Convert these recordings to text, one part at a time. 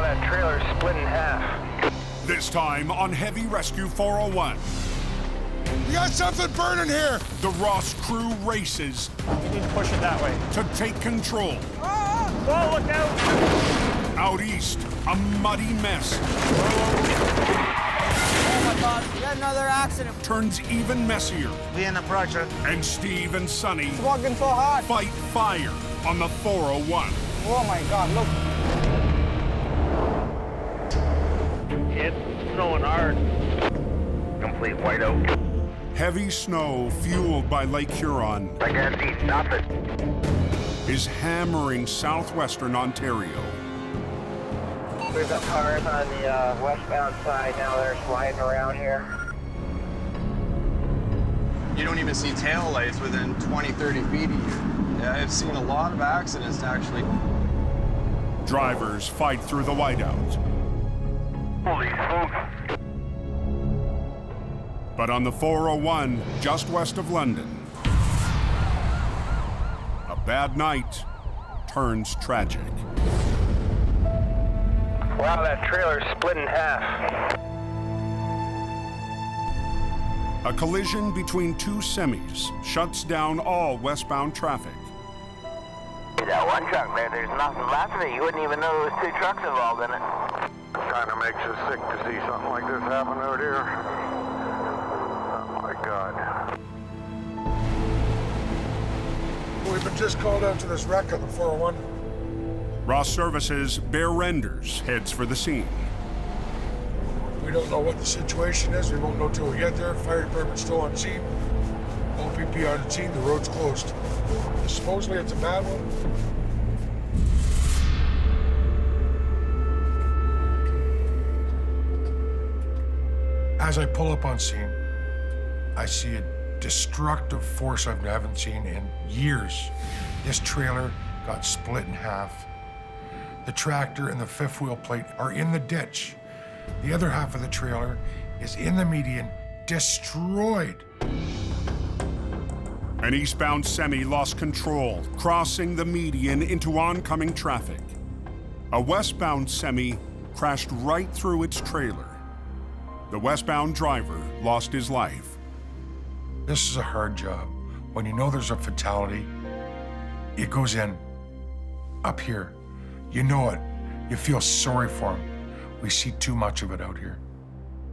that trailer's split in half. This time on Heavy Rescue 401. You got something burning here! The Ross crew races You need to push it that way. to take control. Whoa, look out! Out east, a muddy mess Oh my God, we got another accident. turns even messier. We in the pressure. And Steve and Sonny It's walking so hard. fight fire on the 401. Oh my God, look. It's snowing hard. Complete whiteout. Heavy snow, fueled by Lake Huron, I can't see, stop it. is hammering southwestern Ontario. We've got cars on the westbound side now that are sliding around here. You don't even see tail lights within 20, 30 feet of you. Yeah, I've seen a lot of accidents, actually. Drivers fight through the whiteout. Holy smokes. But on the 401, just west of London, a bad night turns tragic. Wow, that trailer's split in half. A collision between two semis shuts down all westbound traffic. That one truck there, there's nothing left of it. You wouldn't even know there was two trucks involved in it. Kind of makes us sick to see something like this happen out here. Oh my God. We've been just called out to this wreck on the 401. Ross Services Bear Renders heads for the scene. We don't know what the situation is. We won't know till we get there. Fire department's still on scene. OPP on scene. The road's closed. Supposedly it's a bad one. As I pull up on scene, I see a destructive force I haven't seen in years. This trailer got split in half. The tractor and the fifth wheel plate are in the ditch. The other half of the trailer is in the median, destroyed. An eastbound semi lost control, crossing the median into oncoming traffic. A westbound semi crashed right through its trailer. The westbound driver lost his life. This is a hard job. When you know there's a fatality, it goes in up here. You know it. You feel sorry for him. We see too much of it out here.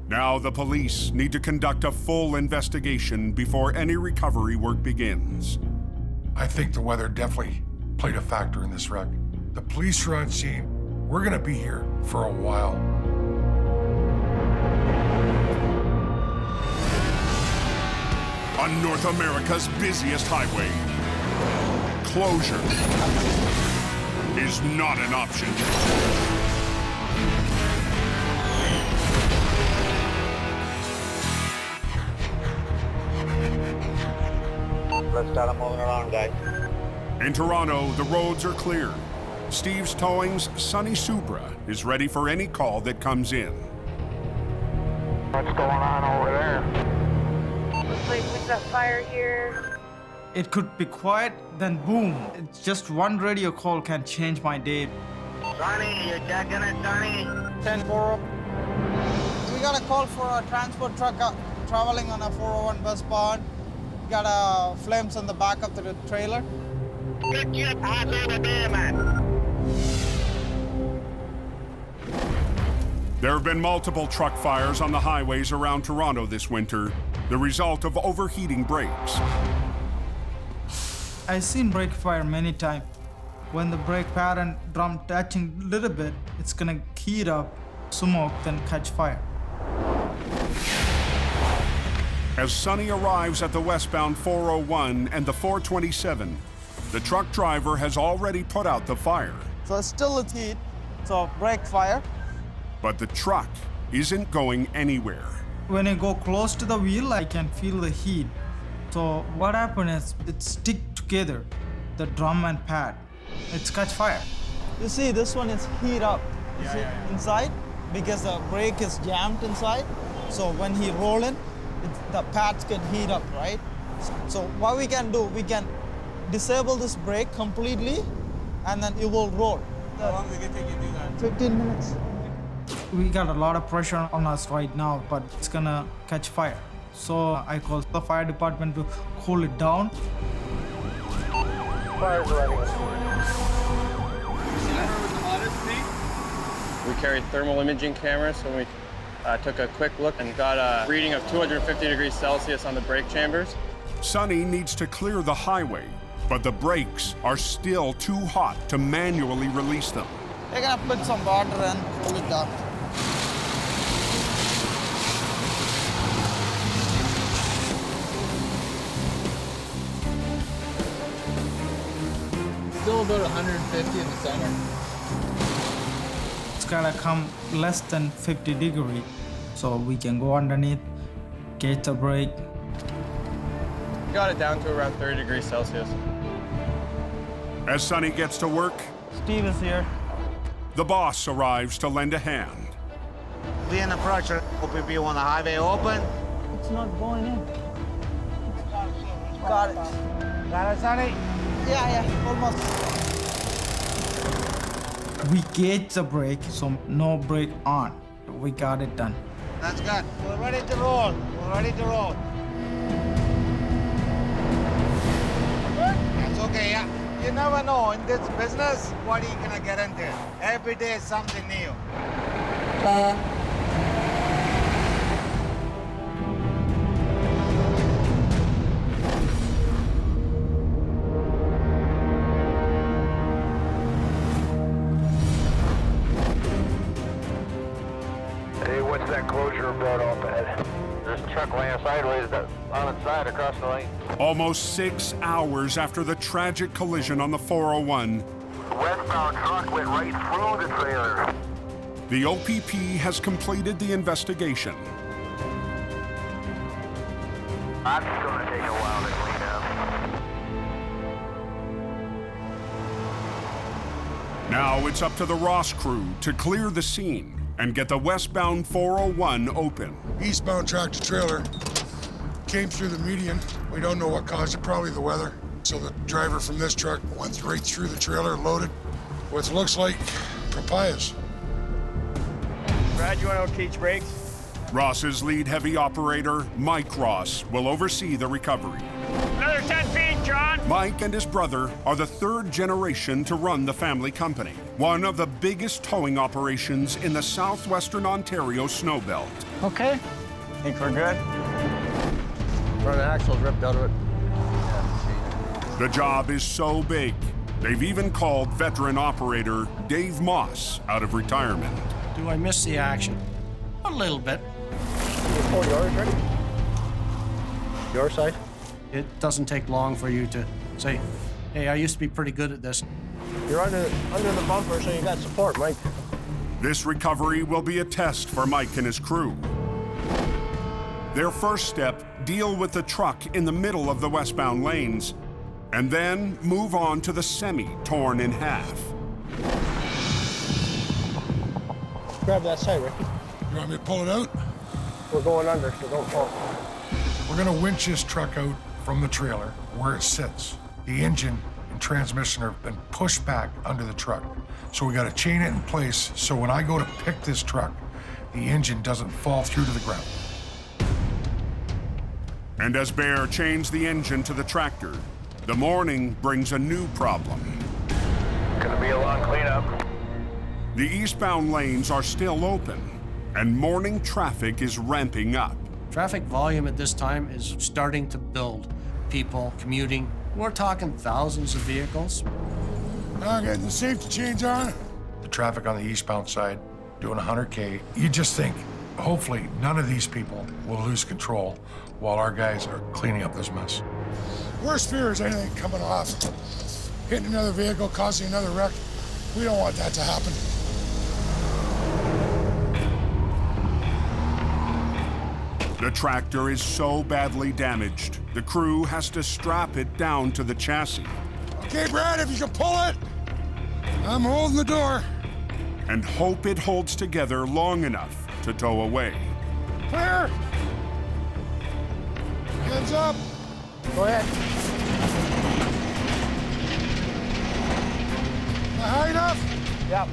Now the police need to conduct a full investigation before any recovery work begins. I think the weather definitely played a factor in this wreck. The police are on scene. We're gonna be here for a while. On North America's busiest highway, closure is not an option. Let's start moving around, guys. In Toronto, the roads are clear. Steve's Towing's Sonny Supra is ready for any call that comes in. What's going on over there? Looks like we've got fire here. It could be quiet, then boom. It's just one radio call can change my day. Sonny, you checking it, Sonny? 10-4. We got a call for a transport truck traveling on a 401 westbound. We got flames on the back of the trailer. Get your ass over there, man. There have been multiple truck fires on the highways around Toronto this winter, the result of overheating brakes. I've seen brake fire many times. When the brake pad and drum touching a little bit, it's gonna heat up, smoke, then catch fire. As Sonny arrives at the westbound 401 and the 427, the truck driver has already put out the fire. So it's still a heat, so brake fire. But the truck isn't going anywhere. When I go close to the wheel, I can feel the heat. So what happened is it stick together, the drum and pad. It's catch fire. You see, this one is heat up inside because the brake is jammed inside. So when he roll in, the pads can heat up, right? So what we can do, we can disable this brake completely, and then it will roll. How long did it take you to do that? 15 minutes. We got a lot of pressure on us right now, but it's gonna catch fire. So I called the fire department to cool it down. Fire's letting us We carried thermal imaging cameras, so we took a quick look and got a reading of 250 degrees Celsius on the brake chambers. Sonny needs to clear the highway, but the brakes are still too hot to manually release them. We're gonna put some water and cool it down. Still about 150 in the center. It's gotta come less than 50 degrees, so we can go underneath, get the brake. Got it down to around 30 degrees Celsius. As Sonny gets to work, Steve is here. the boss arrives to lend a hand. Being the pressure, OPP on the highway open. It's not going in. Got it. Got it, Sonny? Yeah, almost. We gauge the brake, so no brake on. We got it done. That's good. We're ready to roll. We're ready to roll. That's okay, yeah. You never know in this business what you're gonna get into. Every day is something new. Hey, what's that closure about up ahead? There's a truck laying sideways on its side across the lane. Almost 6 hours after the tragic collision on the 401, The westbound truck went right through the trailer. the OPP has completed the investigation. That's gonna take a while to clean up. Now it's up to the Ross crew to clear the scene and get the westbound 401 open. Eastbound tractor trailer came through the median. We don't know what caused it, probably the weather. So the driver from this truck went right through the trailer, loaded what looks like papayas. Brad, you want to cage brakes? Ross's lead heavy operator, Mike Ross, will oversee the recovery. Another 10 feet, John. Mike and his brother are the third generation to run the family company, one of the biggest towing operations in the southwestern Ontario snowbelt. Okay. Think we're good? Front axle's ripped out of it. The job is so big, they've even called veteran operator Dave Moss out of retirement. Do I miss the action? A little bit. You pull yours ready? Your side? It doesn't take long for you to say, hey, I used to be pretty good at this. You're under the bumper, so you got support, Mike. This recovery will be a test for Mike and his crew. Their first step, deal with the truck in the middle of the westbound lanes, and then move on to the semi torn in half. Grab that side, Ricky. You want me to pull it out? We're going under, so don't fall. We're gonna winch this truck out from the trailer where it sits. The engine and transmission have been pushed back under the truck. So we gotta chain it in place so when I go to pick this truck, the engine doesn't fall through to the ground. And as Bear chains the engine to the tractor, the morning brings a new problem. Gonna be a long cleanup. The eastbound lanes are still open, and morning traffic is ramping up. Traffic volume at this time is starting to build. People commuting. We're talking thousands of vehicles. Now getting the safety chains on. The traffic on the eastbound side doing 100K. You just think, hopefully none of these people will lose control while our guys are cleaning up this mess. Worst fear is anything coming off, hitting another vehicle, causing another wreck. We don't want that to happen. The tractor is so badly damaged, the crew has to strap it down to the chassis Okay, Brad, if you can pull it. I'm holding the door. and hope it holds together long enough to tow away. Clear. Hands up. Go ahead. High enough? Yep.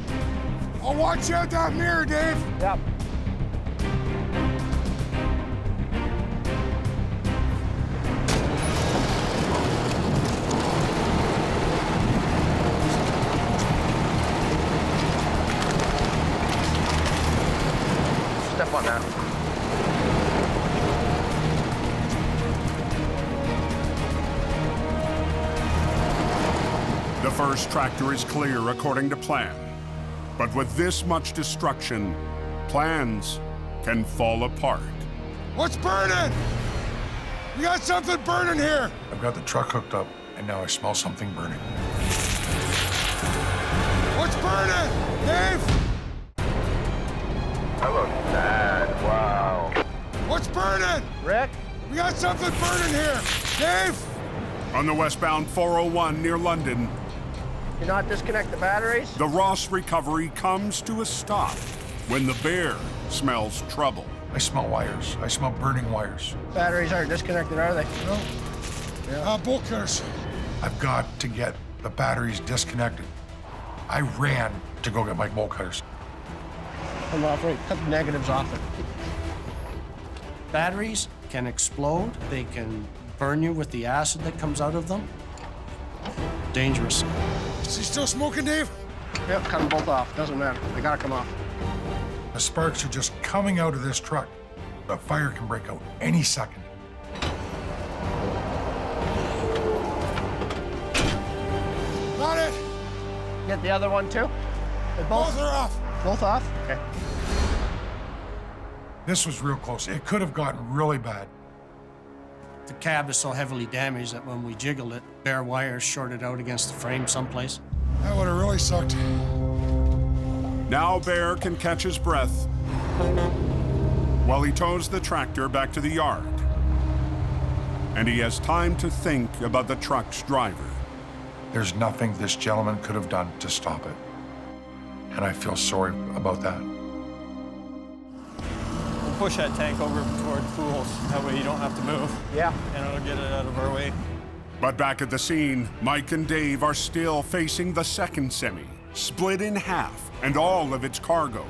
I'll watch out that mirror, Dave. Yep. Step on that. The first tractor is clear according to plan. But with this much destruction, plans can fall apart. What's burning? We got something burning here. I've got the truck hooked up, and now I smell something burning. What's burning? Dave? That looks bad. Wow. What's burning? Rick? We got something burning here. Dave? On the westbound 401 near London, You not disconnect the batteries? the Ross recovery comes to a stop when the bear smells trouble. I smell wires. I smell burning wires. Batteries aren't disconnected, are they? No. Bolt cutters. I've got to get the batteries disconnected. I ran to go get my bolt cutters. Come off, right. Cut the negatives off it. Batteries can explode. They can burn you with the acid that comes out of them. Dangerous. Is he still smoking, Dave? Yep, cut them both off. Doesn't matter. They gotta come off. The sparks are just coming out of this truck. The fire can break out any second. Got it. Get the other one too? They Both are off. Both off? Okay. This was real close. It could have gotten really bad. The cab is so heavily damaged that when we jiggled it, bare wires shorted out against the frame someplace. That would have really sucked. Now Bear can catch his breath while he tows the tractor back to the yard. And he has time to think about the truck's driver. There's nothing this gentleman could have done to stop it. And I feel sorry about that. We'll push that tank over toward Fools. That way you don't have to move. Yeah. And it'll get it out of our way. But back at the scene, Mike and Dave are still facing the second semi, split in half and all of its cargo.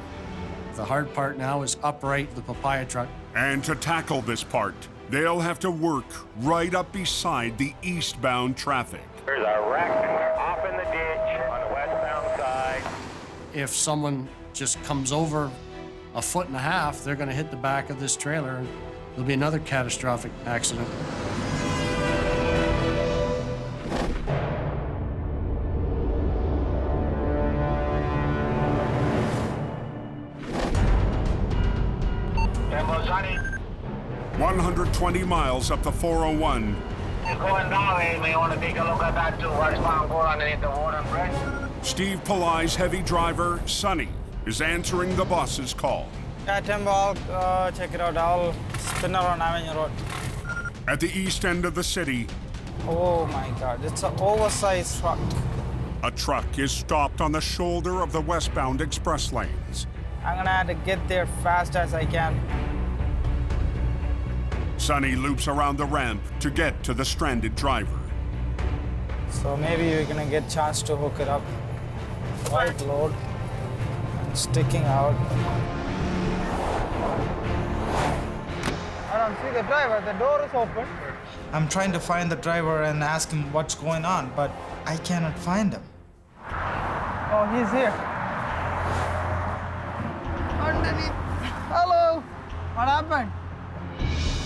The hard part now is upright the papaya truck. And to tackle this part, they'll have to work right up beside the eastbound traffic. There's a wreck off in the ditch on the westbound side. If someone just comes over a foot and a half, they're going to hit the back of this trailer and there'll be another catastrophic accident. Tempo Sunny. 120 miles up the 401, It's going down. You may want to take a look at that too. Westbound 4 underneath the water bridge. Steve Pillai's heavy driver, Sonny, is answering the boss's call. Yeah, Tempo, I'll check it out. I'll spin around Avenue Road. At the east end of the city, Oh my God, it's an oversized truck. a truck is stopped on the shoulder of the westbound express lanes. I'm gonna have to get there fast as I can. Sonny loops around the ramp to get to the stranded driver. So maybe we're gonna get a chance to hook it up. White load and sticking out. I don't see the driver. The door is open. I'm trying to find the driver and ask him what's going on, but I cannot find him. Oh, he's here. Underneath. Hello. What happened?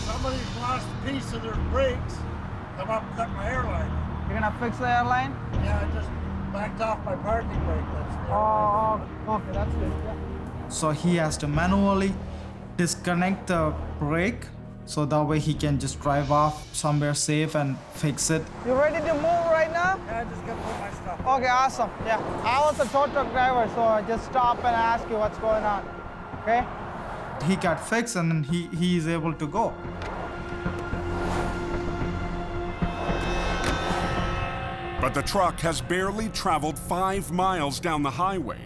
Somebody's lost a piece of their brakes. Come up and cut my airline. You're gonna fix the airline? Yeah, I just backed off my parking brake. That's the Oh, okay, that's good. Yeah. So he has to manually disconnect the brake so that way he can just drive off somewhere safe and fix it. You ready to move right now? Yeah, I just got to put my stuff. Okay, awesome. Yeah, I was a tow truck driver, so I just stop and ask you what's going on. Okay? He got fixed and then he is able to go. But the truck has barely traveled 5 miles down the highway.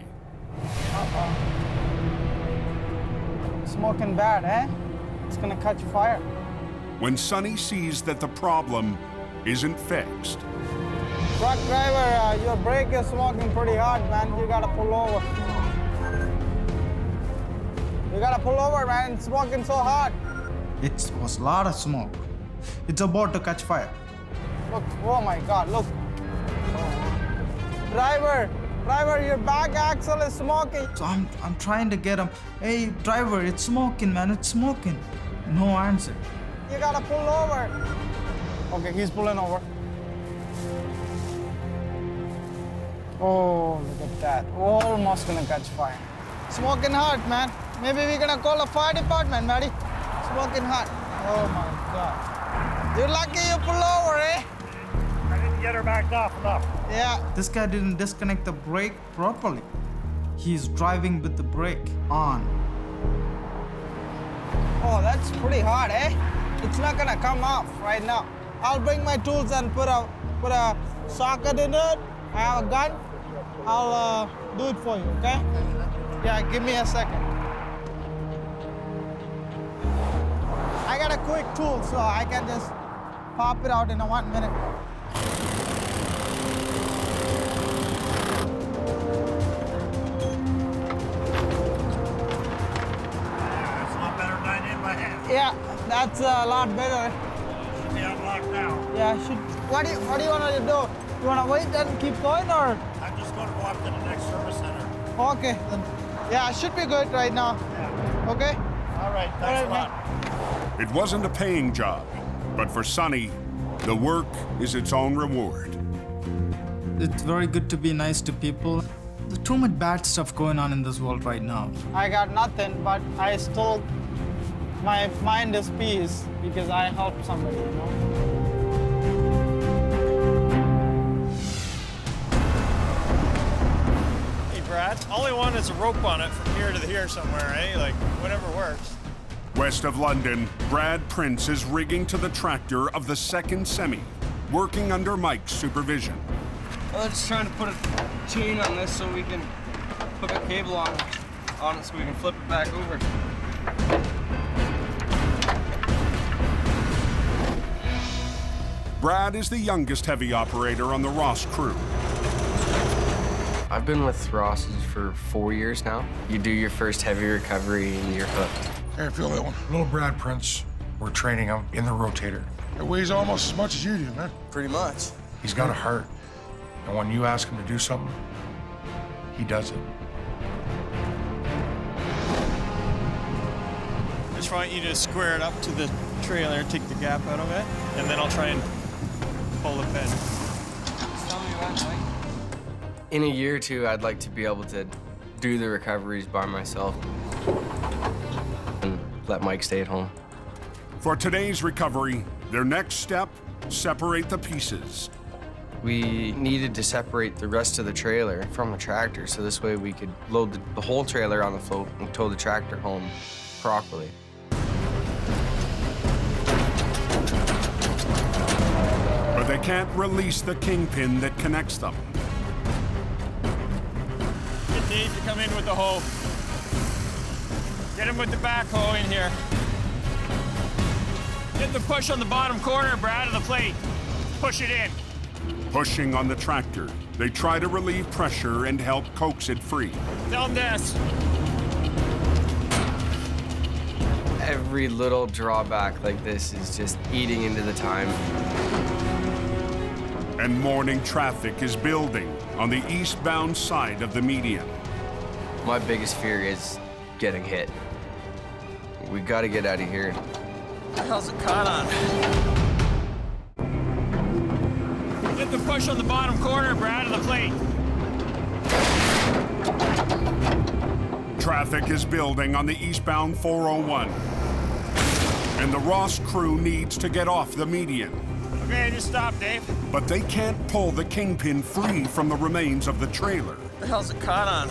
Smoking bad, eh? It's gonna catch fire. When Sonny sees that the problem isn't fixed. Truck driver, your brake is smoking pretty hard, man. You gotta pull over. pull over, man. It's smoking so hot. It was a lot of smoke. It's about to catch fire. Look, oh my God, look. Driver, your back axle is smoking. So I'm trying to get him. Hey, driver, it's smoking, man. It's smoking. No answer. You gotta pull over. Okay, he's pulling over. Oh, look at that. Almost gonna catch fire. Smoking hot, man. Maybe we're gonna call the fire department, Maddie. Smoking hot. Oh my God. You're lucky you pull over, eh? I didn't get her backed off enough. Yeah. This guy didn't disconnect the brake properly. He's driving with the brake on. Oh, that's pretty hard, eh? It's not gonna come off right now. I'll bring my tools and put a socket in it. I have a gun. I'll do it for you, okay? Yeah, give me a second. I got a quick tool, so I can just pop it out in 1 minute. That's a lot better than I did by hand. Yeah, that's a lot better. Should be unlocked now. Yeah, what do you want to do? You want to wait and keep going, or? I'm just going to go up to the next service center. Okay, then. Yeah, it should be good right now. Yeah. Okay? All right, thanks a lot. It wasn't a paying job, but for Sonny, the work is its own reward. It's very good to be nice to people. There's too much bad stuff going on in this world right now. I got nothing, but I still, my mind is peace because I helped somebody, you know? Hey, Brad. All I want is a rope on it from here to here somewhere, eh? Like, whatever works. West of London, Brad Prince is rigging to the tractor of the second semi, working under Mike's supervision. I'm just trying to put a chain on this so we can hook a cable on it so we can flip it back over. Brad is the youngest heavy operator on the Ross crew. I've been with Ross for 4 years now. You do your first heavy recovery and you're hooked. Hey, feel that one. Little Brad Prince, we're training him in the rotator. It weighs almost as much as you do, man. Pretty much. He's got a heart. And when you ask him to do something, he does it. Just want you to square it up to the trailer, take the gap out of it, and then I'll try and pull the pin. Just tell me when, Mike. In a year or two, I'd like to be able to do the recoveries by myself and let Mike stay at home. For today's recovery, their next step, separate the pieces. We needed to separate the rest of the trailer from the tractor, so this way we could load the whole trailer on the float and tow the tractor home properly. But they can't release the kingpin that connects them. Get Dave to come in with the hoe. Get him with the backhoe in here. Get the push on the bottom corner, Brad, of the plate. Push it in. Pushing on the tractor, they try to relieve pressure and help coax it free. Tell him this. Every little drawback like this is just eating into the time. And morning traffic is building on the eastbound side of the median. My biggest fear is getting hit. We gotta get out of here. What the hell's it caught on? Get the push on the bottom corner, Brad, of the plate. Traffic is building on the eastbound 401. And the Ross crew needs to get off the median. Okay, just stop, Dave. But they can't pull the kingpin free from the remains of the trailer. What the hell's it caught on?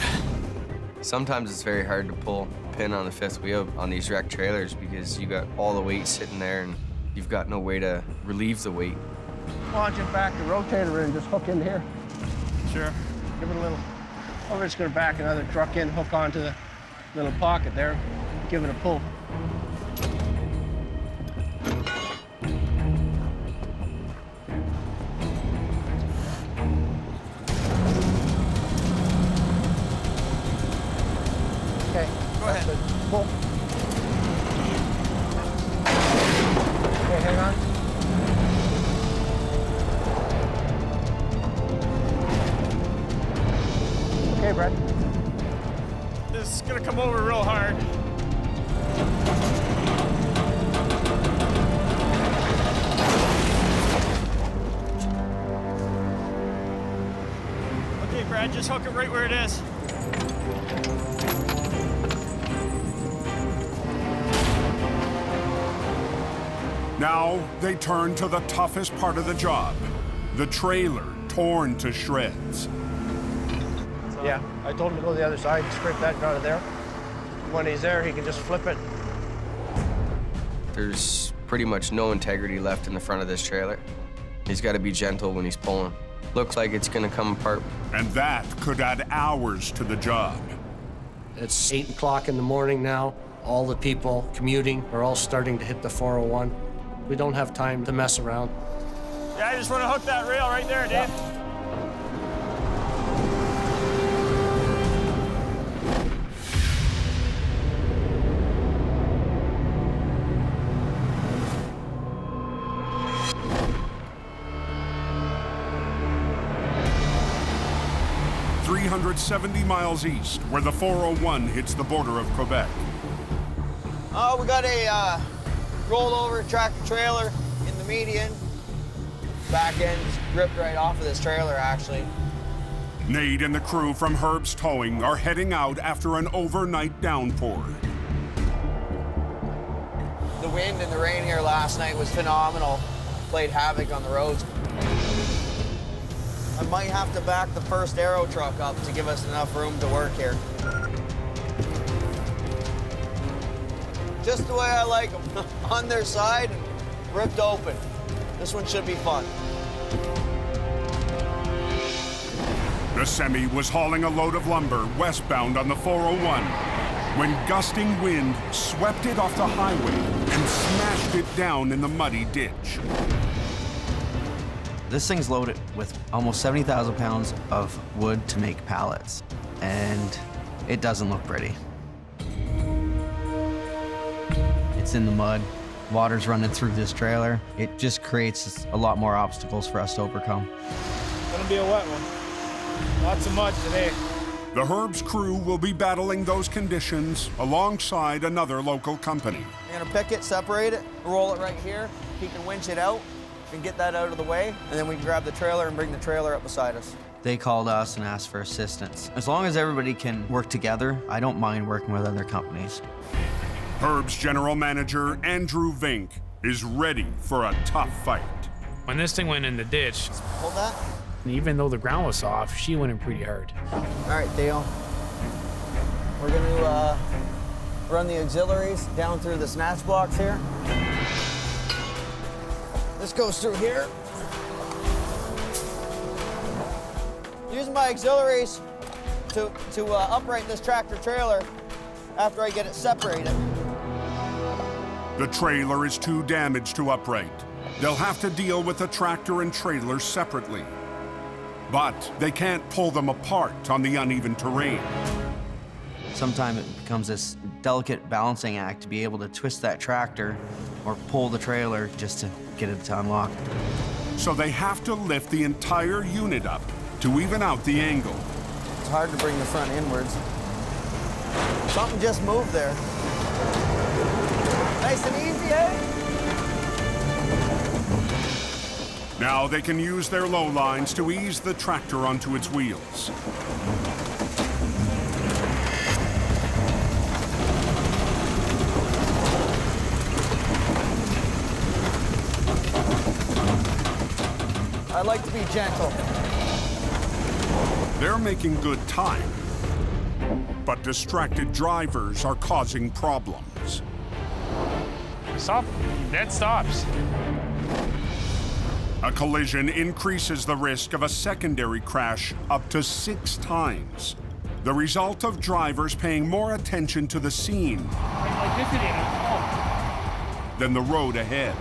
Sometimes it's very hard to pull a pin on the fifth wheel on these wrecked trailers because you got all the weight sitting there and you've got no way to relieve the weight. Launch it back the rotator and just hook in here. Sure. Give it a little. Oh, we're just gonna back another truck in, hook onto the little pocket there, give it a pull. Okay. Go ahead. Pull. hang on. Okay, Brad. This is gonna come over real hard. Okay, Brad, just hook it right where it is. Now they turn to the toughest part of the job, the trailer torn to shreds. Yeah, I told him to go to the other side, scrape that out of there. When he's there, he can just flip it. There's pretty much no integrity left in the front of this trailer. He's got to be gentle when he's pulling. Looks like it's going to come apart. And that could add hours to the job. It's 8 o'clock in the morning now. All the people commuting are all starting to hit the 401. We don't have time to mess around. Yeah, I just want to hook that rail right there, Dave. Yeah. 370 miles east, where the 401 hits the border of Quebec. We got a rollover tractor trailer in the median. Back end ripped right off of this trailer, actually. Nate and the crew from Herb's Towing are heading out after an overnight downpour. The wind and the rain here last night was phenomenal. Played havoc on the roads. I might have to back the first aero truck up to give us enough room to work here. Just the way I like them, on their side, ripped open. This one should be fun. The semi was hauling a load of lumber westbound on the 401 when gusting wind swept it off the highway and smashed it down in the muddy ditch. This thing's loaded with almost 70,000 pounds of wood to make pallets, and it doesn't look pretty. It's in the mud, water's running through this trailer. It just creates a lot more obstacles for us to overcome. Gonna be a wet one. Lots of mud today. The Herb's crew will be battling those conditions alongside another local company. We're gonna pick it, separate it, roll it right here. He can winch it out and get that out of the way, and then we can grab the trailer and bring the trailer up beside us. They called us and asked for assistance. As long as everybody can work together, I don't mind working with other companies. Herb's general manager, Andrew Vink, is ready for a tough fight. When this thing went in the ditch, Hold that. even though the ground was soft, she went in pretty hard. All right, Dale. We're gonna run the auxiliaries down through the snatch blocks here. This goes through here. Using my auxiliaries to upright this tractor trailer after I get it separated. The trailer is too damaged to upright. They'll have to deal with the tractor and trailer separately. But they can't pull them apart on the uneven terrain. Sometimes it becomes this delicate balancing act to be able to twist that tractor or pull the trailer just to get it to unlock. So they have to lift the entire unit up to even out the angle. It's hard to bring the front inwards. Something just moved there. Nice and easy, eh? Now they can use their low lines to ease the tractor onto its wheels. I like to be gentle. They're making good time, but distracted drivers are causing problems. Stop. That stops. A collision increases the risk of a secondary crash up to 6 times. The result of drivers paying more attention to the scene than the road ahead.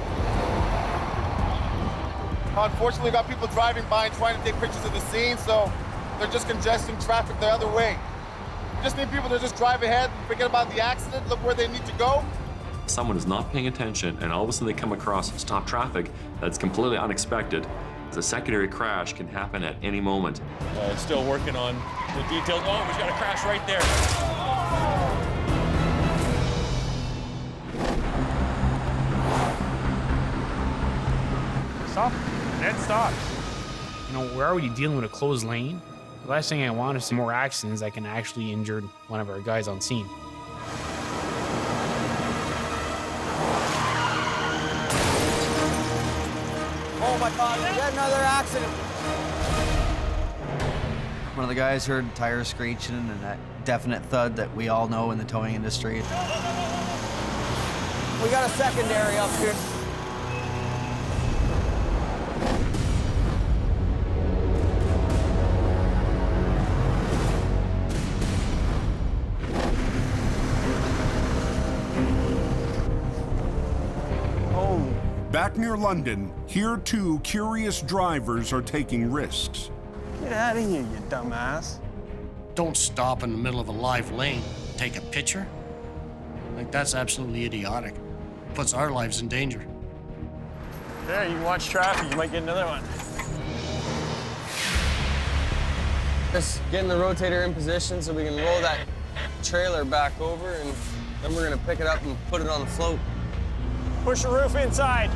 Unfortunately, got people driving by and trying to take pictures of the scene, so they're just congesting traffic the other way. We just need people to just drive ahead and forget about the accident, look where they need to go, someone is not paying attention and all of a sudden they come across stop traffic that's completely unexpected, the secondary crash can happen at any moment. Still working on the details. Oh, we got a crash right there. Stop. Dead stops. You know, we're already dealing with a closed lane. The last thing I want is some more accidents that can actually injure one of our guys on scene. Oh my God, we got another accident. One of the guys heard tires screeching and that definite thud that we all know in the towing industry. We got a secondary up here. Back near London, here too, curious drivers are taking risks. Get out of here, you dumbass. Don't stop in the middle of a live lane, take a picture. Like, that's absolutely idiotic. Puts our lives in danger. There, you can watch traffic. You might get another one. Just getting the rotator in position so we can roll that trailer back over, and then we're gonna pick it up and put it on the float. Push the roof inside.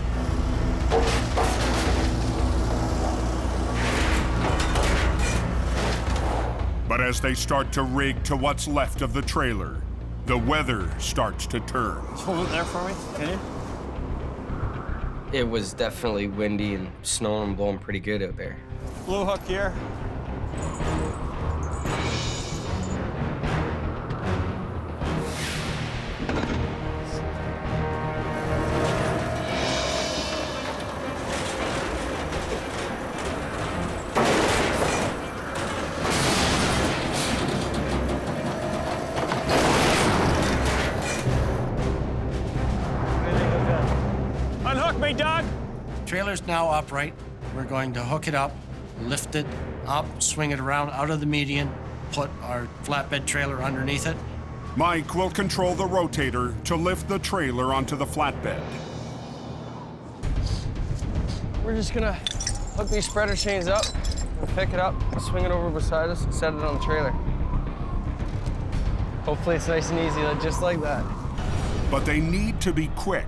But as they start to rig to what's left of the trailer, the weather starts to turn. Hold it there for me, can you? It was definitely windy and snowing and blowing pretty good out there. Blue hook here. Unhook me, Doug! Trailer's now upright. We're going to hook it up, lift it up, swing it around out of the median, put our flatbed trailer underneath it. Mike will control the rotator to lift the trailer onto the flatbed. We're just gonna hook these spreader chains up, and pick it up, swing it over beside us, and set it on the trailer. Hopefully it's nice and easy, just like that. But they need to be quick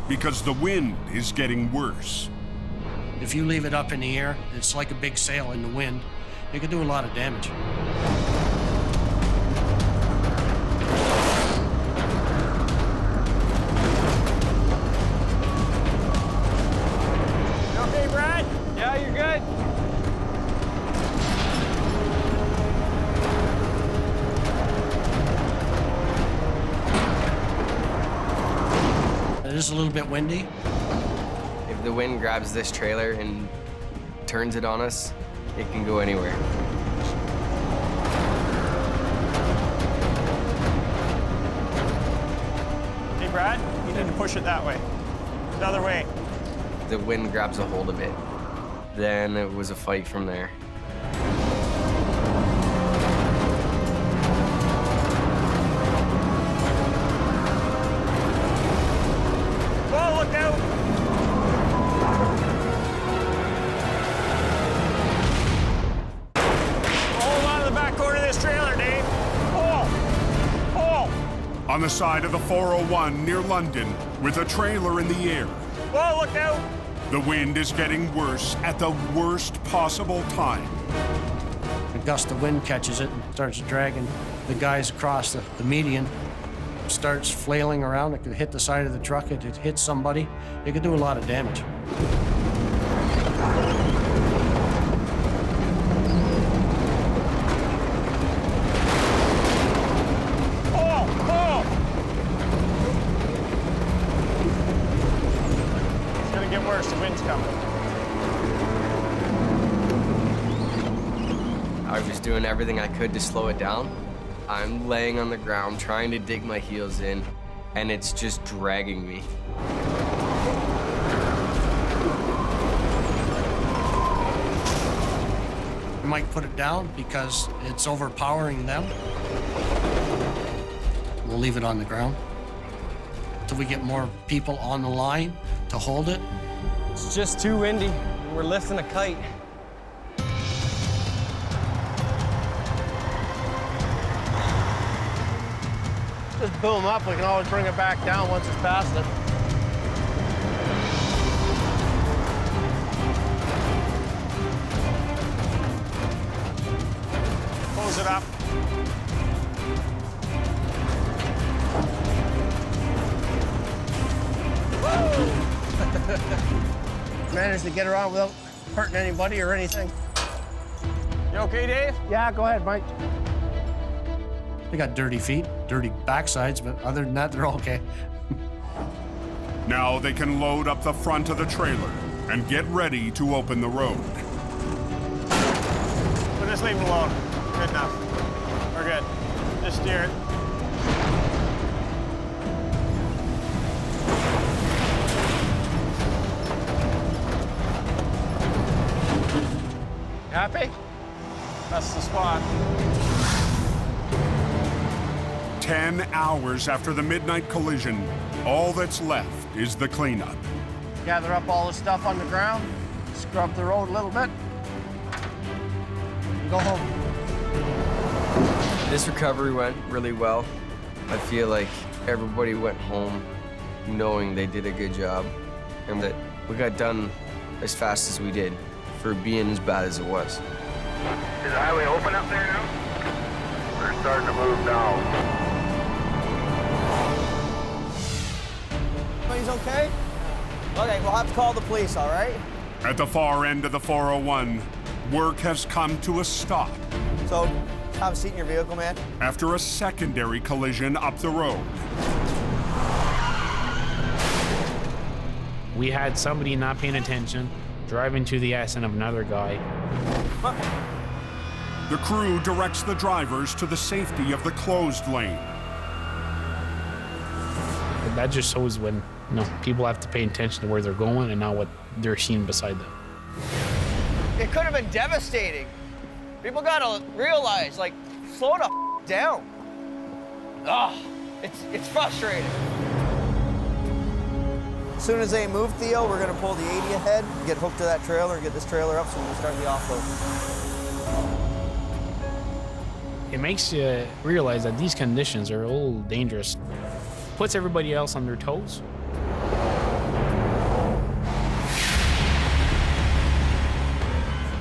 because the wind is getting worse. If you leave it up in the air, it's like a big sail in the wind. It could do a lot of damage. You okay, Brad? Yeah, you're good. It is a little bit windy. If the wind grabs this trailer and turns it on us, it can go anywhere. Hey, Brad, you need to push it that way. The other way. The wind grabs a hold of it. Then it was a fight from there. Oh, look out! Hold on to the back corner of this trailer, Dave. Pull! Pull! On the side of the 401 near London, with a trailer in the air. Whoa, look out! The wind is getting worse at the worst possible time. A gust of wind catches it and starts dragging the guys across the median. Starts flailing around. It could hit the side of the truck. It could hit somebody. It could do a lot of damage. Pull! Pull! It's gonna get worse. The wind's coming. I was doing everything I could to slow it down. I'm laying on the ground trying to dig my heels in, and it's just dragging me. You might put it down because it's overpowering them. We'll leave it on the ground. till we get more people on the line to hold it. It's just too windy. We're lifting a kite. Just boom up. We can always bring it back down once it's past it. Close it up. Managed to get around without hurting anybody or anything. You okay, Dave? Yeah, go ahead, Mike. They got dirty feet, dirty backsides, but other than that, they're okay. Now they can load up the front of the trailer and get ready to open the road. We'll just leave it alone. Good enough. We're good. Just steer it. Happy? That's the spot. 10 hours after the midnight collision, all that's left is the cleanup. Gather up all the stuff on the ground, scrub the road a little bit, and go home. This recovery went really well. I feel like everybody went home knowing they did a good job and that we got done as fast as we did for being as bad as it was. Is the highway open up there now? We're starting to move now. He's okay? Okay, we'll have to call the police, all right? At the far end of the 401, work has come to a stop. So, have a seat in your vehicle, man. After a secondary collision up the road. We had somebody not paying attention, driving to the accident of another guy. The crew directs the drivers to the safety of the closed lane. And that just shows when people have to pay attention to where they're going and not what they're seeing beside them. It could have been devastating. People gotta realize, like, slow the down. Ugh, it's frustrating. As soon as they move, Theo, we're gonna pull the 80 ahead, get hooked to that trailer, and get this trailer up so we can start the offload. It makes you realize that these conditions are a little dangerous. Puts everybody else on their toes.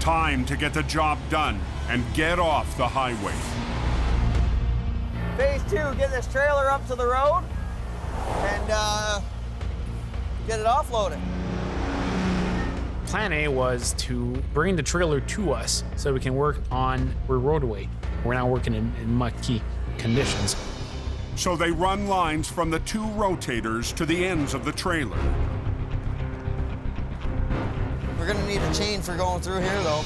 Time to get the job done and get off the highway. Phase 2, get this trailer up to the road and get it offloaded. Plan A was to bring the trailer to us so we can work on our roadway. We're not working in mucky conditions. So they run lines from the 2 rotators to the ends of the trailer. We're gonna need a chain for going through here, though.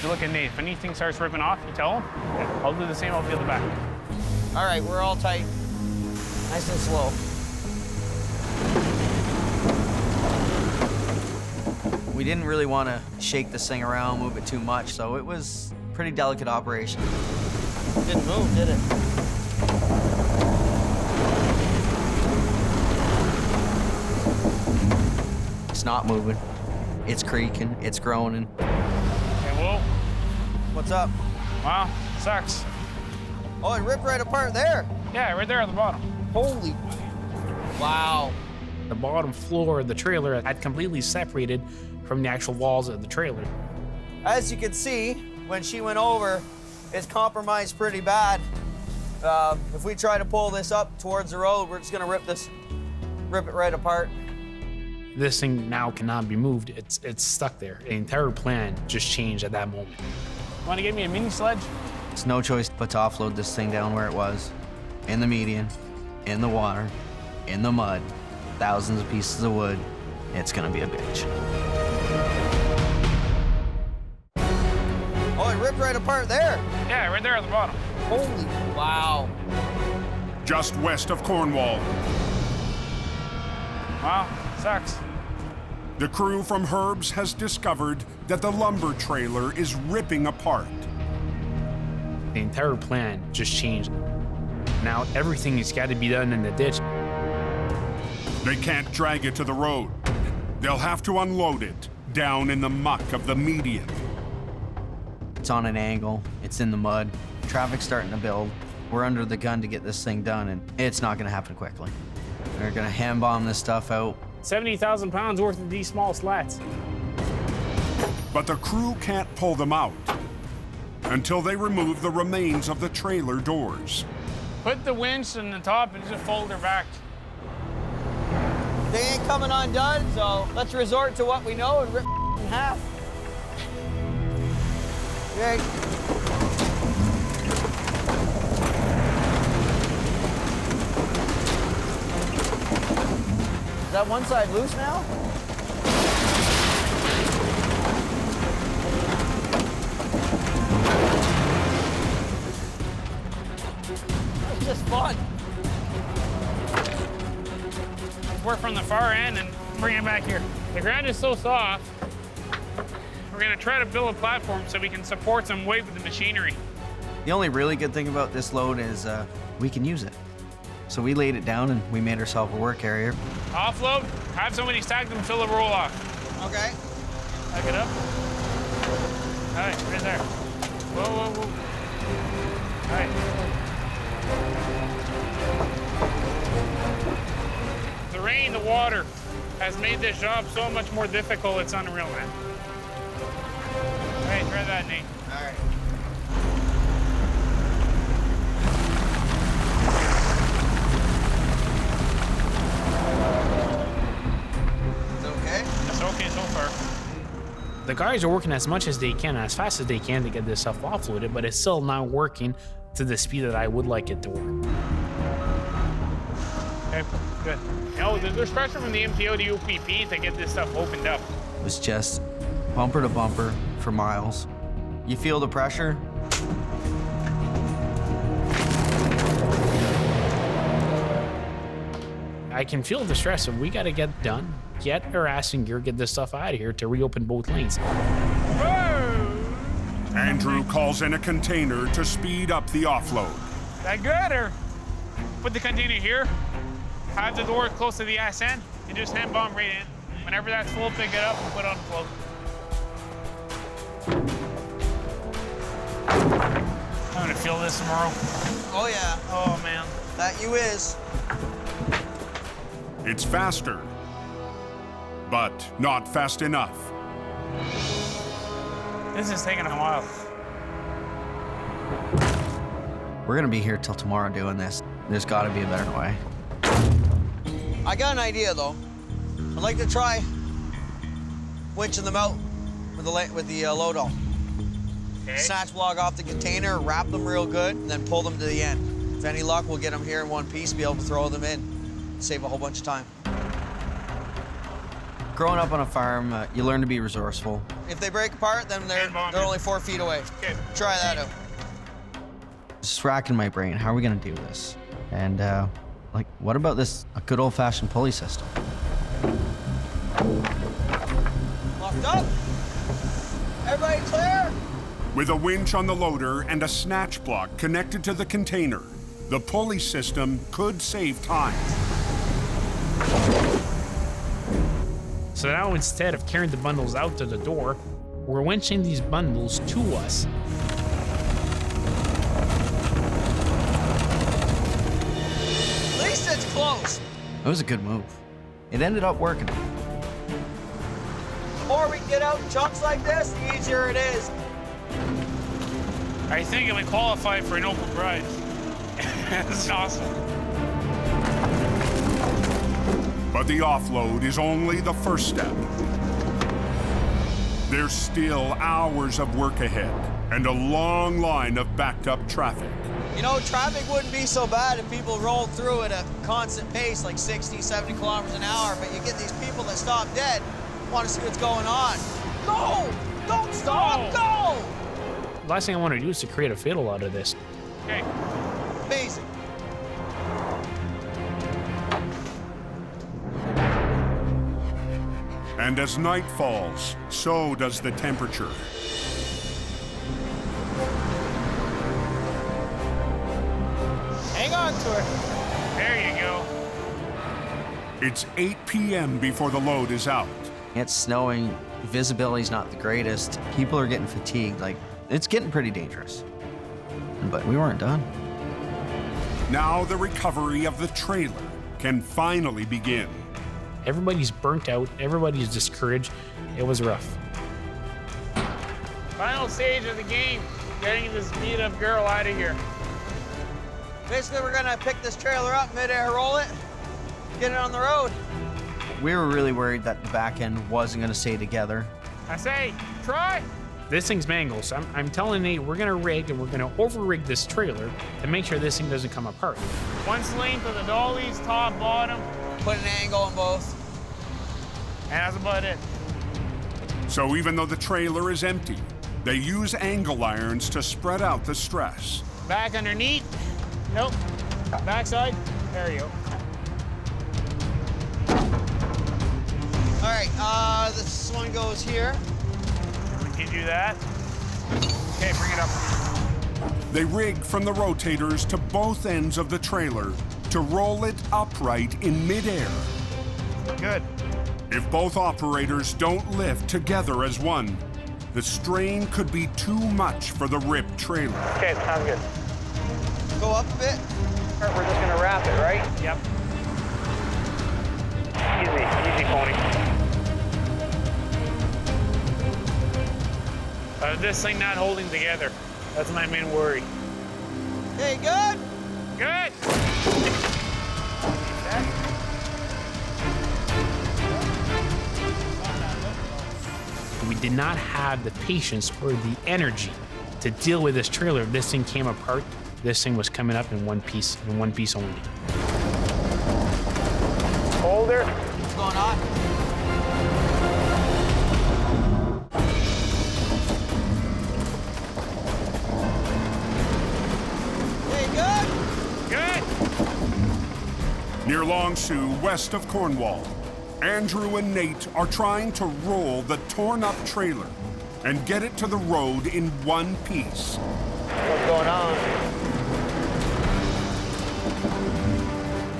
You look at Nate. If anything starts ripping off, you tell him. Yeah, I'll do the same. I'll feel the back. All right, we're all tight. Nice and slow. We didn't really want to shake this thing around, move it too much, so it was a pretty delicate operation. Didn't move, did it? It's not moving. It's creaking. It's groaning. Hey, whoa. What's up? Wow, sucks. Oh, it ripped right apart there. Yeah, right there at the bottom. Holy. Wow. The bottom floor of the trailer had completely separated from the actual walls of the trailer. As you can see, when she went over, it's compromised pretty bad. If we try to pull this up towards the road, we're just gonna rip it right apart. This thing now cannot be moved. It's stuck there. The entire plan just changed at that moment. Want to give me a mini sledge? It's no choice but to offload this thing down where it was. In the median, in the water, in the mud, thousands of pieces of wood. It's gonna be a bitch. Oh, it ripped right apart there. Yeah, right there at the bottom. Holy, wow. Just west of Cornwall. Wow, sucks. The crew from Herb's has discovered that the lumber trailer is ripping apart. The entire plan just changed. Now everything has got to be done in the ditch. They can't drag it to the road. They'll have to unload it down in the muck of the median. It's on an angle, it's in the mud, traffic's starting to build. We're under the gun to get this thing done, and it's not gonna happen quickly. They're gonna hand bomb this stuff out. 70,000 pounds worth of these small slats. But the crew can't pull them out until they remove the remains of the trailer doors. Put the winch on the top and just fold her back. They ain't coming undone, so let's resort to what we know and rip in half. Okay. Is that one side loose now? It's just fun. Work from the far end and bring it back here. The ground is so soft, we're gonna try to build a platform so we can support some weight with the machinery. The only really good thing about this load is we can use it. So we laid it down and we made ourselves a work area. Offload, have somebody stack them till the roll off. Okay. Back it up. All right, right there. Whoa, whoa, whoa. All right. The rain, the water, has made this job so much more difficult, it's unreal, man. All right, try that, Nate. All right. It's okay so far. The guys are working as much as they can, as fast as they can to get this stuff offloaded, but it's still not working to the speed that I would like it to work. Okay, good. You know, there's pressure from the MTO to UPP to get this stuff opened up. It was just bumper to bumper for miles. You feel the pressure? I can feel the stress of we gotta get done, get our ass in gear, get this stuff out of here to reopen both lanes. Andrew calls in a container to speed up the offload. That good, or put the container here, have the door close to the ass end, and just hand bomb right in. Whenever that's full, pick it up and put it on the float. I'm gonna feel this tomorrow. Oh yeah. Oh man. That you is. It's faster, but not fast enough. This is taking a while. We're gonna be here till tomorrow doing this. There's gotta be a better way. I got an idea though. I'd like to try winching them out with the load all. Okay. Snatch block off the container, wrap them real good, and then pull them to the end. If any luck, we'll get them here in one piece, be able to throw them in. Save a whole bunch of time. Growing up on a farm, you learn to be resourceful. If they break apart, then they're only 4 feet away. Okay. Try that out. Just racking my brain. How are we gonna do this? And like, what about this a good old-fashioned pulley system? Locked up. Everybody clear? With a winch on the loader and a snatch block connected to the container, the pulley system could save time. So now instead of carrying the bundles out to the door, we're winching these bundles to us. At least it's close. It was a good move. It ended up working. The more we can get out in chunks like this, the easier it is. I think it would qualify for an open prize. This is awesome. But the offload is only the first step. There's still hours of work ahead and a long line of backed up traffic. You know, traffic wouldn't be so bad if people rolled through at a constant pace, like 60, 70 kilometers an hour, but you get these people that stop dead, want to see what's going on. Go! Don't stop! Go! The last thing I want to do is to create a fiddle out of this. Okay. Amazing. And as night falls, so does the temperature. Hang on, on to it. There you go. It's 8 p.m. before the load is out. It's snowing, visibility's not the greatest. People are getting fatigued, like, it's getting pretty dangerous. But we weren't done. Now the recovery of the trailer can finally begin. Everybody's burnt out, everybody's discouraged. It was rough. Final stage of the game, getting this beat up girl out of here. Basically, we're gonna pick this trailer up, mid-air roll it, get it on the road. We were really worried that the back end wasn't gonna stay together. I say, try. This thing's mangled, so I'm telling Nate we're gonna rig and we're gonna over-rig this trailer to make sure this thing doesn't come apart. Once length of the dollies, top, bottom. Put an angle on both. And that's about it. So even though the trailer is empty, they use angle irons to spread out the stress. Back underneath. Nope. Backside. There you go. All right, this one goes here. We can do that. Okay, bring it up. They rig from the rotators to both ends of the trailer to roll it upright in midair. Good. If both operators don't lift together as one, the strain could be too much for the ripped trailer. Okay, sounds good. Go up a bit. We're just gonna wrap it, right? Yep. Easy, pony. This thing not holding together. That's my main worry. Hey, good? Good. We did not have the patience or the energy to deal with this trailer. If this thing came apart, this thing was coming up in one piece only. Hold her. What's going on? Near Long Sault, west of Cornwall, Andrew and Nate are trying to roll the torn-up trailer and get it to the road in one piece. What's going on?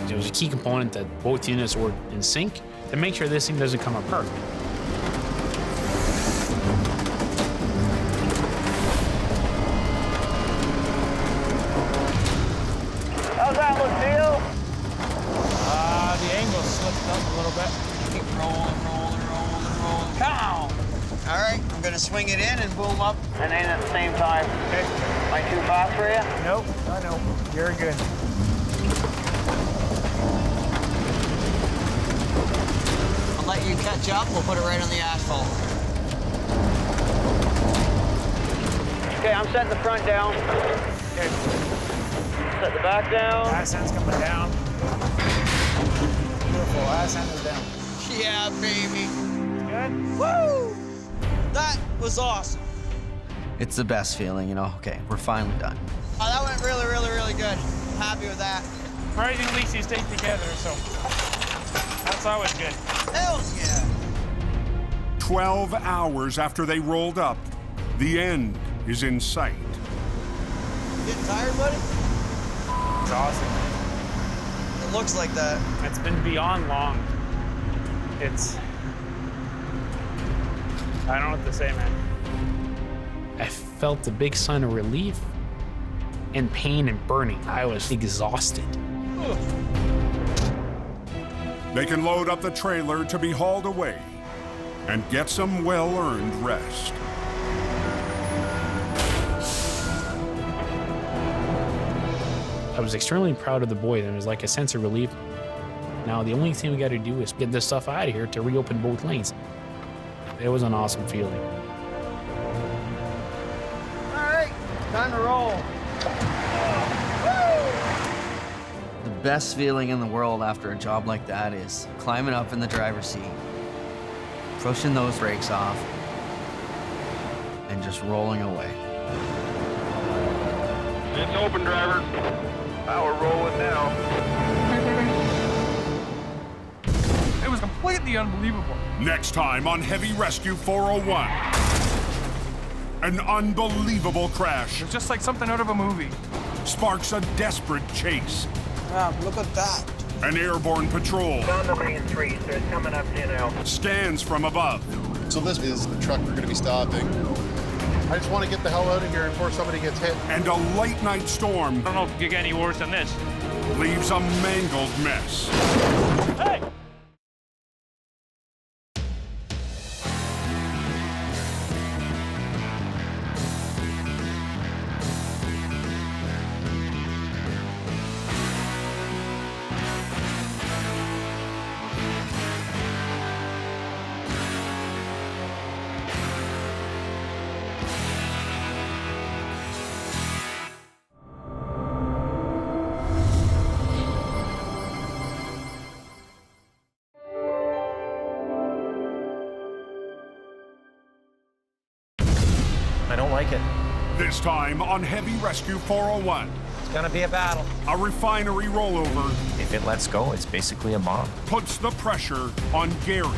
It was a key component that both units were in sync to make sure this thing doesn't come apart. How's that look, Theo? The angle slipped up a little bit. Keep rolling. Pow! All right, I'm gonna swing it in and boom up. And aim at the same time. Okay. Am I too fast for you? Nope, I know. You're good. I'll let you catch up. We'll put it right on the asphalt. Okay, I'm setting the front down. Okay. Set the back down. Ass end's coming down. Beautiful, ass end is down. Yeah, baby. Good? Woo! That was awesome. It's the best feeling, you know, okay, we're finally done. Oh, that went really good. I'm happy with that. Surprisingly, you stayed together, so that's always good. Hell yeah. 12 hours after they rolled up, the end is in sight. Getting tired, buddy? It's awesome. It looks like that. It's been beyond long. I don't know what to say, man. I felt a big sign of relief and pain and burning. I was exhausted. They can load up the trailer to be hauled away and get some well-earned rest. I was extremely proud of the boys, and it was like a sense of relief. Now, the only thing we got to do is get this stuff out of here to reopen both lanes. It was an awesome feeling. All right, time to roll. The best feeling in the world after a job like that is climbing up in the driver's seat, pushing those brakes off, and just rolling away. It's open, driver. Power rolling now. It was completely unbelievable. Next time on Heavy Rescue 401. An unbelievable crash. It was just like something out of a movie. sparks a desperate chase. Yeah, look at that. An airborne patrol Found the main 3, so it's coming up to you now. scans from above. So this is the truck we're going to be stopping. I just want to get the hell out of here before somebody gets hit. And a late night storm I don't know if it could get any worse than this. leaves a mangled mess. Hey! I don't like it. This time on Heavy Rescue 401. It's gonna be a battle. A refinery rollover If it lets go, it's basically a bomb. puts the pressure on Gary.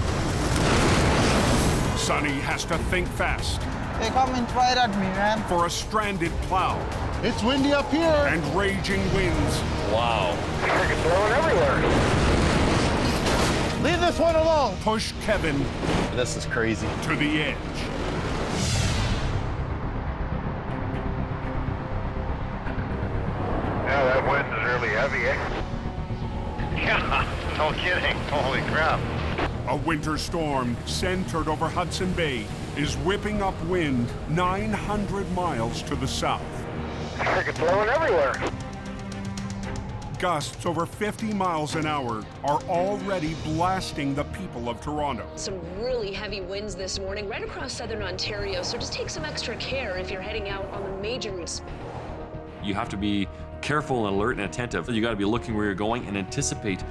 Sonny has to think fast They come in right at me, man. for a stranded plow It's windy up here. and raging winds. Wow. Freaking blowing everywhere. Leave this one alone. Push Kevin This is crazy. to the edge. Yeah, that wind is really heavy, eh? Yeah, no kidding. Holy crap. A winter storm centered over Hudson Bay is whipping up wind 900 miles to the south. Freaking blowing everywhere. Gusts over 50 miles an hour are already blasting the people of Toronto. Some really heavy winds this morning right across southern Ontario, so just take some extra care if you're heading out on the major routes. You have to be careful and alert and attentive. You got to be looking where you're going and anticipate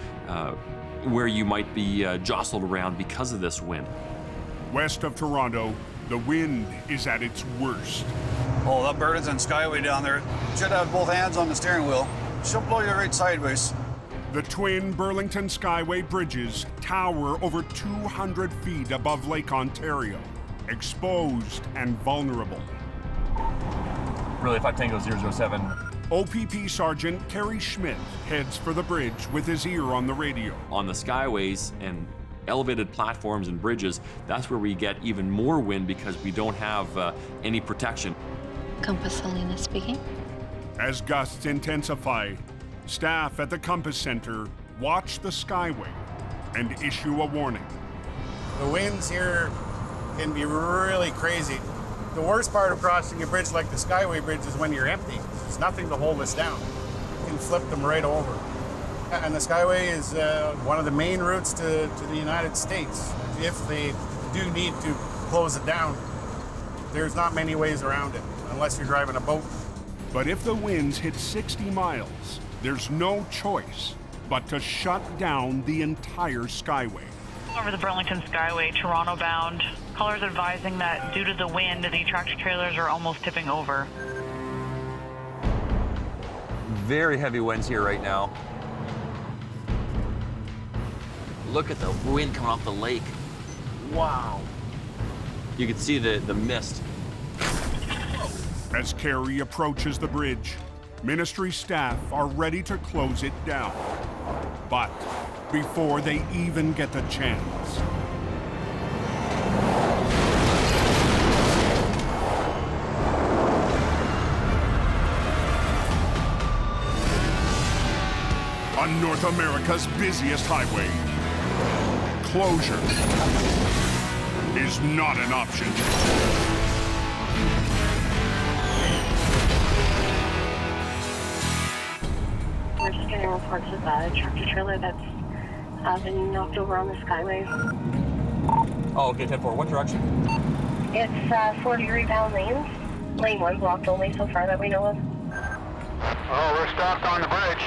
where you might be jostled around because of this wind. West of Toronto, the wind is at its worst. Oh, that Burlington Skyway down there. Should have both hands on the steering wheel. She'll blow you right sideways. The twin Burlington Skyway bridges tower over 200 feet above Lake Ontario, exposed and vulnerable. Really, 5 Tango 007. OPP Sergeant Kerry Schmidt heads for the bridge with his ear on the radio. On the skyways and elevated platforms and bridges, that's where we get even more wind because we don't have any protection. Compass Selena speaking. As gusts intensify, staff at the Compass Center watch the Skyway and issue a warning. The winds here can be really crazy. The worst part of crossing a bridge like the Skyway Bridge is when you're empty. There's nothing to hold us down. You can flip them right over. And the Skyway is one of the main routes to the United States. If they do need to close it down, there's not many ways around it, unless you're driving a boat. But if the winds hit 60 miles, there's no choice but to shut down the entire Skyway. Over the Burlington Skyway, Toronto bound. Callers advising that due to the wind, the tractor trailers are almost tipping over. Very heavy winds here right now. Look at the wind coming off the lake. Wow. You can see the mist. As Kerry approaches the bridge, ministry staff are ready to close it down. But before they even get the chance, on North America's busiest highway, closure is not an option. We're just getting reports of a tractor trailer that's been knocked over on the Skyway. Oh, okay, 10-4. What direction? It's 40 bound lanes. Lane 1 blocked only so far that we know of. Oh, we're stopped on the bridge.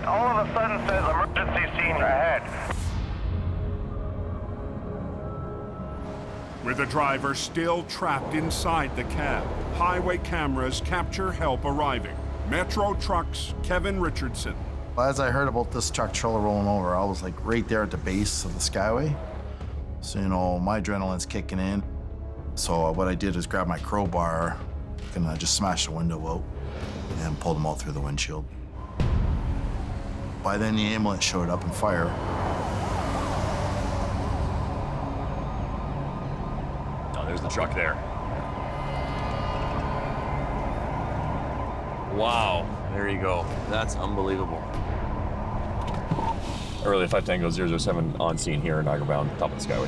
All of a sudden says emergency scene ahead. With the driver still trapped inside the cab, highway cameras capture help arriving. Metro Trucks' Kevin Richardson. As I heard about this truck trailer rolling over, I was like right there at the base of the Skyway. So, you know, my adrenaline's kicking in. So what I did is grab my crowbar and I just smashed the window out. and pulled him out through the windshield. By then, the ambulance showed up and fire. Oh, there's the truck there. Wow, there you go. That's unbelievable. Early 5 Tango 007 on scene here in Niagara bound, top of the Skyway.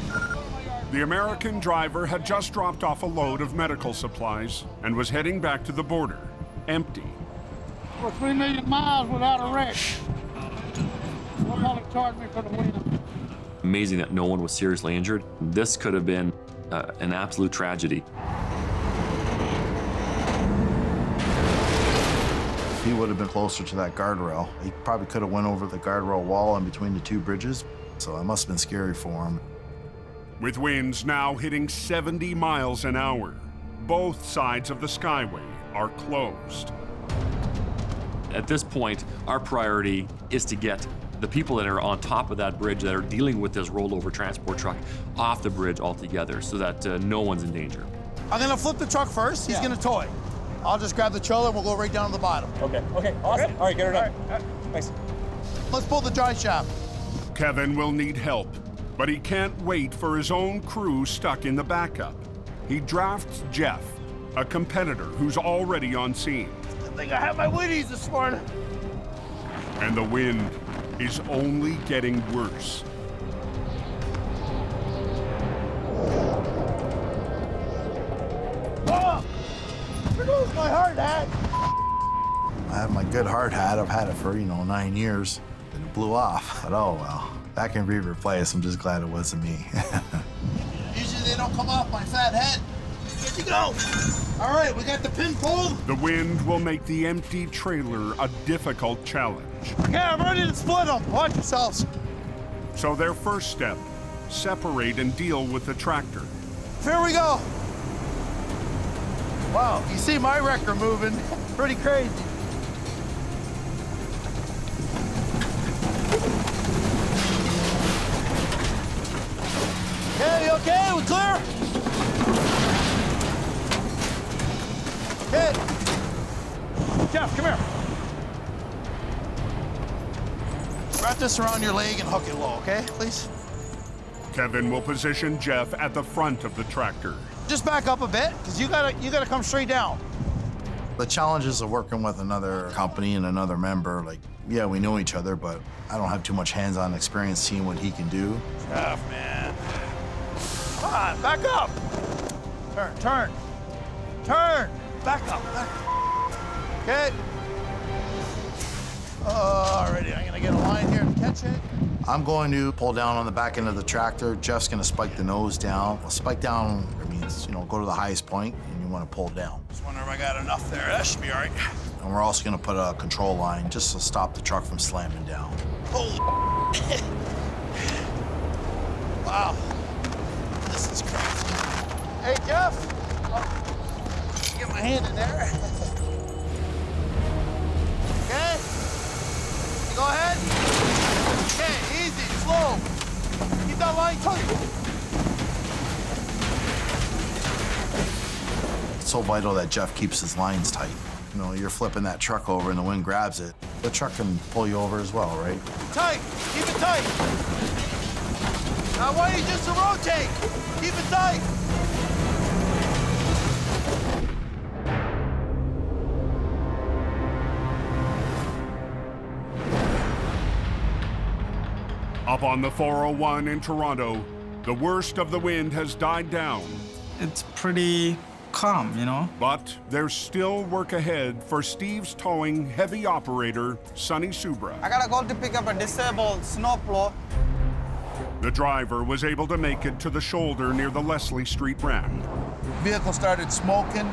The American driver had just dropped off a load of medical supplies and was heading back to the border, empty. For 3 million miles without a wreck. What will it charge me for the win? Amazing that no one was seriously injured. This could have been an absolute tragedy. If he would have been closer to that guardrail, he probably could have went over the guardrail wall in between the two bridges. So it must have been scary for him. With winds now hitting 70 miles an hour, both sides of the Skyway are closed. At this point, our priority is to get the people that are on top of that bridge that are dealing with this rollover transport truck off the bridge altogether so that no one's in danger. I'm gonna flip the truck first. He's gonna tow it. I'll just grab the trailer and we'll go right down to the bottom. Okay, awesome. Okay. All right, get her done. All right. Thanks. Let's pull the dry shaft. Kevin will need help, but he can't wait for his own crew stuck in the backup. He drafts Jeff, a competitor who's already on scene. I think I have my Wheaties this morning. And the wind is only getting worse. Oh! There goes my hard hat. I have my good hard hat. I've had it for, 9 years. And it blew off. But oh well, that can be replaced. I'm just glad it wasn't me. Usually they don't come off my fat head. Good to go. All right, we got the pin pulled. The wind will make the empty trailer a difficult challenge. Okay, I'm ready to split them. Watch yourselves. So their first step, separate and deal with the tractor. Here we go. Wow, you see my wrecker moving. Pretty crazy. Okay, okay, we clear? Okay. Jeff, come here. Wrap this around your leg and hook it low, okay, please? Kevin will position Jeff at the front of the tractor. Just back up a bit, because you gotta come straight down. The challenges of working with another company and another member, yeah, we know each other, but I don't have too much hands-on experience seeing what he can do. Jeff, man. Come on, back up. Turn. Back up. Okay. Alrighty, I'm gonna get a line here to catch it. I'm going to pull down on the back end of the tractor. Jeff's gonna spike the nose down. Well, spike down means, go to the highest point and you wanna pull down. Just wonder if I got enough there. That should be all right. And we're also gonna put a control line just to stop the truck from slamming down. Holy wow. This is crazy. Hey, Jeff. Get my hand in there. Okay. You go ahead. Okay, easy, slow. Keep that line tight. It's so vital that Jeff keeps his lines tight. You're flipping that truck over and the wind grabs it. The truck can pull you over as well, right? Tight, keep it tight. Now I want you just to rotate. Keep it tight. Up on the 401 in Toronto, the worst of the wind has died down. It's pretty calm, But there's still work ahead for Steve's towing heavy operator, Sonny Subra. I gotta go to pick up a disabled snowplow. The driver was able to make it to the shoulder near the Leslie Street ramp. Vehicle started smoking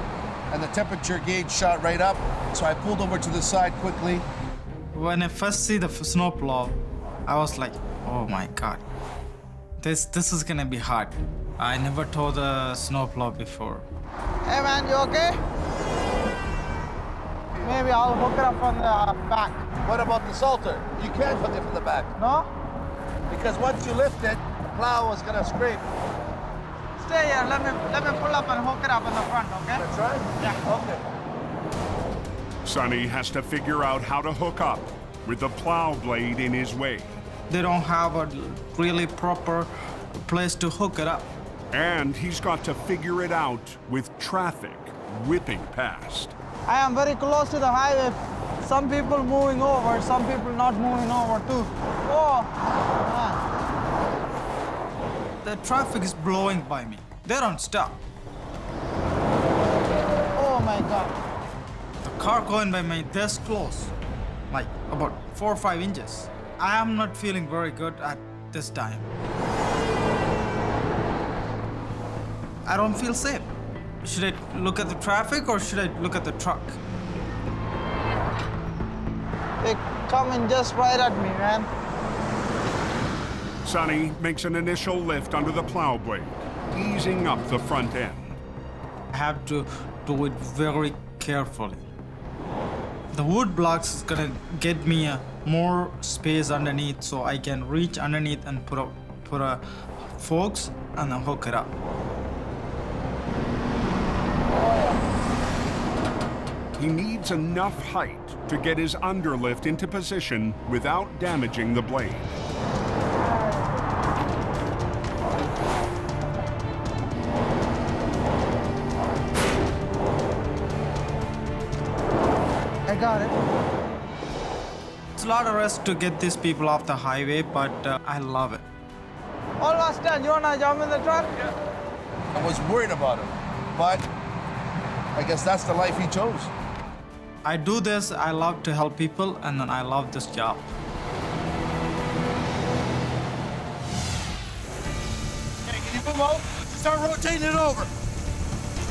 and the temperature gauge shot right up. So I pulled over to the side quickly. When I first see the snowplow, I was like, oh my God, this is gonna be hard. I never towed a snowplow before. Hey man, you okay? Maybe I'll hook it up from the back. What about the Salter? You can't hook it from the back. No? Because once you lift it, the plow is gonna scrape. Stay here, let me pull up and hook it up in the front, okay? That's right? Yeah. Okay. Sonny has to figure out how to hook up with the plow blade in his way. They don't have a really proper place to hook it up. And he's got to figure it out with traffic whipping past. I am very close to the highway. Some people moving over, some people not moving over too. Oh, man. The traffic is blowing by me. They don't stop. Oh my God. The car going by me this close, like about 4 or 5 inches. I am not feeling very good at this time. I don't feel safe. Should I look at the traffic or should I look at the truck? They coming just right at me, man. Sonny makes an initial lift under the plow blade, easing up the front end. I have to do it very carefully. The wood blocks is gonna get me more space underneath so I can reach underneath and put a forks and then hook it up. He needs enough height to get his underlift into position without damaging the blade. I got it. It's a lot of risk to get these people off the highway, but I love it. Almost done. You wanna jump in the truck? I was worried about him, but I guess that's the life he chose. I do this, I love to help people, and then I love this job. Okay, can you move over? Start rotating it over.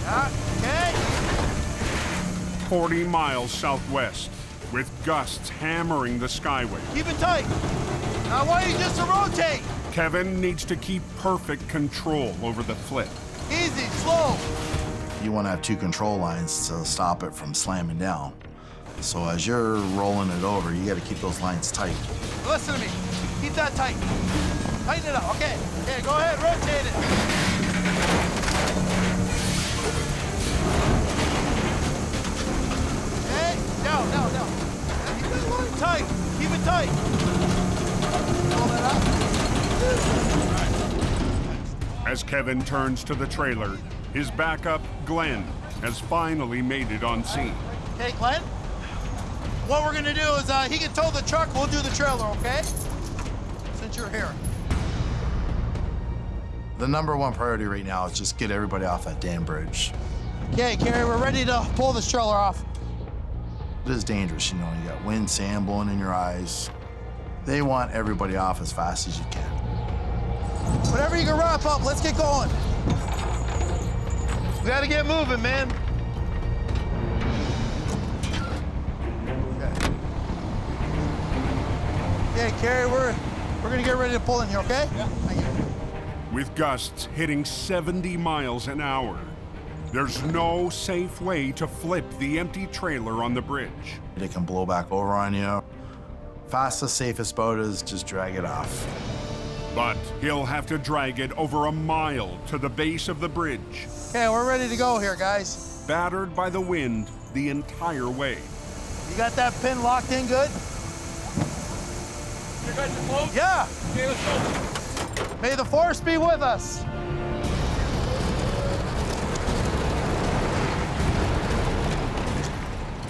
Yeah, okay. 40 miles southwest, with gusts hammering the Skyway. Keep it tight. Now, why don't you just rotate? Kevin needs to keep perfect control over the flip. Easy, slow. You want to have 2 control lines to stop it from slamming down. So as you're rolling it over, you got to keep those lines tight. Listen to me. Keep that tight. Tighten it up. Okay. Okay, go ahead. Rotate it. Okay. Down. Keep that line tight. Keep it tight. Roll it up. As Kevin turns to the trailer, his backup, Glenn, has finally made it on scene. Okay, Glenn. What we're gonna do is he can tow the truck, we'll do the trailer, okay? Since you're here. The #1 priority right now is just get everybody off that damn bridge. Okay, Carrie, we're ready to pull this trailer off. It is dangerous, you know, you got wind, sand blowing in your eyes. They want everybody off as fast as you can. Whatever you can wrap up, let's get going. We gotta get moving, man. Okay, Carrie, we're gonna get ready to pull in here, okay? Yeah. Thank you. With gusts hitting 70 miles an hour, there's no safe way to flip the empty trailer on the bridge. It can blow back over on you. Fastest, safest boat is just drag it off. But he'll have to drag it over a mile to the base of the bridge. Okay, we're ready to go here, guys. Battered by the wind the entire way. You got that pin locked in good? You guys are close? Yeah. Okay, let's go. May the force be with us.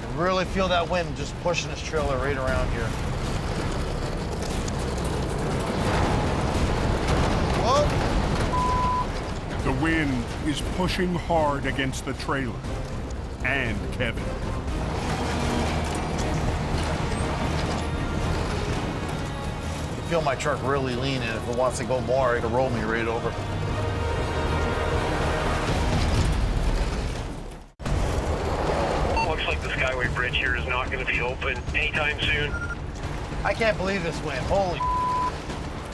I really feel that wind just pushing this trailer right around here. Whoa. The wind is pushing hard against the trailer and Kevin. I feel my truck really leaning. If it wants to go more, it can roll me right over. Looks like the Skyway Bridge here is not going to be open anytime soon. I can't believe this wind. Holy.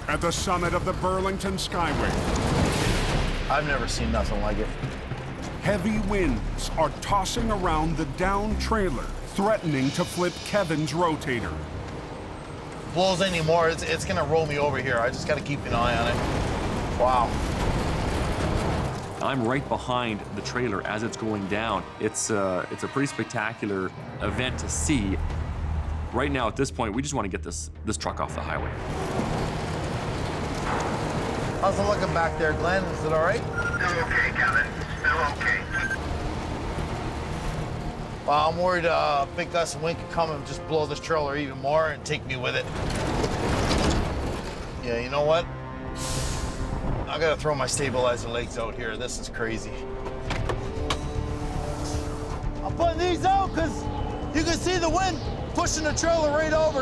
At the summit of the Burlington Skyway, I've never seen nothing like it. heavy winds are tossing around the down trailer, threatening to flip Kevin's rotator. Blows anymore, it's gonna roll me over here. I just gotta keep an eye on it. Wow. I'm right behind the trailer as it's going down. It's a pretty spectacular event to see. Right now, at this point, we just want to get this truck off the highway. How's it looking back there, Glenn? Is it all right? Still okay, Kevin. Still okay. Well, I'm worried Big Gus and Wink could come and just blow this trailer even more and take me with it. Yeah, you know what? I gotta throw my stabilizer legs out here. This is crazy. I'm putting these out because you can see the wind pushing the trailer right over.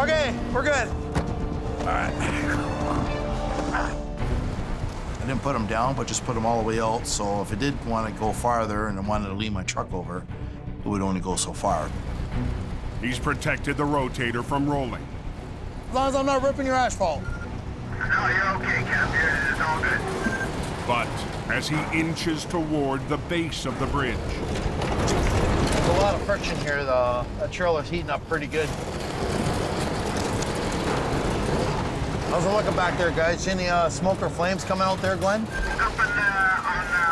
Okay, we're good. All right. I didn't put them down, but just put them all the way out. So if it did want to go farther and I wanted to lean my truck over, it would only go so far. He's protected the rotator from rolling. As long as I'm not ripping your asphalt. No, you're okay, Cap. It's all good. But as he inches toward the base of the bridge, There's a lot of friction here. The trailer's heating up pretty good. How's it looking back there, guys? Any smoke or flames coming out there, Glenn? Up on the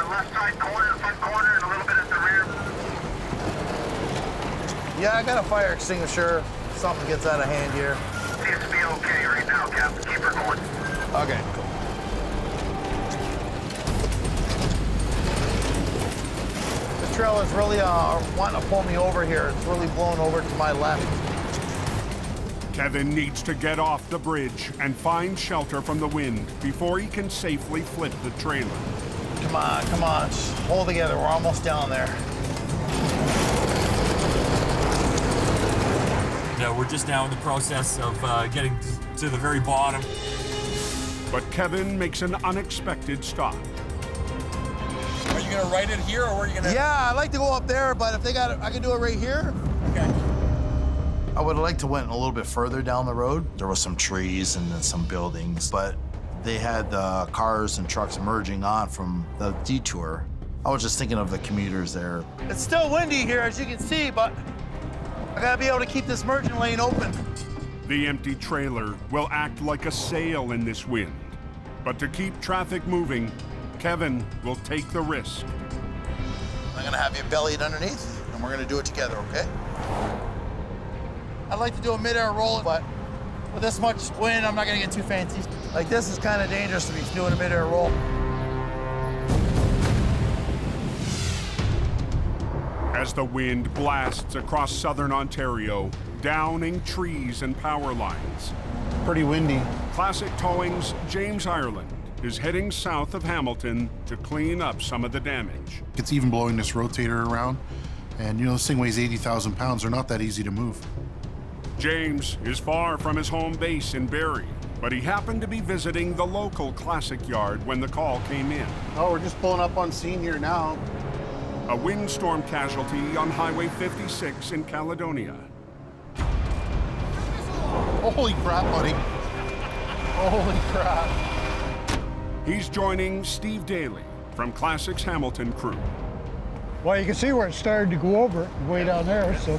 left side corner, front corner, and a little bit at the rear. Yeah, I got a fire extinguisher. Something gets out of hand here. Seems to be okay right now, Cap. Keep her going. Okay, cool. The trailer's really wanting to pull me over here. It's really blowing over to my left. Kevin needs to get off the bridge and find shelter from the wind before he can safely flip the trailer. Come on, come on. Just hold together. We're almost down there. No, we're just now in the process of getting to the very bottom. But Kevin makes an unexpected stop. Are you gonna write it here, or are you gonna? Yeah, I'd like to go up there, but if they got it, I can do it right here. Okay. I would have liked to went a little bit further down the road. There was some trees and then some buildings, but they had cars and trucks emerging on from the detour. I was just thinking of the commuters there. It's still windy here, as you can see, but I gotta be able to keep this merging lane open. The empty trailer will act like a sail in this wind. But to keep traffic moving, Kevin will take the risk. I'm gonna have you bellied underneath, and we're gonna do it together, okay? I'd like to do a mid-air roll, but with this much wind, I'm not gonna get too fancy. Like, this is kind of dangerous to be doing a mid-air roll. As the wind blasts across southern Ontario, downing trees and power lines. Pretty windy. Classic Towing's James Ireland is heading south of Hamilton to clean up some of the damage. It's even blowing this rotator around. And you know, this thing weighs 80,000 pounds. They're not that easy to move. James is far from his home base in Barrie, but he happened to be visiting the local classic yard when the call came in. Oh, we're just pulling up on scene here now. A windstorm casualty on Highway 56 in Caledonia. Holy crap, buddy. Holy crap. He's joining Steve Daly from Classic's Hamilton crew. Well, you can see where it started to go over way down there, so.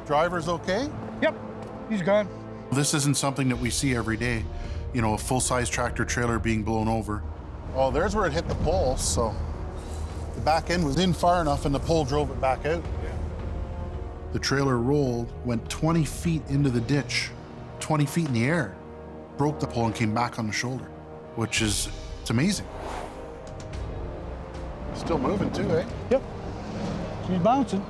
Driver's okay? Yep, he's gone. This isn't something that we see every day. You know, a full-size tractor trailer being blown over. Oh, there's where it hit the pole, so the back end was in far enough and the pole drove it back out. Yeah. The trailer rolled, went 20 feet into the ditch, 20 feet in the air, broke the pole and came back on the shoulder, which is, it's amazing. Still moving too, eh? Yep, she's bouncing.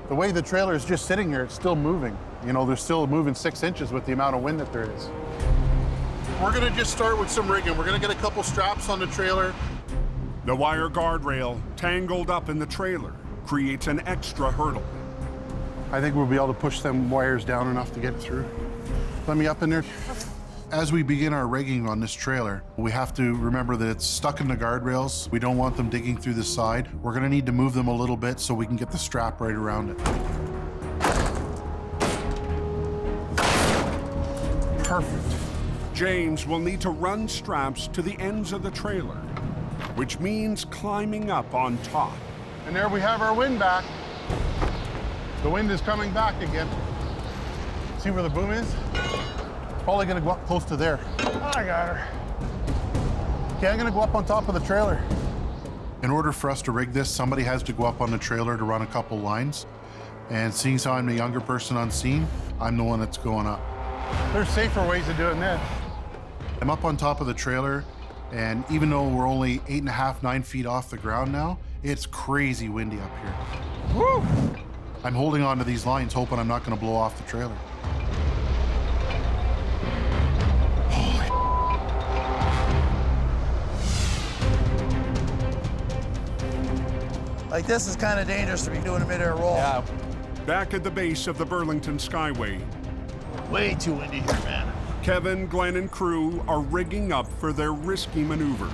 The way the trailer is just sitting here, it's still moving. You know, they're still moving 6 inches with the amount of wind that there is. We're gonna just start with some rigging. We're gonna get a couple straps on the trailer. The wire guardrail, tangled up in the trailer, creates an extra hurdle. I think we'll be able to push them wires down enough to get it through. Let me up in there. As we begin our rigging on this trailer, we have to remember that it's stuck in the guardrails. We don't want them digging through the side. We're gonna need to move them a little bit so we can get the strap right around it. Perfect. James will need to run straps to the ends of the trailer, which means climbing up on top. And there we have our wind back. The wind is coming back again. See where the boom is? Probably gonna go up close to there. I got her. Okay, I'm gonna go up on top of the trailer. In order for us to rig this, somebody has to go up on the trailer to run a couple lines. And seeing as how I'm the younger person on scene, I'm the one that's going up. There's safer ways of doing this. I'm up on top of the trailer, and even though we're only 8.5, 9 feet off the ground now, it's crazy windy up here. Woo! I'm holding onto these lines, hoping I'm not gonna blow off the trailer. Like, this is kind of dangerous to be doing a mid-air roll. Yeah. Back at the base of the Burlington Skyway, Way too windy here, man. Kevin, Glenn, and crew are rigging up for their risky maneuver.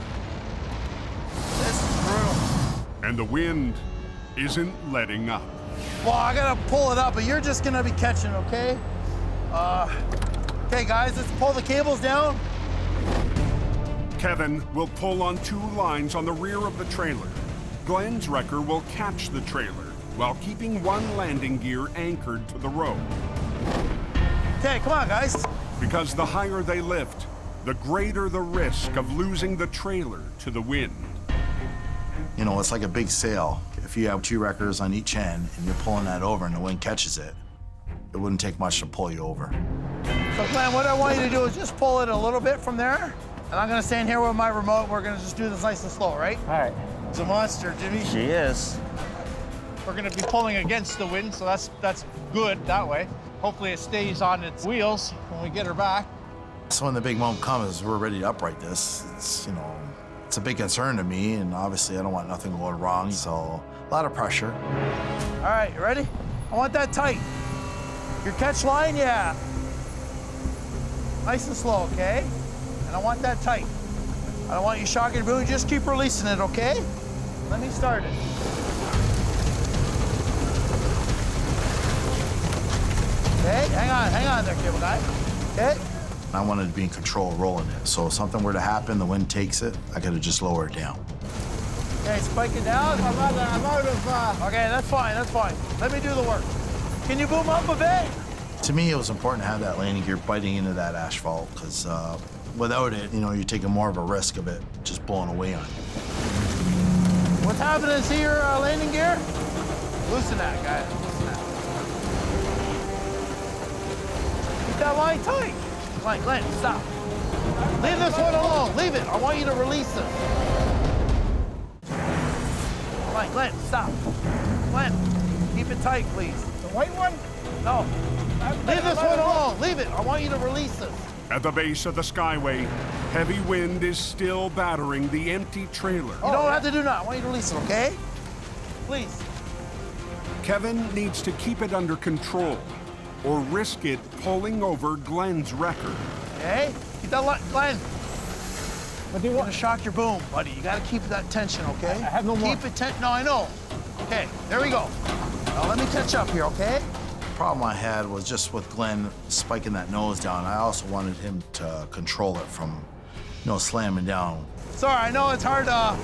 This is brutal. And the wind isn't letting up. Well, I gotta pull it up, but you're just gonna be catching, okay? Okay, guys, let's pull the cables down. Kevin will pull on 2 lines on the rear of the trailer. Glenn's wrecker will catch the trailer while keeping 1 landing gear anchored to the rope. Okay, come on, guys. Because the higher they lift, the greater the risk of losing the trailer to the wind. You know, it's like a big sail. If you have 2 wreckers on each end and you're pulling that over and the wind catches it, it wouldn't take much to pull you over. So, Glenn, what I want you to do is just pull it a little bit from there, and I'm gonna stand here with my remote. We're gonna just do this nice and slow, right? All right. It's a monster, Jimmy. She is. We're gonna be pulling against the wind, so that's good that way. Hopefully it stays on its wheels when we get her back. So when the big moment comes, we're ready to upright this. It's, you know, it's a big concern to me, and obviously I don't want nothing going wrong, so a lot of pressure. All right, you ready? I want that tight. Your catch line, yeah. Nice and slow, okay? And I want that tight. I don't want you shocking your boom, just keep releasing it, okay? Let me start it. Okay, hang on there, cable guy. Okay? I wanted to be in control rolling it, so if something were to happen, the wind takes it, I could have just lowered it down. Okay, spike it down. I'm out of, Okay, that's fine, that's fine. Let me do the work. Can you boom up a bit? To me, it was important to have that landing gear biting into that asphalt, because without it, you know, you're taking more of a risk of it just blowing away on you. What's happening to your landing gear? Loosen that, guys. Loosen that. Keep that line tight. Glenn, stop. Leave this one alone. Leave it. I want you to release this. Glenn, stop. Glenn, keep it tight, please. The white one? No. Leave this one alone. Leave it. I want you to release this. At the base of the Skyway, heavy wind is still battering the empty trailer. You don't have to do that. I want you to release it, okay? Please. Kevin needs to keep it under control or risk it pulling over Glenn's wrecker. Okay? Keep that Glenn. What do you want? To shock your boom, buddy. You gotta keep that tension, okay? I have no more. Keep it tense. No, I know. Okay, there we go. Now let me catch up here, okay? The problem I had was just with Glenn spiking that nose down. I also wanted him to control it from, you know, slamming down. Sorry, I know it's hard to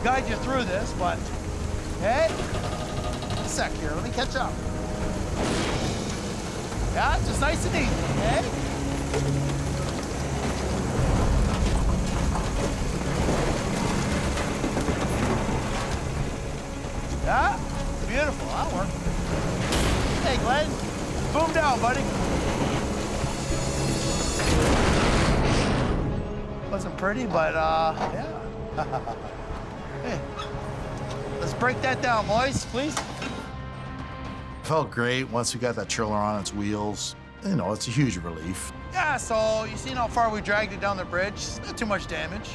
guide you through this, but okay? A sec here. Let me catch up. Yeah, just nice and easy, okay? Yeah, beautiful. That'll work. Hey, Glenn, boom down, buddy. Wasn't pretty, but yeah. Hey, let's break that down, boys, please. Felt great once we got that trailer on its wheels. You know, it's a huge relief. Yeah, so you seen how far we dragged it down the bridge? Not too much damage.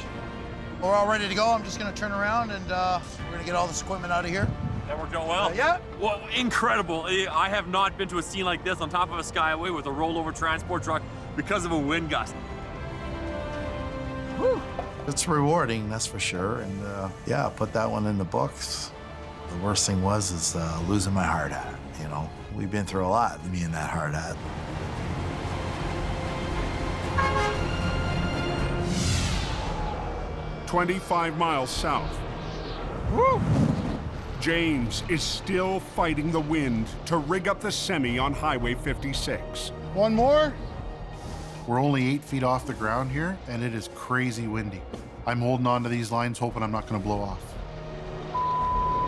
We're all ready to go. I'm just gonna turn around and we're gonna get all this equipment out of here. That worked out well? Yeah. Well, incredible. I have not been to a scene like this on top of a Skyway with a rollover transport truck because of a wind gust. Whew. It's rewarding, that's for sure. And yeah, put that one in the books. The worst thing was losing my hard hat. You know, we've been through a lot, me and that hard hat. "25 miles south. Woo! James is still fighting the wind to rig up the semi on Highway 56. One more. We're only 8 feet off the ground here, and it is crazy windy. I'm holding on to these lines, hoping I'm not gonna blow off.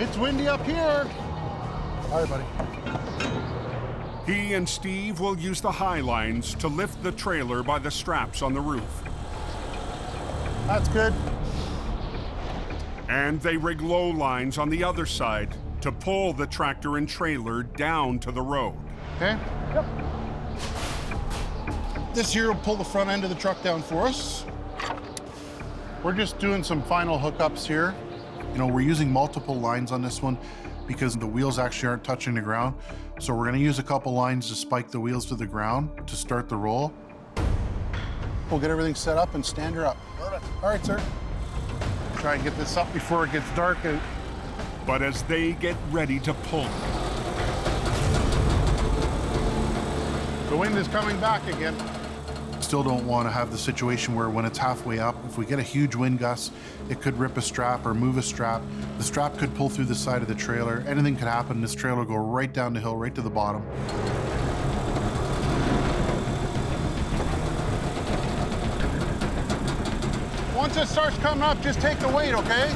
It's windy up here. All right, buddy. He and Steve will use the high lines to lift the trailer by the straps on the roof. That's good. And they rig low lines on the other side to pull the tractor and trailer down to the road. Okay. Yep. This here will pull the front end of the truck down for us. We're just doing some final hookups here. You know, we're using multiple lines on this one because the wheels actually aren't touching the ground. So we're gonna use a couple lines to spike the wheels to the ground to start the roll. We'll get everything set up and stand her up. All right, sir. Try and get this up before it gets dark out. But as they get ready to pull, the wind is coming back again. Still don't want to have the situation where when it's halfway up, if we get a huge wind gust, it could rip a strap or move a strap. The strap could pull through the side of the trailer. Anything could happen. This trailer will go right down the hill, right to the bottom. Once it starts coming up, just take the weight, okay?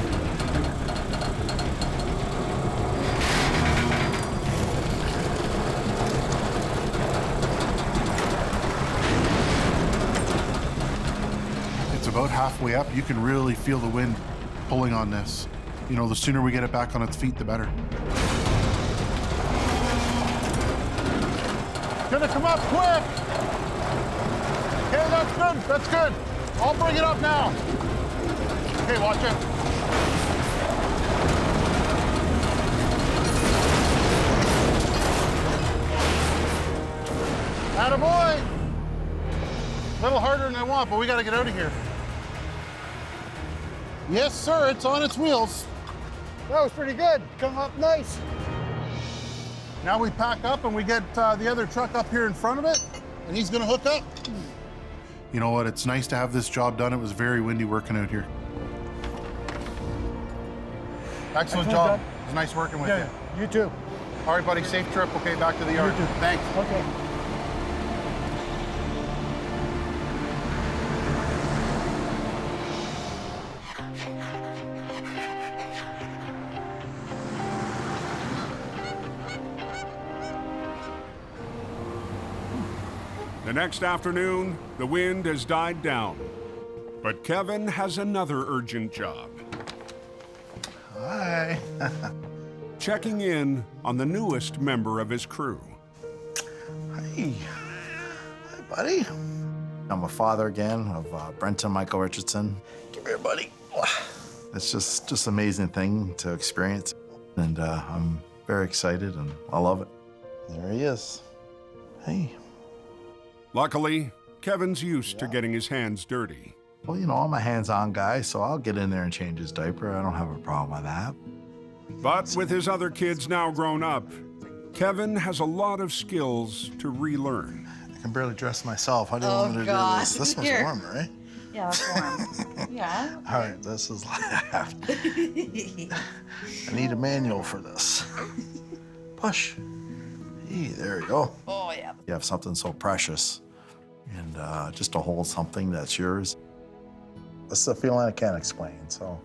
It's about halfway up. You can really feel the wind pulling on this. You know, the sooner we get it back on its feet, the better. Gonna come up quick. Okay, that's good, that's good. I'll bring it up now. Okay, watch it. Attaboy. A little harder than I want, but we gotta get out of here. Yes, sir, it's on its wheels. That was pretty good. Come up nice. Now we pack up and we get the other truck up here in front of it, and he's gonna hook up. You know what, it's nice to have this job done. It was very windy working out here. Excellent job. It was nice working with you. You too. All right, buddy, safe trip. Okay, back to the yard. You too. Thanks. Okay. The next afternoon, the wind has died down. But Kevin has another urgent job. Hi. Checking in on the newest member of his crew. Hey. Hi, buddy. I'm a father again of Brenton Michael Richardson. Come here, buddy. It's just an amazing thing to experience. And I'm very excited and I love it. There he is. Hey. Luckily, Kevin's used to getting his hands dirty. Well, you know, I'm a hands-on guy, so I'll get in there and change his diaper. I don't have a problem with that. But with his other kids now grown up, Kevin has a lot of skills to relearn. I can barely dress myself. How do you want me to do this? This one's warmer, right? Yeah, that's warm. Yeah. All right, this is left. I need a manual for this. Push. Hey, there we go. Oh, yeah. You have something so precious, and just to hold something that's yours. That's the feeling I can't explain, so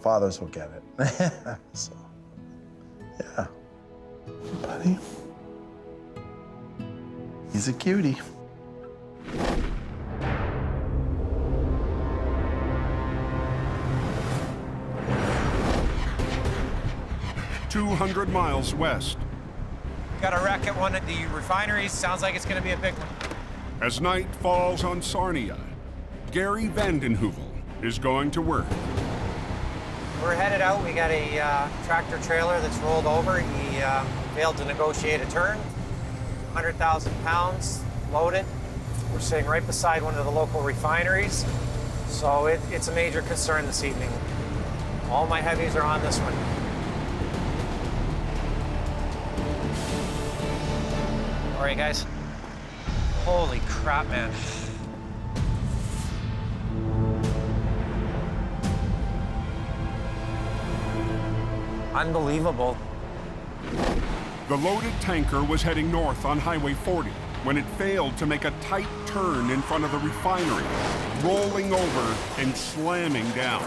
fathers will get it. So, yeah. Buddy. He's a cutie. "200 miles west." Got a wreck at one of the refineries. Sounds like it's going to be a big one. As night falls on Sarnia, Gary Vandenheuvel is going to work. We're headed out. We got a tractor trailer that's rolled over. He failed to negotiate a turn. 100,000 pounds loaded. We're sitting right beside one of the local refineries. So it's a major concern this evening. All my heavies are on this one. All right, guys. Holy crap, man. Unbelievable. The loaded tanker was heading north on Highway 40 when it failed to make a tight turn in front of the refinery, rolling over and slamming down.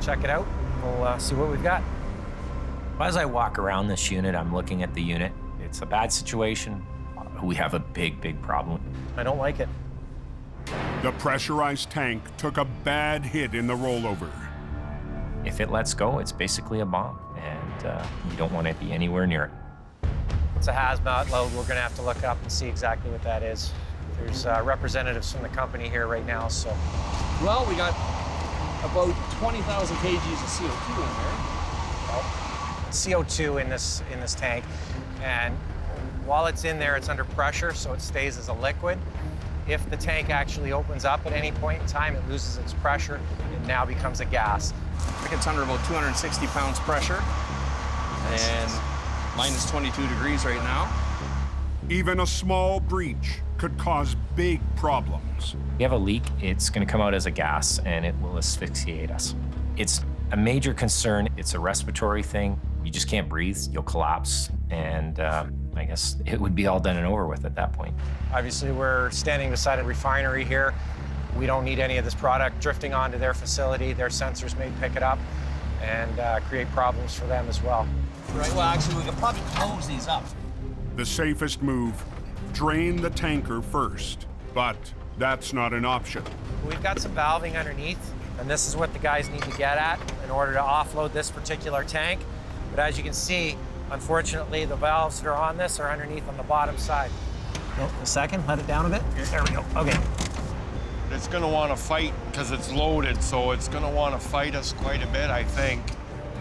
Check it out. We'll see what we've got. As I walk around this unit, I'm looking at the unit. It's a bad situation. We have a big problem. I don't like it. The pressurized tank took a bad hit in the rollover. If it lets go, it's basically a bomb, and you don't want to be anywhere near it. It's a hazmat load. We're going to have to look up and see exactly what that is. There's representatives from the company here right now, so. Well, we got about 20,000 kgs of CO2 in there. CO2 in this tank, and while it's in there, it's under pressure, so it stays as a liquid. If the tank actually opens up at any point in time, it loses its pressure. It now becomes a gas. I think it's under about 260 pounds pressure, and minus 22 degrees right now. Even a small breach could cause big problems. We have a leak, it's going to come out as a gas, and it will asphyxiate us. It's a major concern. It's a respiratory thing. You just can't breathe, you'll collapse, and I guess it would be all done and over with at that point. Obviously, we're standing beside a refinery here. We don't need any of this product drifting onto their facility. Their sensors may pick it up and create problems for them as well. Right, well, actually, we could probably close these up. The safest move, drain the tanker first, but that's not an option. We've got some valving underneath, and this is what the guys need to get at in order to offload this particular tank. But as you can see, unfortunately, the valves that are on this are underneath on the bottom side. No, a second, let it down a bit. There we go, okay. It's gonna wanna fight because it's loaded, so it's gonna wanna fight us quite a bit, I think.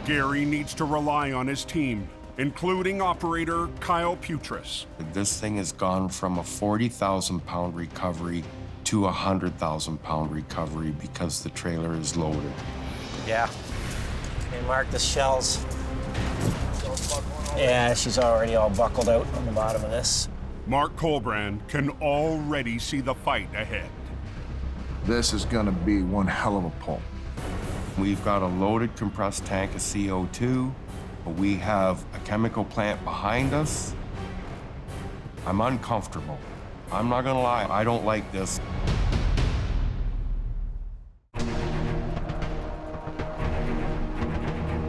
Gary needs to rely on his team, including operator Kyle Putris. This thing has gone from a 40,000-pound recovery to a 100,000-pound recovery because the trailer is loaded. Yeah. Okay, mark the shells. Yeah, she's already all buckled out on the bottom of this. Mark Colbrand can already see the fight ahead. This is gonna be one hell of a pull. We've got a loaded compressed tank of CO2. We have a chemical plant behind us. I'm uncomfortable. I'm not gonna lie, I don't like this.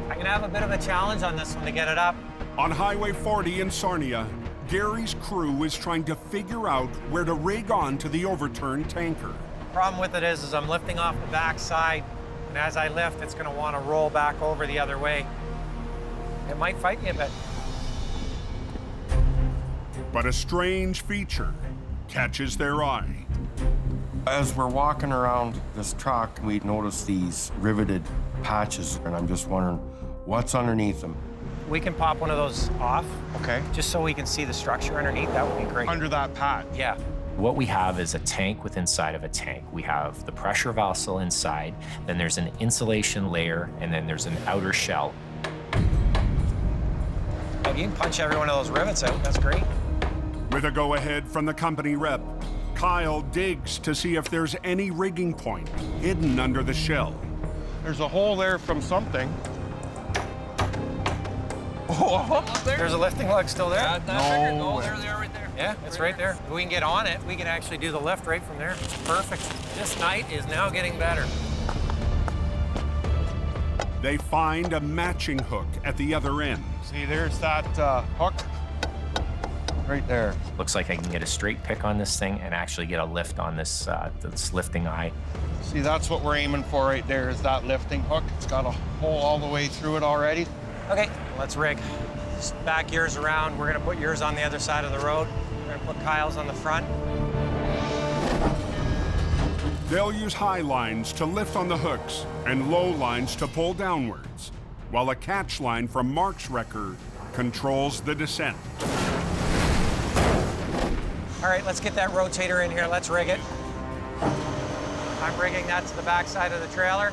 I can have a bit of a challenge on this one to get it up. On Highway 40 in Sarnia, Gary's crew is trying to figure out where to rig onto the overturned tanker. Problem with it is I'm lifting off the back side, and as I lift, it's gonna wanna roll back over the other way. It might fight me a bit. But a strange feature catches their eye. As we're walking around this truck, we notice these riveted patches, and I'm just wondering what's underneath them. We can pop one of those off. Okay. Just so we can see the structure underneath, that would be great. Under that patch? Yeah. What we have is a tank with inside of a tank. We have the pressure vessel inside, then there's an insulation layer, and then there's an outer shell. You can punch every one of those rivets out, that's great. With a go-ahead from the company rep, Kyle digs to see if there's any rigging point hidden under the shell. There's a hole there from something. There's a lifting lug still there. No, they're there, right there. Yeah, it's right there. If we can get on it, we can actually do the lift right from there. It's perfect. This night is now getting better. They find a matching hook at the other end. See, there's that hook right there. Looks like I can get a straight pick on this thing and actually get a lift on this, this lifting eye. See, that's what we're aiming for right there, is that lifting hook. It's got a hole all the way through it already. Okay, let's rig. Just back yours around. We're gonna put yours on the other side of the road. We're gonna put Kyle's on the front. They'll use high lines to lift on the hooks and low lines to pull downwards, while a catch line from Mark's wrecker controls the descent. All right, let's get that rotator in here. Let's rig it. I'm rigging that to the back side of the trailer.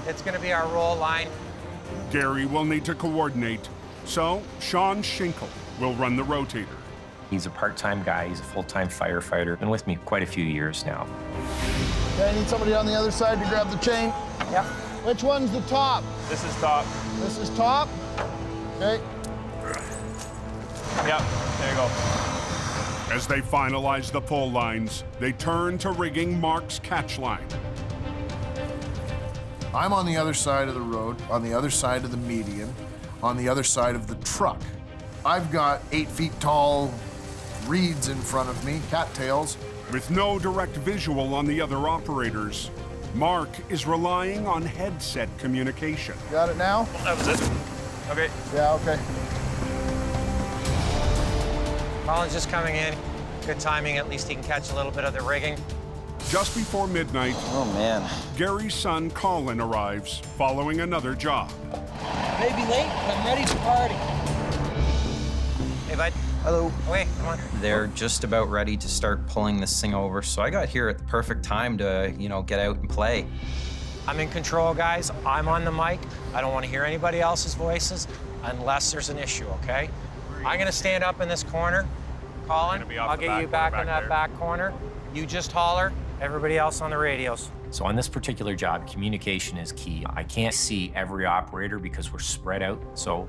It's gonna be our roll line. Gary will need to coordinate, so Sean Schinkel will run the rotator. He's a part-time guy, he's a full-time firefighter, been with me quite a few years now. Okay, I need somebody on the other side to grab the chain. Yep. Which one's the top? This is top. This is top? Okay. Yep, there you go. As they finalize the pull lines, they turn to rigging Mark's catch line. I'm on the other side of the road, on the other side of the median, on the other side of the truck. I've got 8 feet tall reeds in front of me, cattails. With no direct visual on the other operators, Mark is relying on headset communication. Got it now? That was it. Okay. Yeah, okay. Colin's just coming in. Good timing, at least he can catch a little bit of the rigging. Just before midnight, oh man, Gary's son Colin arrives following another job. May be late, but I'm ready to party. Hey, bud. Hello. Okay, come on. They're just about ready to start pulling this thing over, so I got here at the perfect time to, get out and play. I'm in control, guys. I'm on the mic. I don't want to hear anybody else's voices unless there's an issue, okay? I'm gonna stand up in this corner. Colin, I'll get you back in that back corner. You just holler. Everybody else on the radios. So on this particular job, communication is key. I can't see every operator because we're spread out. So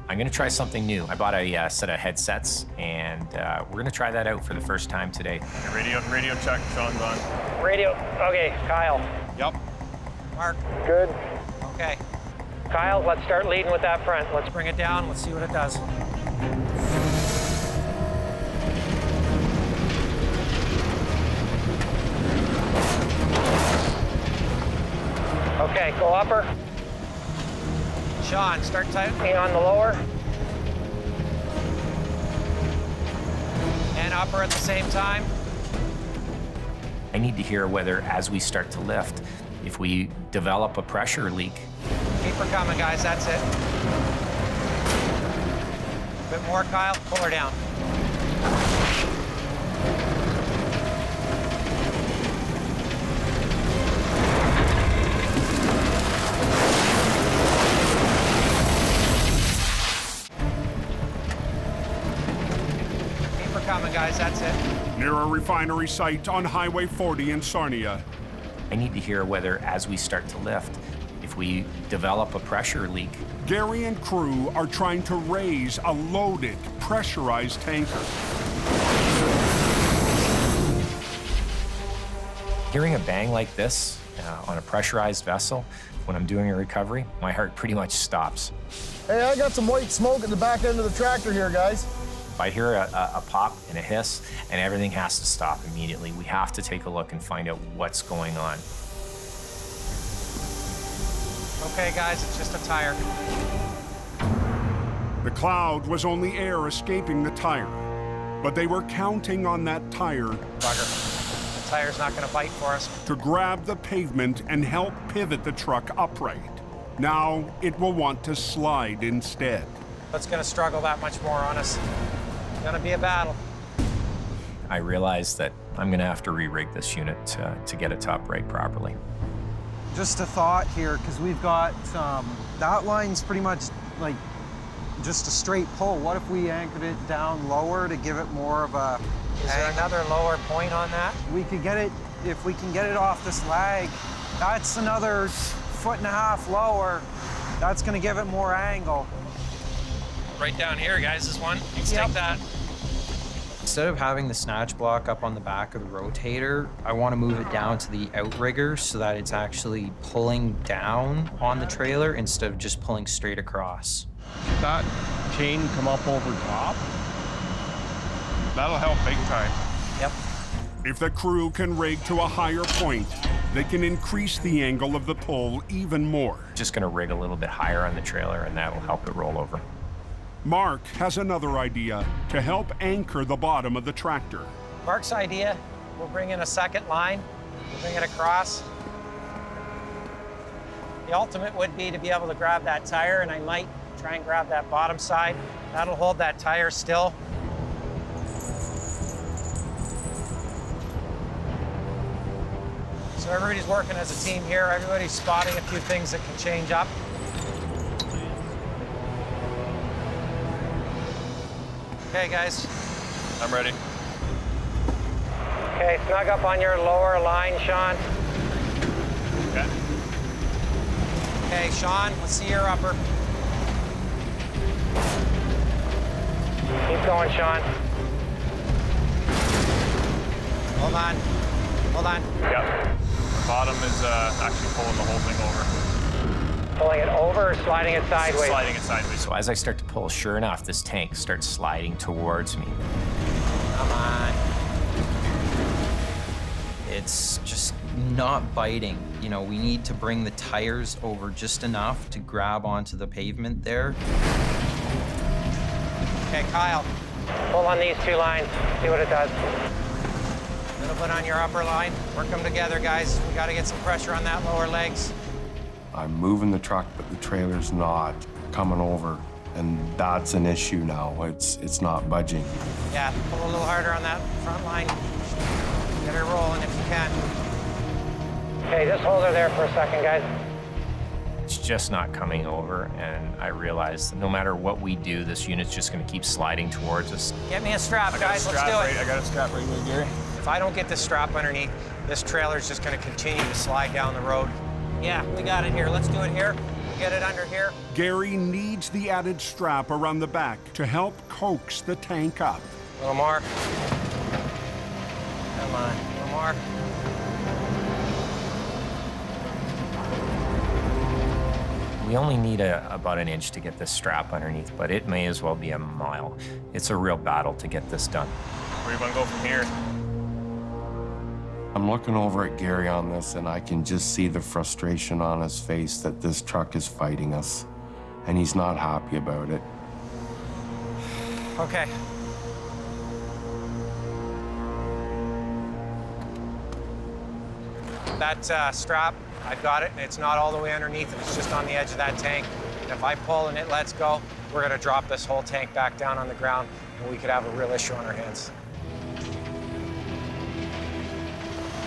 I'm gonna try something new. I bought a set of headsets, and we're gonna try that out for the first time today. Radio check, Sean's on. Radio, okay, Kyle. Yep. Mark. Good. Okay. Kyle, let's start leading with that front. Let's bring it down, let's see what it does. Okay, go upper. Sean, start tightening on the lower. And upper at the same time. I need to hear whether, as we start to lift, if we develop a pressure leak. Keep her coming, guys, that's it. A bit more, Kyle, pull her down. Coming, guys, that's it. Near a refinery site on Highway 40 in Sarnia. I need to hear whether, as we start to lift, if we develop a pressure leak. Gary and crew are trying to raise a loaded, pressurized tanker. Hearing a bang like this on a pressurized vessel when I'm doing a recovery, my heart pretty much stops. Hey, I got some white smoke at the back end of the tractor here, guys. I hear a pop and a hiss, and everything has to stop immediately. We have to take a look and find out what's going on. Okay, guys, it's just a tire. The cloud was only air escaping the tire, but they were counting on that tire. Bugger. The tire's not gonna bite for us. To grab the pavement and help pivot the truck upright. Now it will want to slide instead. It's gonna struggle that much more on us. It's gonna be a battle. I realize that I'm gonna have to re-rig this unit to get it to upright properly. Just a thought here, because we've got, that line's pretty much like just a straight pull. What if we anchored it down lower to give it more of a... Is there another lower point on that? We could get it, if we can get it off this lag, that's another 1.5 feet lower. That's gonna give it more angle. Right down here, guys, is one. Let's take that. Instead of having the snatch block up on the back of the rotator, I want to move it down to the outrigger so that it's actually pulling down on the trailer instead of just pulling straight across. That chain come up over top. That'll help big time. Yep. If the crew can rig to a higher point, they can increase the angle of the pull even more. Just gonna rig a little bit higher on the trailer, and that'll help it roll over. Mark has another idea to help anchor the bottom of the tractor. Mark's idea, we'll bring in a second line, we'll bring it across. The ultimate would be to be able to grab that tire, and I might try and grab that bottom side. That'll hold that tire still. So everybody's working as a team here. Everybody's spotting a few things that can change up. Okay, guys. I'm ready. Okay, snug up on your lower line, Sean. Okay. Okay, Sean, let's see your upper. Keep going, Sean. Hold on. Hold on. Yep. The bottom is actually pulling the whole thing over. Pulling it over or sliding it sideways? Sliding it sideways. So as I start to pull, sure enough, this tank starts sliding towards me. Come on. It's just not biting. You know, we need to bring the tires over just enough to grab onto the pavement there. Okay, Kyle, pull on these two lines, see what it does. A little bit on your upper line. Work them together, guys. We gotta get some pressure on that lower legs. I'm moving the truck, but the trailer's not coming over, and that's an issue now. It's not budging. Yeah, pull a little harder on that front line. Get her rolling if you can. Okay, just hold her there for a second, guys. It's just not coming over, and I realize that no matter what we do, this unit's just gonna keep sliding towards us. Get me a strap, guys. Let's do it. I got a strap right here, Gary. If I don't get this strap underneath, this trailer's just gonna continue to slide down the road. Yeah, we got it here. Let's do it here. We'll get it under here. Gary needs the added strap around the back to help coax the tank up. A little more. Come on, a little more. We only need about an inch to get this strap underneath, but it may as well be a mile. It's a real battle to get this done. Where do you want to go from here? I'm looking over at Gary on this, and I can just see the frustration on his face that this truck is fighting us, and he's not happy about it. Okay. That strap, I've got it, and it's not all the way underneath, it's just on the edge of that tank. And if I pull and it lets go, we're gonna drop this whole tank back down on the ground, and we could have a real issue on our hands.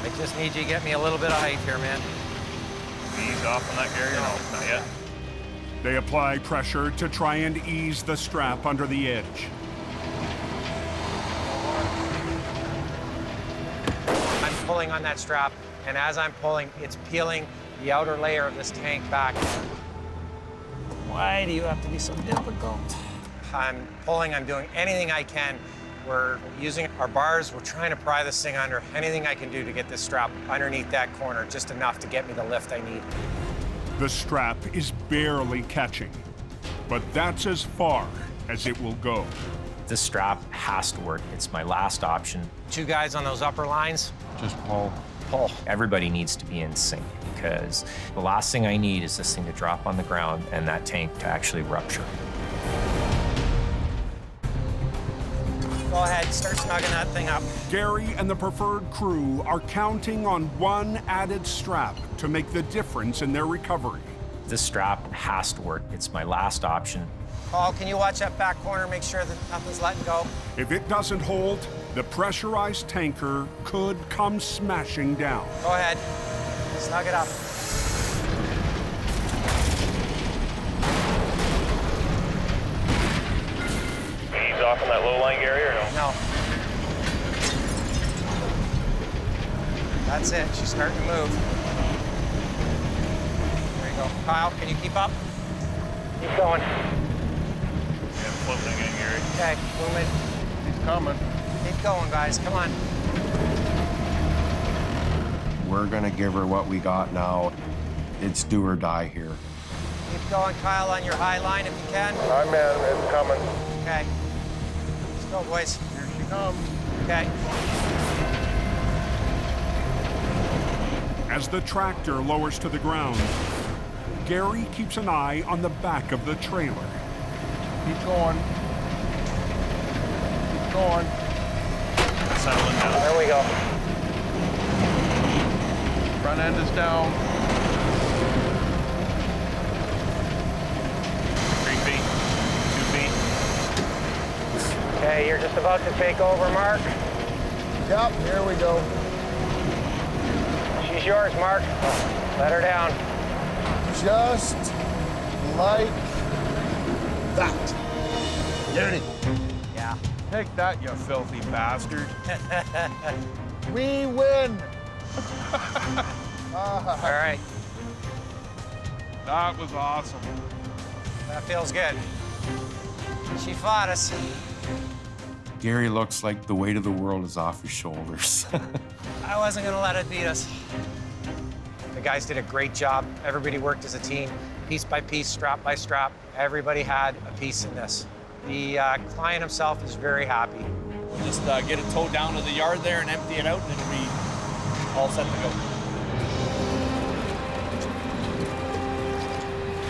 I just need you to get me a little bit of height here, man. Ease off on that, Gary? No, not yet. They apply pressure to try and ease the strap under the edge. I'm pulling on that strap, and as I'm pulling, it's peeling the outer layer of this tank back. Why do you have to be so difficult? I'm pulling, I'm doing anything I can. We're using our bars, we're trying to pry this thing under. Anything I can do to get this strap underneath that corner, just enough to get me the lift I need. The strap is barely catching, but that's as far as it will go. This strap has to work. It's my last option. Two guys on those upper lines. Just pull. Pull. Everybody needs to be in sync, because the last thing I need is this thing to drop on the ground and that tank to actually rupture. Go ahead, start snugging that thing up. Gary and the preferred crew are counting on one added strap to make the difference in their recovery. This strap has to work. It's my last option. Paul, can you watch that back corner, make sure that nothing's letting go? If it doesn't hold, the pressurized tanker could come smashing down. Go ahead, snug it up. Ease off on that low line, Gary, or no? No. That's it, she's starting to move. There you go. Kyle, can you keep up? Keep going. Yeah, floating in, Gary. Okay, moving. He's coming. Keep going, guys, come on. We're gonna give her what we got now. It's do or die here. Keep going, Kyle, on your high line if you can. I'm in, it's coming. Okay. Let's go, boys. Here she comes. Okay. As the tractor lowers to the ground, Gary keeps an eye on the back of the trailer. Keep going. Keep going. Settling down. There we go. Front end is down. 3 feet, 2 feet. Okay, you're just about to take over, Mark. Yep, here we go. She's yours, Mark. Let her down. Just like that. Unity. Yeah. Take that, you filthy bastard. We win. All right. That was awesome. That feels good. She fought us. Gary looks like the weight of the world is off his shoulders. I wasn't gonna let it beat us. The guys did a great job. Everybody worked as a team, piece by piece, strap by strap. Everybody had a piece in this. The client himself is very happy. We'll just get it towed down to the yard there and empty it out, and it'll be all set to go.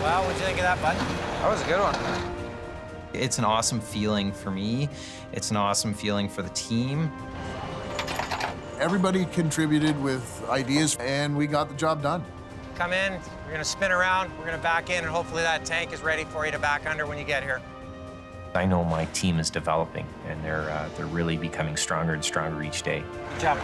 Well, what'd you think of that, bud? That was a good one. It's an awesome feeling for me. It's an awesome feeling for the team. Everybody contributed with ideas, and we got the job done. Come in, we're gonna spin around, we're gonna back in, and hopefully that tank is ready for you to back under when you get here. I know my team is developing, and they're really becoming stronger and stronger each day. Good job.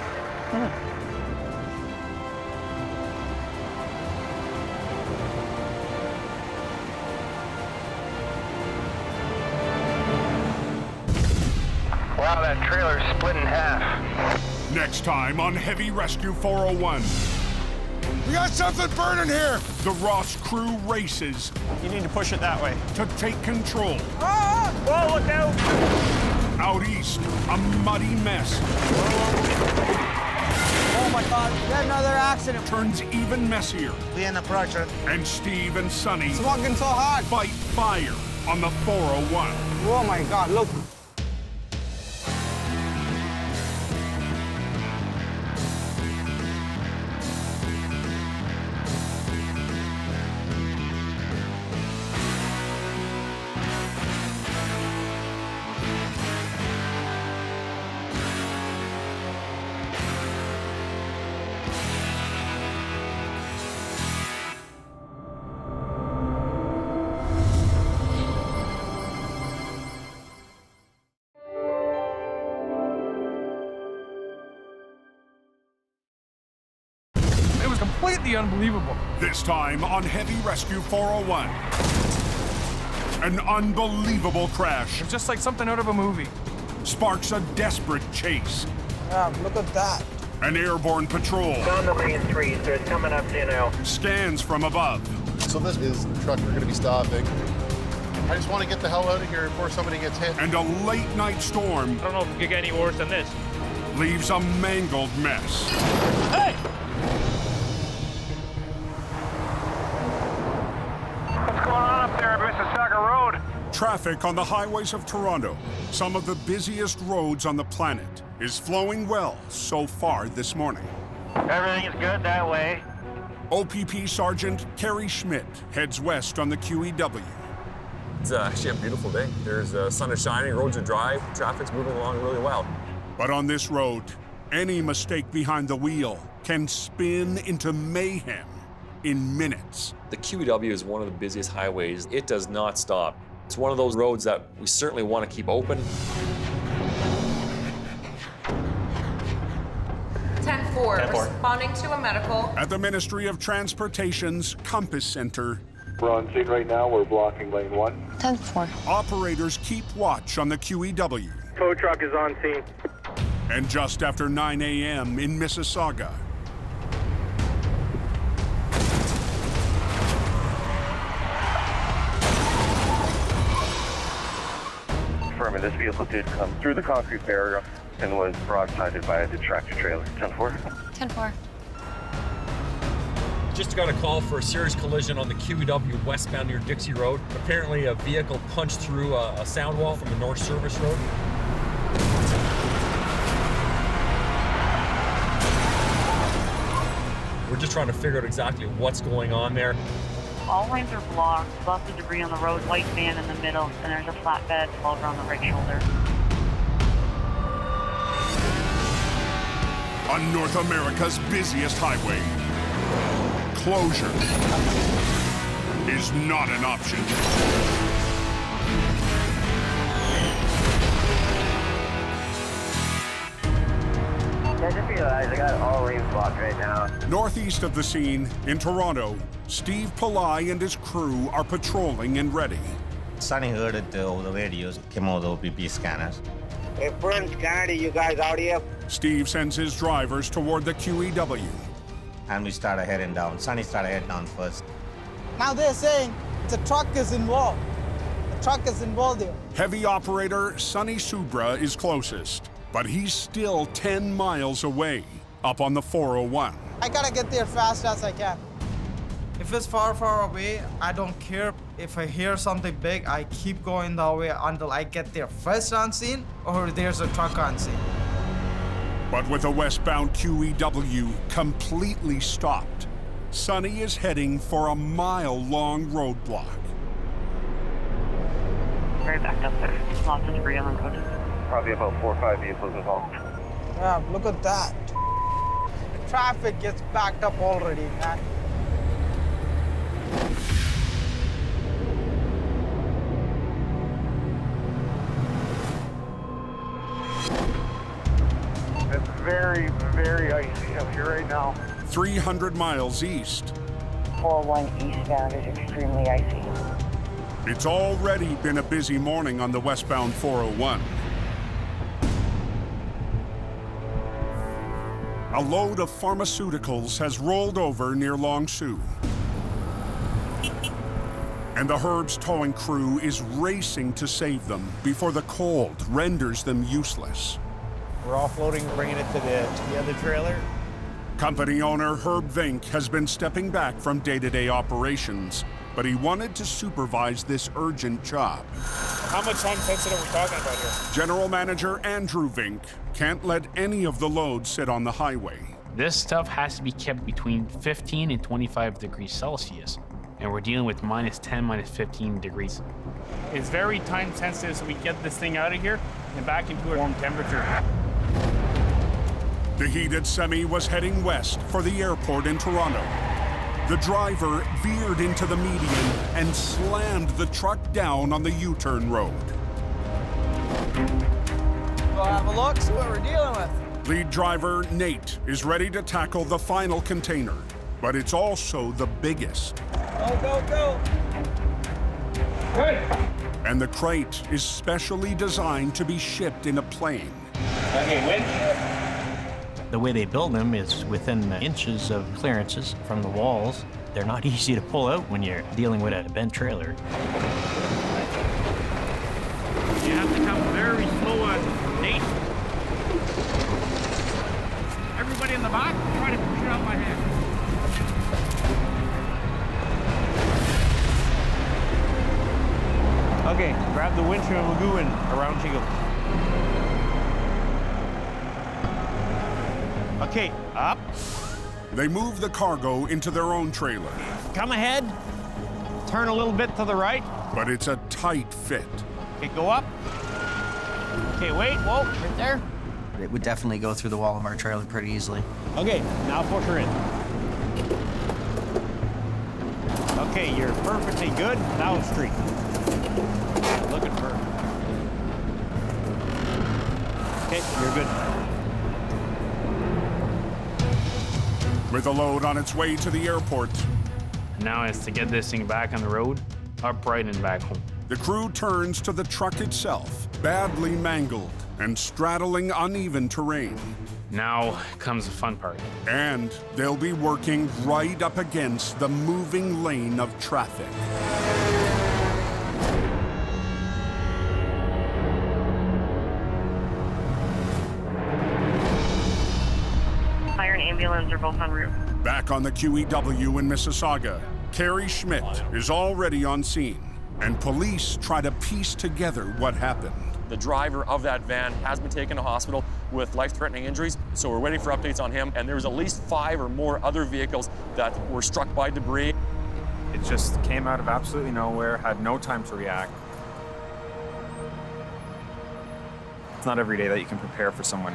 Wow, that trailer's split in half. Next time on Heavy Rescue 401. We got something burning here! The Ross crew races. You need to push it that way. To take control. Whoa, look out! Out east, a muddy mess. Oh my God, we had another accident. Turns even messier. We in the pressure. And Steve and Sonny It's walking so hard. fight fire on the 401. Oh my God, look. Completely unbelievable. This time on Heavy Rescue 401. An unbelievable crash. It's just like something out of a movie. Sparks a desperate chase. Look at that. An airborne patrol. It's on the main street, so it's coming up to you now. Scans from above. So this is the truck we're gonna be stopping. I just want to get the hell out of here before somebody gets hit. And a late night storm. I don't know if it could get any worse than this. Leaves a mangled mess. Hey! What's going on up there at Mississauga Road? Traffic on the highways of Toronto, some of the busiest roads on the planet, is flowing well so far this morning. Everything is good that way. OPP Sergeant Kerry Schmidt heads west on the QEW. It's actually a beautiful day. There's sun is shining, roads are dry, traffic's moving along really well. But on this road, any mistake behind the wheel can spin into mayhem in minutes. The QEW is one of the busiest highways. It does not stop. It's one of those roads that we certainly want to keep open. 10-4, responding to a medical. At the Ministry of Transportation's Compass Center, we're on scene right now. We're blocking lane 1. 10-4. operators keep watch on the QEW. Tow truck is on scene. And just after 9 a.m. in Mississauga, Affirmative, this vehicle did come through the concrete barrier and was broadsided by the tractor trailer. 10-4. 10-4. Just got a call for a serious collision on the QEW westbound near Dixie Road. Apparently a vehicle punched through a sound wall from the North Service Road. We're just trying to figure out exactly what's going on there. All lanes are blocked, lots of debris on the road, white van in the middle, and there's a flatbed over on the right shoulder. on North America's busiest highway, closure is not an option. I just realized I got all lanes blocked right now. Northeast of the scene, in Toronto, Steve Pillai and his crew are patrolling and ready. Sonny heard it over the radios, came over the OPP scanners. If we're in Canada, you guys out here? Steve sends his drivers toward the QEW. And we started heading down. Sonny started heading down first. Now they're saying the truck is involved. The truck is involved here. Heavy operator Sonny Subra is closest, but he's still 10 miles away, up on the 401. I gotta get there fast as I can. If it's far, far away, I don't care. If I hear something big, I keep going that way until I get there first on scene or there's a truck on scene. But with a westbound QEW completely stopped, Sonny is heading for a mile-long roadblock. Very backed up there. Lots of debris on the road. Probably about 4 or 5 vehicles involved. Yeah, look at that. The traffic gets backed up already, man. It's very, very icy up here right now. 300 miles east. 401 eastbound is extremely icy. It's already been a busy morning on the westbound 401. A load of pharmaceuticals has rolled over near Long Sault. And the Herb's towing crew is racing to save them before the cold renders them useless. We're offloading, bringing it to the other trailer. Company owner Herb Vink has been stepping back from day-to-day operations, but he wanted to supervise this urgent job. How much time sensitive are we talking about here? General Manager Andrew Vink can't let any of the load sit on the highway. This stuff has to be kept between 15 and 25 degrees Celsius, and we're dealing with -10, -15 degrees. It's very time sensitive, so we get this thing out of here and back into a warm temperature. The heated semi was heading west for the airport in Toronto. The driver veered into the median and slammed the truck down on the U-turn road. Go have a look, see what we're dealing with. Lead driver Nate is ready to tackle the final container, but it's also the biggest. Go, go, go. Good. And the crate is specially designed to be shipped in a plane. Okay, winch. The way they build them is within inches of clearances from the walls. They're not easy to pull out when you're dealing with a bent trailer. You have to come very slow on Nate. Everybody in the back, try to push it out my hand. Okay, grab the winch and we'll go in around Chico. Okay, up. They move the cargo into their own trailer. Come ahead. Turn a little bit to the right. But it's a tight fit. Okay, go up. Okay, wait, whoa, right there. It would definitely go through the wall of our trailer pretty easily. Okay, now push her in. Okay, you're perfectly good. Now streak. Looking for her. Okay, you're good. With the load on its way to the airport, Now it's to get this thing back on the road, upright and back home. the crew turns to the truck itself, badly mangled and straddling uneven terrain. Now comes the fun part. And they'll be working right up against the moving lane of traffic. Fire and ambulance are both en route. Back on the QEW in Mississauga, Carrie Schmidt is already on scene, and police try to piece together what happened. The driver of that van has been taken to hospital with life-threatening injuries, so we're waiting for updates on him. And there's at least 5 or more other vehicles that were struck by debris. It just came out of absolutely nowhere, had no time to react. It's not every day that you can prepare for someone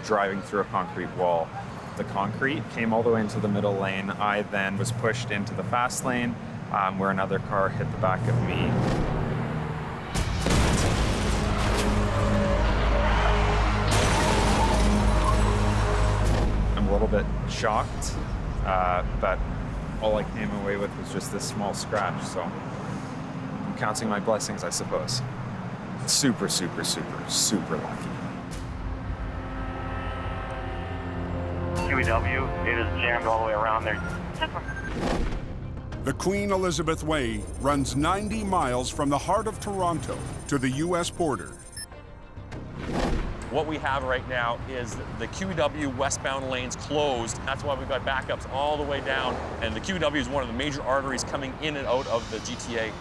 driving through a concrete wall. The concrete came all the way into the middle lane. I then was pushed into the fast lane, where another car hit the back of me. I'm a little bit shocked, but all I came away with was just this small scratch, so I'm counting my blessings, I suppose. Super, super, super, super lucky. QEW, it is jammed all the way around there. The Queen Elizabeth Way runs 90 miles from the heart of Toronto to the U.S. border. What we have right now is the QEW westbound lanes closed. That's why we've got backups all the way down. And the QEW is one of the major arteries coming in and out of the GTA.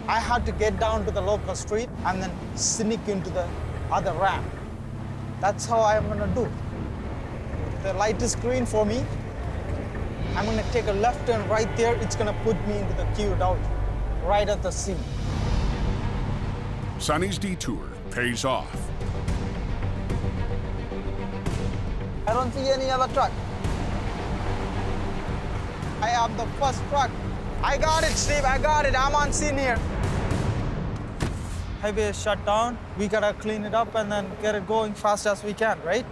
I had to get down to the local street and then sneak into the other ramp. That's how I'm gonna do. The light is green for me. I'm gonna take a left turn right there. It's gonna put me into the QEW, right at the sea. Sonny's detour pays off. I don't see any other truck. I am the first truck. I got it, Steve, I got it. I'm on scene here. Highway is shut down. We gotta clean it up and then get it going fast as we can, right?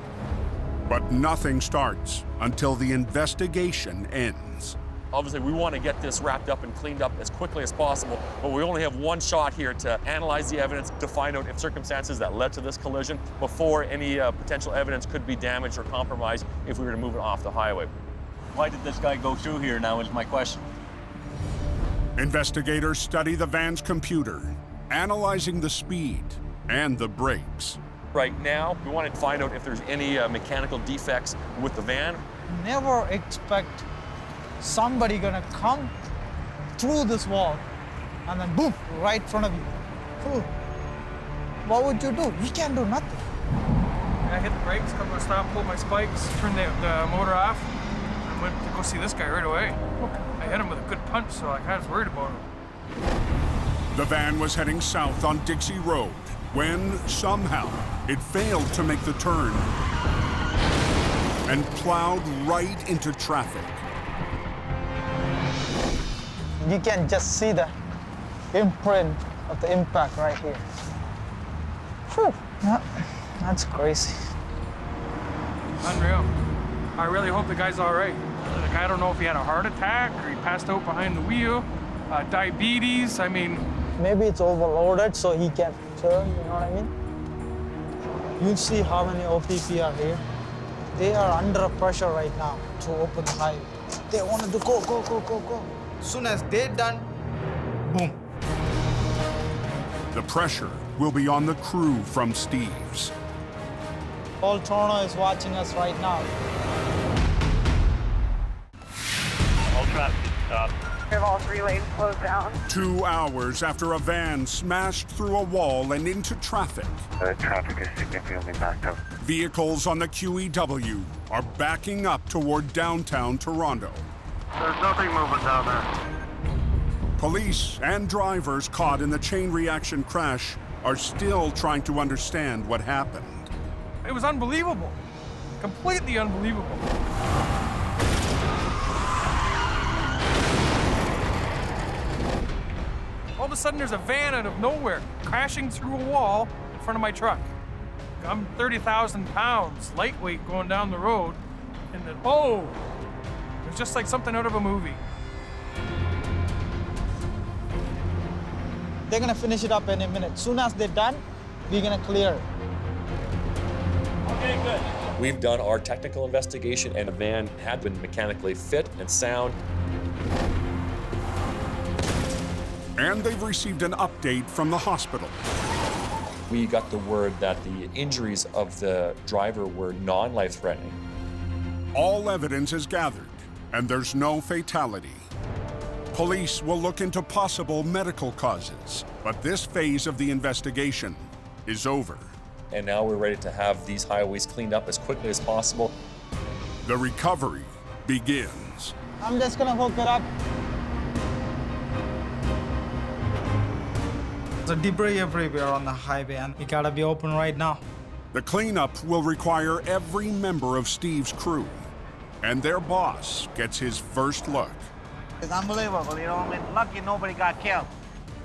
But nothing starts until the investigation ends. Obviously, we want to get this wrapped up and cleaned up as quickly as possible, but we only have one shot here to analyze the evidence, to find out if circumstances that led to this collision before any potential evidence could be damaged or compromised if we were to move it off the highway. Why did this guy go through here now is my question. Investigators study the van's computer, analyzing the speed and the brakes. Right now, we want to find out if there's any mechanical defects with the van. Never expect somebody gonna come through this wall and then boom, right in front of you. Whew. What would you do? You can't do nothing. I hit the brakes, come to a stop, pulled my spikes, turned the motor off, and went to go see this guy right away. I hit him with a good punch, so I kind of was worried about him. The van was heading south on Dixie Road when somehow it failed to make the turn and plowed right into traffic. You can just see the imprint of the impact right here. Whew. That's crazy. Unreal. I really hope the guy's all right. Like, I don't know if he had a heart attack or he passed out behind the wheel, diabetes, I mean. Maybe it's overloaded so he can't turn, you know what I mean? You see how many OPP are here? They are under pressure right now to open the highway. They wanted to go, go, go, go, go. As soon as they're done, boom. The pressure will be on the crew from Steve's. All Toronto is watching us right now. All traffic stop. We have all 3 lanes closed down. 2 hours after a van smashed through a wall and into traffic. The traffic is significantly backed up. Vehicles on the QEW are backing up toward downtown Toronto. There's nothing moving down there. Police and drivers caught in the chain reaction crash are still trying to understand what happened. It was unbelievable. Completely unbelievable. All of a sudden, there's a van out of nowhere crashing through a wall in front of my truck. I'm 30,000 pounds, lightweight, going down the road, and then, oh! It's just like something out of a movie. They're gonna finish it up in a minute. Soon as they're done, we're gonna clear it. Okay, good. We've done our technical investigation, and the van had been mechanically fit and sound. And they've received an update from the hospital. We got the word that the injuries of the driver were non-life-threatening. All evidence is gathered, and there's no fatality. Police will look into possible medical causes, but this phase of the investigation is over. And now we're ready to have these highways cleaned up as quickly as possible. The recovery begins. I'm just gonna hook it up. There's debris everywhere on the highway, and it gotta be open right now. The cleanup will require every member of Steve's crew, and their boss gets his first look. It's unbelievable, you know, I mean, lucky nobody got killed.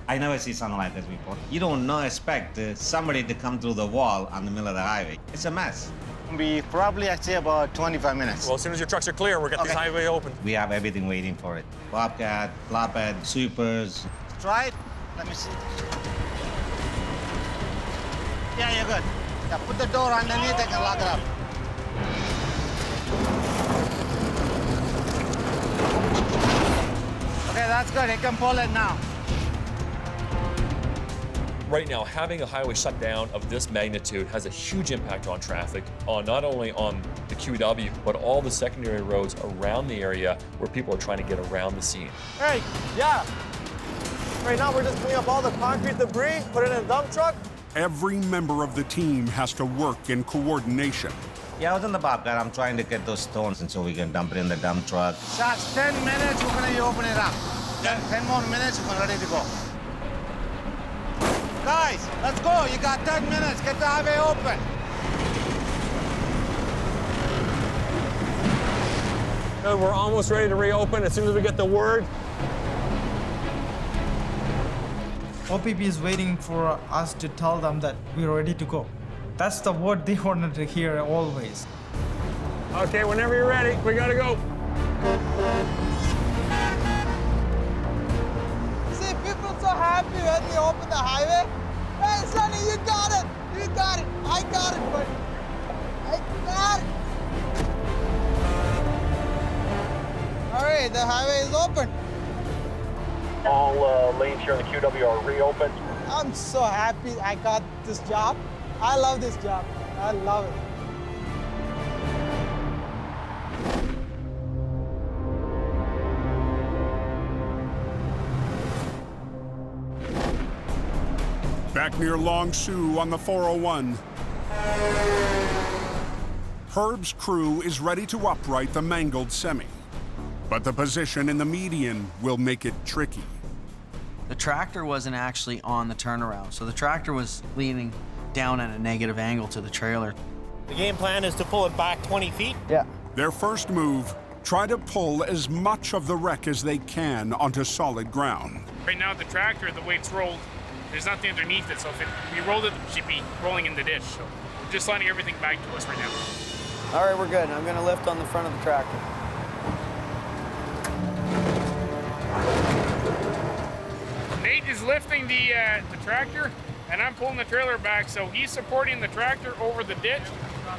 I never see something like this before. You don't expect somebody to come through the wall on the middle of the highway. It's a mess. We probably, I'd say, about 25 minutes. Well, as soon as your trucks are clear, we'll get this highway open. We have everything waiting for it. Bobcat, flatbed, sweepers. Try it. Let me see. Yeah, you're good. Yeah, put the door underneath, I can lock it up. Okay, that's good. He can pull it now. Right now, having a highway shut down of this magnitude has a huge impact on traffic, on not only on the QEW, but all the secondary roads around the area where people are trying to get around the scene. Hey, yeah. Right now, we're just cleaning up all the concrete debris, put it in a dump truck. Every member of the team has to work in coordination. Yeah, I was in the bobcat. I'm trying to get those stones and so we can dump it in the dump truck. Shots, 10 minutes, we're gonna open it up. 10 more minutes, we're ready to go. Guys, let's go. You got 10 minutes. Get the highway open. And we're almost ready to reopen as soon as we get the word. OPP is waiting for us to tell them that we're ready to go. That's the word they wanted to hear always. Okay, whenever you're ready, we gotta go. See, people are so happy when they open the highway. Hey, Sonny, you got it. You got it. I got it, buddy. I got it. All right, the highway is open. All lanes here in the QW are reopened. I'm so happy I got this job. I love this job. I love it. Back near Long Sault on the 401, Herb's crew is ready to upright the mangled semi. But the position in the median will make it tricky. The tractor wasn't actually on the turnaround, so the tractor was leaning down at a negative angle to the trailer. The game plan is to pull it back 20 feet? Yeah. Their first move, try to pull as much of the wreck as they can onto solid ground. Right now, the tractor, the way it's rolled, there's nothing underneath it, so if we rolled it, it should be rolling in the ditch. So we're just sliding everything back to us right now. All right, we're good. I'm gonna lift on the front of the tractor. Nate is lifting the tractor, and I'm pulling the trailer back, so he's supporting the tractor over the ditch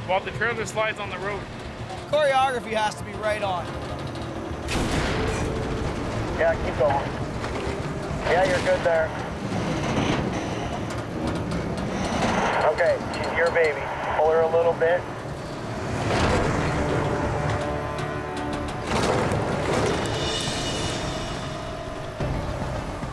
while the trailer slides on the road. Choreography has to be right on. Yeah, keep going. Yeah, you're good there. Okay, she's your baby. Pull her a little bit.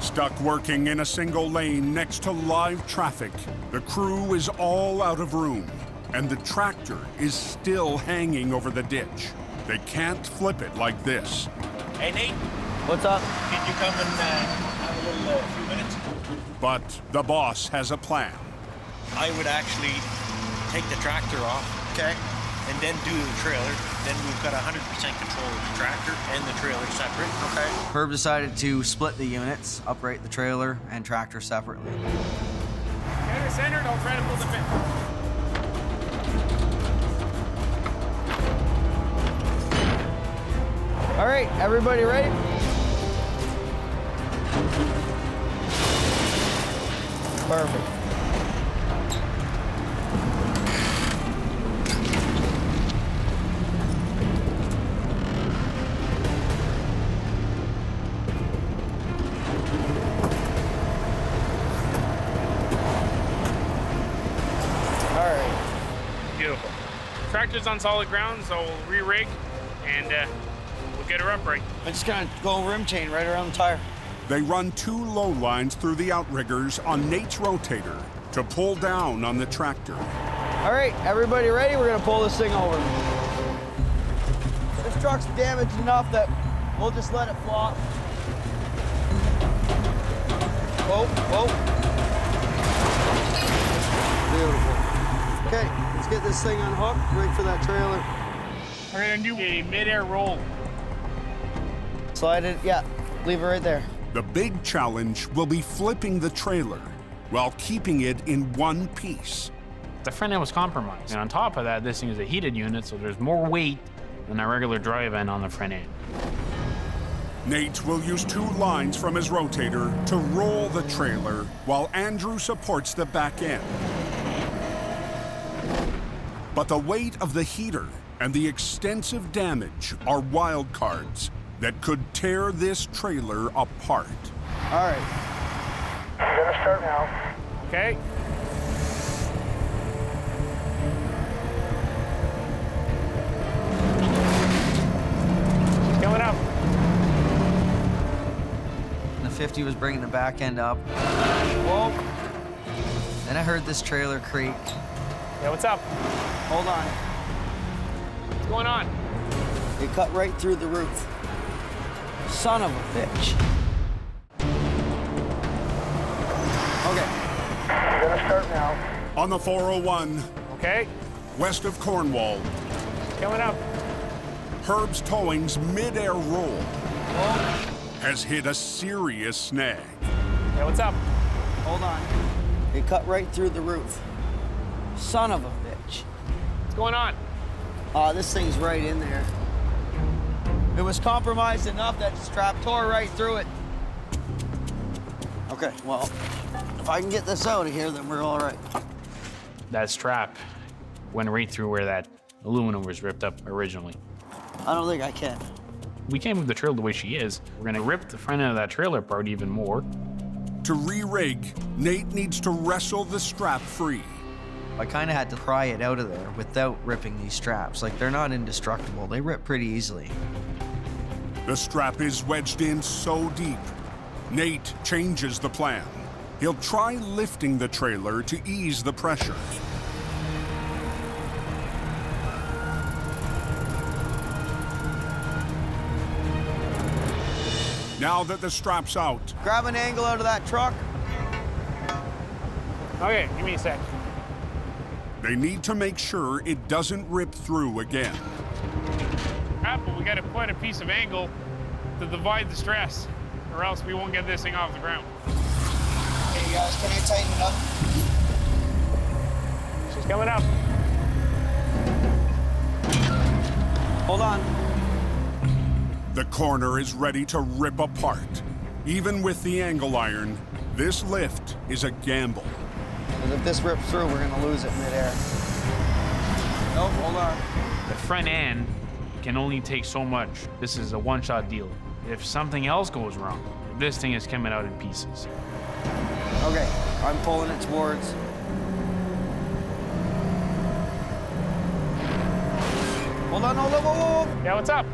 Stuck working in a single lane next to live traffic, the crew is all out of room, and the tractor is still hanging over the ditch. They can't flip it like this. Hey, Nate. What's up? Can you come and have a little few minutes? But the boss has a plan. I would actually take the tractor off, okay, and then do the trailer. Then we've got 100% control of the tractor and the trailer separate, okay? Herb decided to split the units, upright the trailer and tractor separately. Get her centered, I'll try to pull the pin. All right, everybody ready? Perfect. Beautiful. Tractor's on solid ground, so we'll re-rig and we'll get her upright. I'm just gonna go rim chain right around the tire. They run 2 low lines through the outriggers on Nate's rotator to pull down on the tractor. All right, everybody ready? We're gonna pull this thing over. This truck's damaged enough that we'll just let it flop. Whoa, whoa. Beautiful. Okay, let's get this thing unhooked, wait for that trailer. We're gonna do a mid-air roll. Slide it, yeah, leave it right there. The big challenge will be flipping the trailer while keeping it in one piece. The front end was compromised. And on top of that, this thing is a heated unit, so there's more weight than a regular drive end on the front end. Nate will use 2 lines from his rotator to roll the trailer while Andrew supports the back end. But the weight of the heater and the extensive damage are wild cards. that could tear this trailer apart. All right. I'm gonna start now. Okay. Coming up. The 50 was bringing the back end up. Whoa. Then I heard this trailer creak. Yeah, what's up? Hold on. What's going on? It cut right through the roof. Son of a bitch. Okay. I'm gonna start now. On the 401, Okay. west of Cornwall, Coming up. Herb's Towing's mid-air roll has hit a serious snag. Yeah, what's up? Hold on. It cut right through the roof. Son of a bitch. What's going on? This thing's right in there. It was compromised enough that the strap tore right through it. Okay, well, if I can get this out of here, then we're all right. That strap went right through where that aluminum was ripped up originally. I don't think I can. We can't move the trailer the way she is. We're gonna rip the front end of that trailer apart even more. To re-rig, Nate needs to wrestle the strap free. I kind of had to pry it out of there without ripping these straps. Like, they're not indestructible. They rip pretty easily. The strap is wedged in so deep. Nate changes the plan. He'll try lifting the trailer to ease the pressure. Now that the strap's out, Grab an angle out of that truck. Okay, give me a sec. they need to make sure it doesn't rip through again. Apple, we got to put a piece of angle to divide the stress, or else we won't get this thing off the ground. Hey guys, can I tighten it up? She's coming up. Hold on. The corner is ready to rip apart. Even with the angle iron, this lift is a gamble. Because if this rips through, we're gonna lose it midair. Nope, hold on. The front end can only take so much. This is a one-shot deal. If something else goes wrong, this thing is coming out in pieces. Okay, I'm pulling it towards. Hold on, hold on, whoa, whoa, whoa. Yeah, what's up?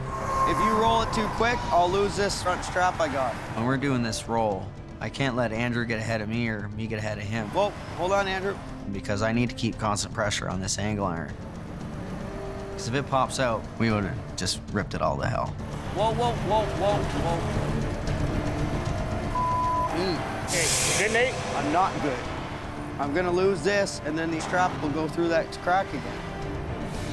If you roll it too quick, I'll lose this front strap I got. When we're doing this roll, I can't let Andrew get ahead of me or me get ahead of him. Whoa, hold on, Andrew. Because I need to keep constant pressure on this angle iron. Because if it pops out, we would have just ripped it all to hell. Whoa, whoa, whoa, whoa, whoa. Okay, good, Nate? I'm not good. I'm gonna lose this, and then the strap will go through that crack again.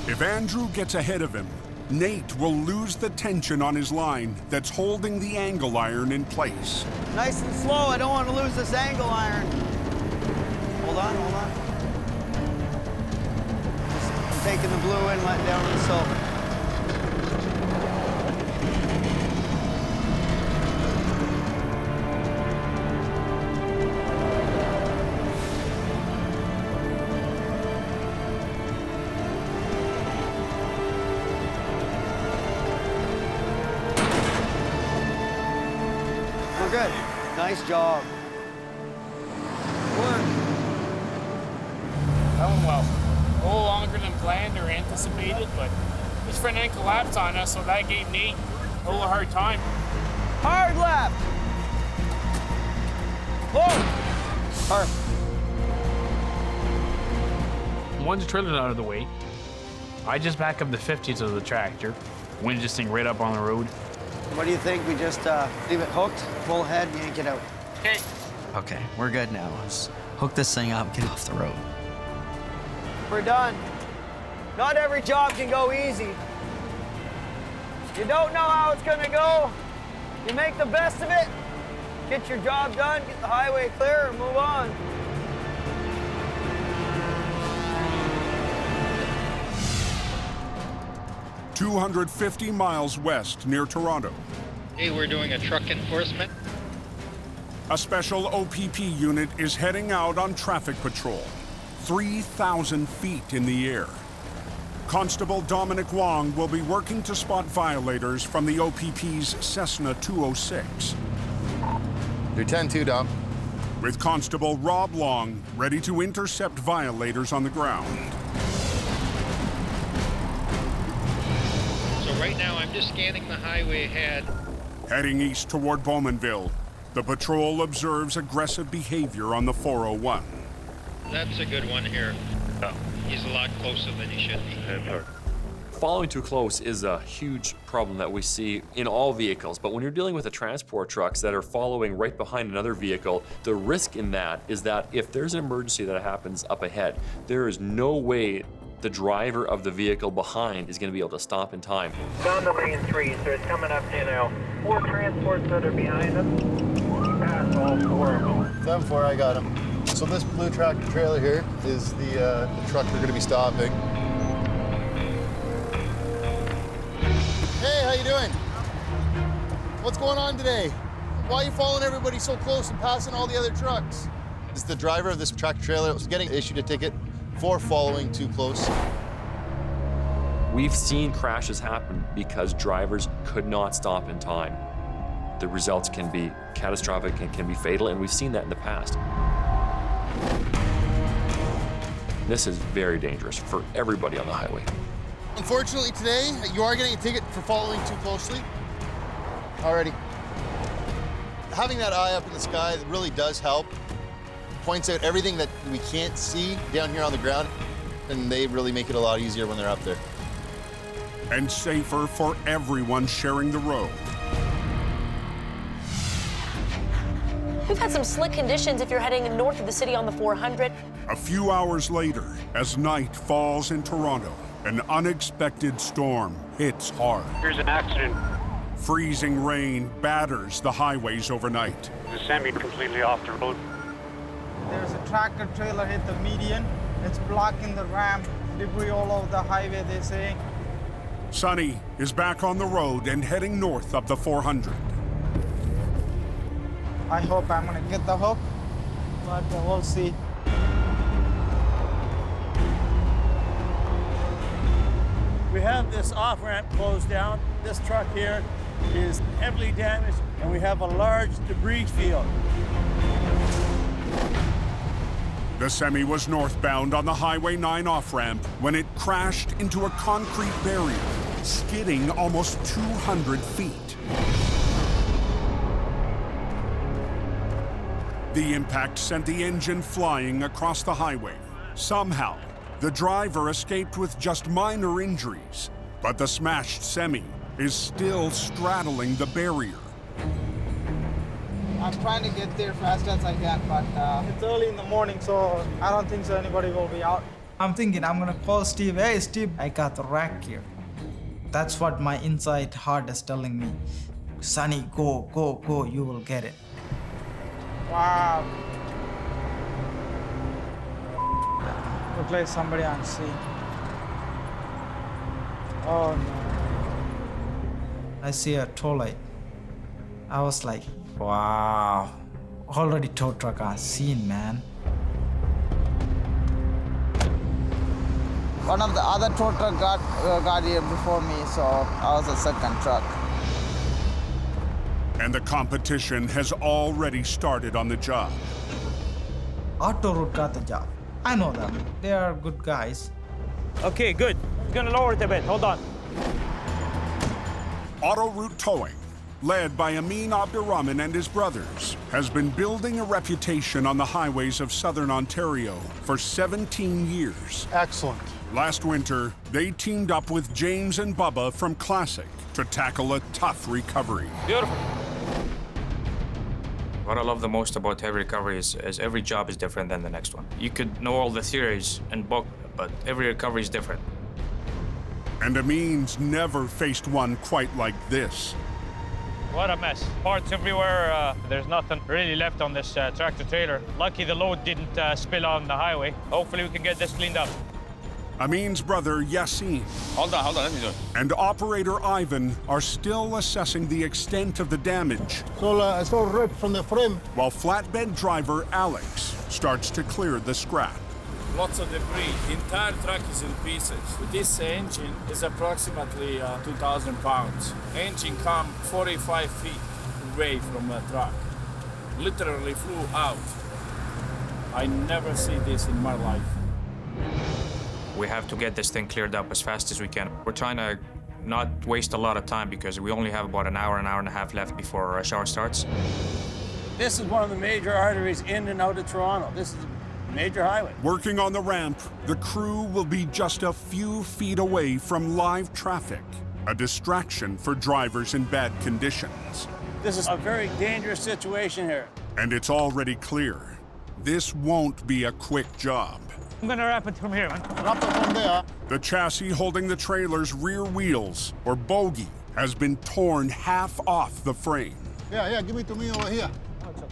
If Andrew gets ahead of him, Nate will lose the tension on his line that's holding the angle iron in place. Nice and slow, I don't want to lose this angle iron. Hold on, hold on. I'm taking the blue inlet down to the silver. We're good. Nice job. Work. That went well. A little longer than planned or anticipated, but this front end collapsed on us, so that gave Nate a little hard time. Hard left. Whoa. Hard. Once the trailer's out of the way, I just back up the 50 to the tractor, winch this thing right up on the road. What do you think? We just leave it hooked, pull ahead, yank it out. Okay. Okay, we're good now. Let's hook this thing up, get off the road. We're done. Not every job can go easy. You don't know how it's gonna go. You make the best of it, get your job done, get the highway clear, and move on. $250 miles west near Toronto. Hey, we're doing a truck enforcement. A special OPP unit is heading out on traffic patrol, 3,000 feet in the air. Constable Dominic Wong will be working to spot violators from the OPP's Cessna 206. You're 10-2, Dom. With Constable Rob Long ready to intercept violators on the ground. So right now I'm just scanning the highway ahead. Heading east toward Bowmanville, the patrol observes aggressive behavior on the 401. That's a good one here. He's a lot closer than he should be. Following too close is a huge problem that we see in all vehicles, but when you're dealing with the transport trucks that are following right behind another vehicle, the risk in that is that if there's an emergency that happens up ahead, there is no way the driver of the vehicle behind is going to be able to stop in time. Down the lane 3, so it's coming up to now. 4 transports that are behind us. Pass all 4 of them. 10-4, I got him. So this blue tractor trailer here is the truck we're going to be stopping. Hey, how you doing? What's going on today? Why are you following everybody so close and passing all the other trucks? Is the driver of this tractor trailer was getting issued a ticket for following too close. We've seen crashes happen because drivers could not stop in time. The results can be catastrophic and can be fatal, and we've seen that in the past. This is very dangerous for everybody on the highway. Unfortunately today, you are getting a ticket for following too closely. Alrighty. Having that eye up in the sky really does help. Points out everything that we can't see down here on the ground, and they really make it a lot easier when they're up there. And safer for everyone sharing the road. We've had some slick conditions if you're heading north of the city on the 400. A few hours later, as night falls in Toronto, an unexpected storm hits hard. Here's an accident. Freezing rain batters the highways overnight. The semi completely off the road. There's a tractor trailer hit the median. It's blocking the ramp. Debris all over the highway, they say. Sonny is back on the road and heading north up the 400. I hope I'm gonna get the hook, but we'll see. We have this off-ramp closed down. This truck here is heavily damaged, and we have a large debris field. The semi was northbound on the Highway 9 off-ramp when it crashed into a concrete barrier, skidding almost 200 feet. The impact sent the engine flying across the highway. Somehow, the driver escaped with just minor injuries, but the smashed semi is still straddling the barrier. I'm trying to get there fast as I can, but it's early in the morning, so I don't think so anybody will be out. I'm thinking I'm gonna call Steve. Hey, Steve, I got the rack here. That's what my inside heart is telling me. Sonny, go, go, go, you will get it. Wow. Looks like somebody on scene. Oh no. I see a tow light. I was like, wow. Already tow truck on scene, man. One of the other tow truck got here before me, so I was the second truck. And the competition has already started on the job. Auto Route got the job. I know them. They are good guys. Okay, good. It's gonna lower it a bit. Hold on. Auto Route Towing, led by Amin Abdurrahman and his brothers, has been building a reputation on the highways of southern Ontario for 17 years. Excellent. Last winter, they teamed up with James and Bubba from Classic to tackle a tough recovery. Beautiful. What I love the most about heavy recovery is every job is different than the next one. You could know all the theories and book, but every recovery is different. And Amin's never faced one quite like this. What a mess. Parts everywhere. There's nothing really left on this tractor trailer. Lucky the load didn't spill on the highway. Hopefully we can get this cleaned up. Amin's brother, Yassine, Hold on, let me do it. and operator Ivan are still assessing the extent of the damage, It's all ripped from the frame. while flatbed driver Alex starts to clear the scrap. lots of debris. The entire truck is in pieces. This engine is approximately 2,000 pounds. Engine come 45 feet away from the truck. Literally flew out. I never see this in my life. We have to get this thing cleared up as fast as we can. We're trying to not waste a lot of time because we only have about an hour and a half left before rush hour starts. This is one of the major arteries in and out of Toronto. This is a major highway. Working on the ramp, the crew will be just a few feet away from live traffic, a distraction for drivers in bad conditions. This is a very dangerous situation here. And it's already clear, this won't be a quick job. I'm gonna wrap it from here, man. Wrap it from there. The chassis holding the trailer's rear wheels, or bogie, has been torn half off the frame. Yeah, give it to me over here.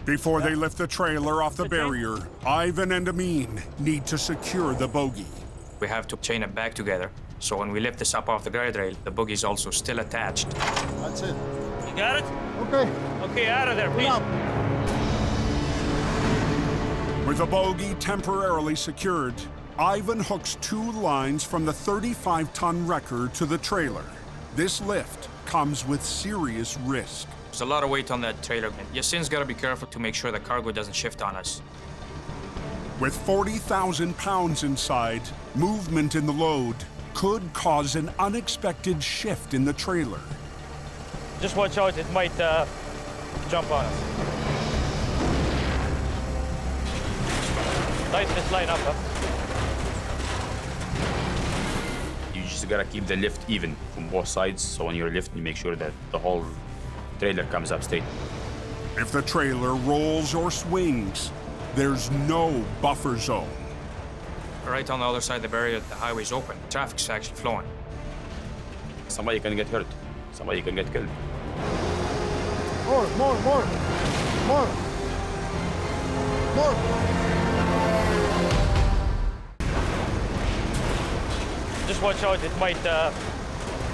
Before they lift the trailer off the barrier, Ivan and Amin need to secure the bogie. We have to chain it back together, so when we lift this up off the guardrail, the bogie is also still attached. That's it. You got it? Okay. Okay, out of there, please. With the bogie temporarily secured, Ivan hooks 2 lines from the 35-ton wrecker to the trailer. This lift comes with serious risk. There's a lot of weight on that trailer. Yasin's got to be careful to make sure the cargo doesn't shift on us. With 40,000 pounds inside, movement in the load could cause an unexpected shift in the trailer. Just watch out, it might jump on us. Tighten this line up, huh? You just gotta keep the lift even from both sides, so when you're lifting, you make sure that the whole trailer comes up straight. If the trailer rolls or swings, there's no buffer zone. Right on the other side of the barrier, the highway's open. Traffic's actually flowing. Somebody can get hurt. Somebody can get killed. More. Just watch out, it might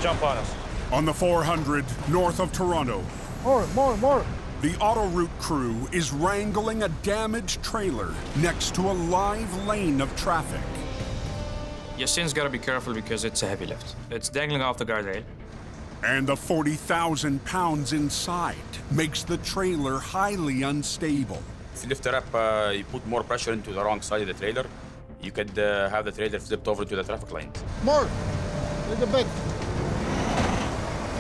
jump on us. On the 400 north of Toronto, More. the autoroute crew is wrangling a damaged trailer next to a live lane of traffic. Yasin's got to be careful because it's a heavy lift. It's dangling off the guardrail. And the 40,000 pounds inside makes the trailer highly unstable. If you lift it up, you put more pressure into the wrong side of the trailer, you could have the trailer flipped over to the traffic lines. More. Little bit.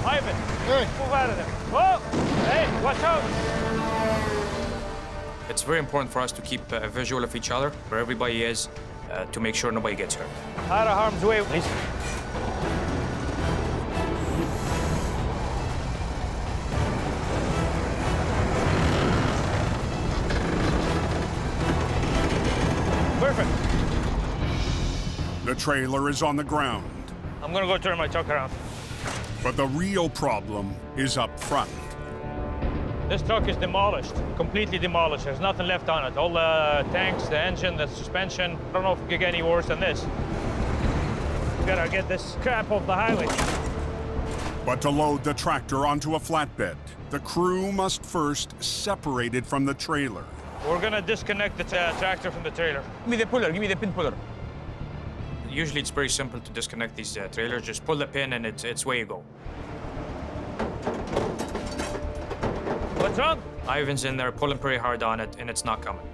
Ivan, hey, move out of there. Whoa! Hey, watch out! It's very important for us to keep a visual of each other, where everybody is, to make sure nobody gets hurt. Out of harm's way, please. Perfect. The trailer is on the ground. I'm gonna go turn my truck around. But the real problem is up front. This truck is demolished, completely demolished. There's nothing left on it. All the tanks, the engine, the suspension. I don't know if it could get any worse than this. We gotta get this crap off the highway. But to load the tractor onto a flatbed, the crew must first separate it from the trailer. We're gonna disconnect the tractor from the trailer. Give me the puller, give me the pin puller. Usually it's very simple to disconnect these trailers. Just pull the pin and it's where you go. What's wrong? Ivan's in there pulling pretty hard on it and it's not coming.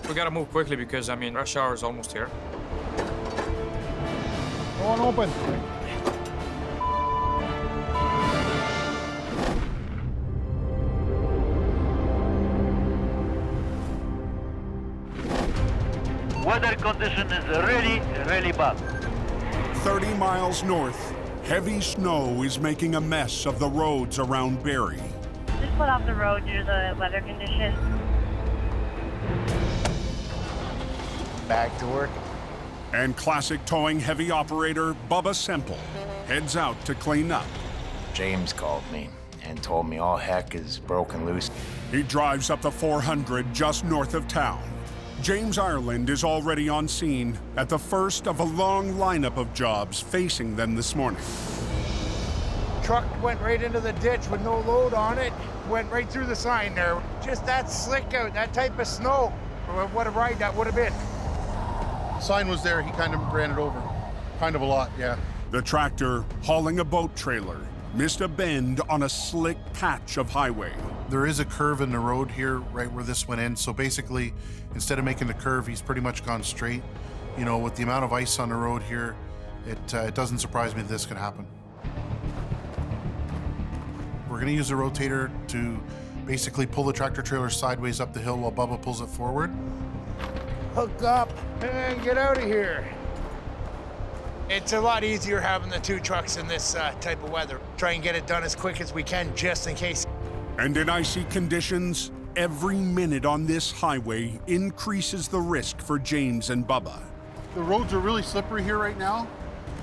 We gotta move quickly because, I mean, rush hour is almost here. Go on, open. Weather condition is really bad. 30 miles north, heavy snow is making a mess of the roads around Barrie. Just pulled off the road due to the weather conditions. Back to work. And classic towing heavy operator Bubba Semple heads out to clean up. James called me and told me all heck is broken loose. He drives up the 400 just north of town. James Ireland is already on scene at the first of a long lineup of jobs facing them this morning. Truck went right into the ditch with no load on it. Went right through the sign there. Just that slick out, that type of snow. What a ride that would have been. sign was there, he kind of ran it over. Kind of a lot, yeah. The tractor, hauling a boat trailer, missed a bend on a slick patch of highway. There is a curve in the road here, right where this went in. So basically, instead of making the curve, he's pretty much gone straight. You know, with the amount of ice on the road here, it doesn't surprise me that this could happen. We're gonna use a rotator to basically pull the tractor trailer sideways up the hill while Bubba pulls it forward. Hook up and get out of here. It's a lot easier having the two trucks in this type of weather. Try and get it done as quick as we can, just in case. And in icy conditions, every minute on this highway increases the risk for James and Bubba. The roads are really slippery here right now,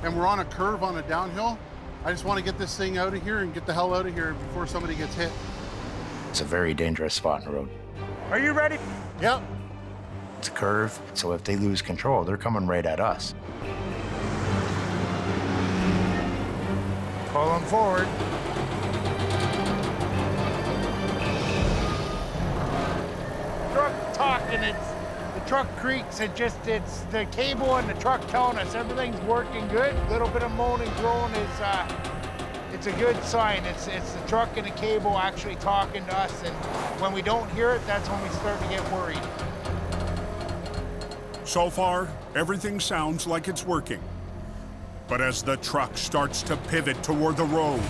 and we're on a curve on a downhill. I just want to get this thing out of here and get the hell out of here before somebody gets hit. It's a very dangerous spot in the road. Are you ready? Yep. It's a curve, so if they lose control, they're coming right at us. Pull them forward. Truck talking, the truck creaks, it's the cable and the truck telling us everything's working good. A little bit of moaning, groan is, it's a good sign. It's the truck and the cable actually talking to us, and when we don't hear it, that's when we start to get worried. So far, everything sounds like it's working. But as the truck starts to pivot toward the road...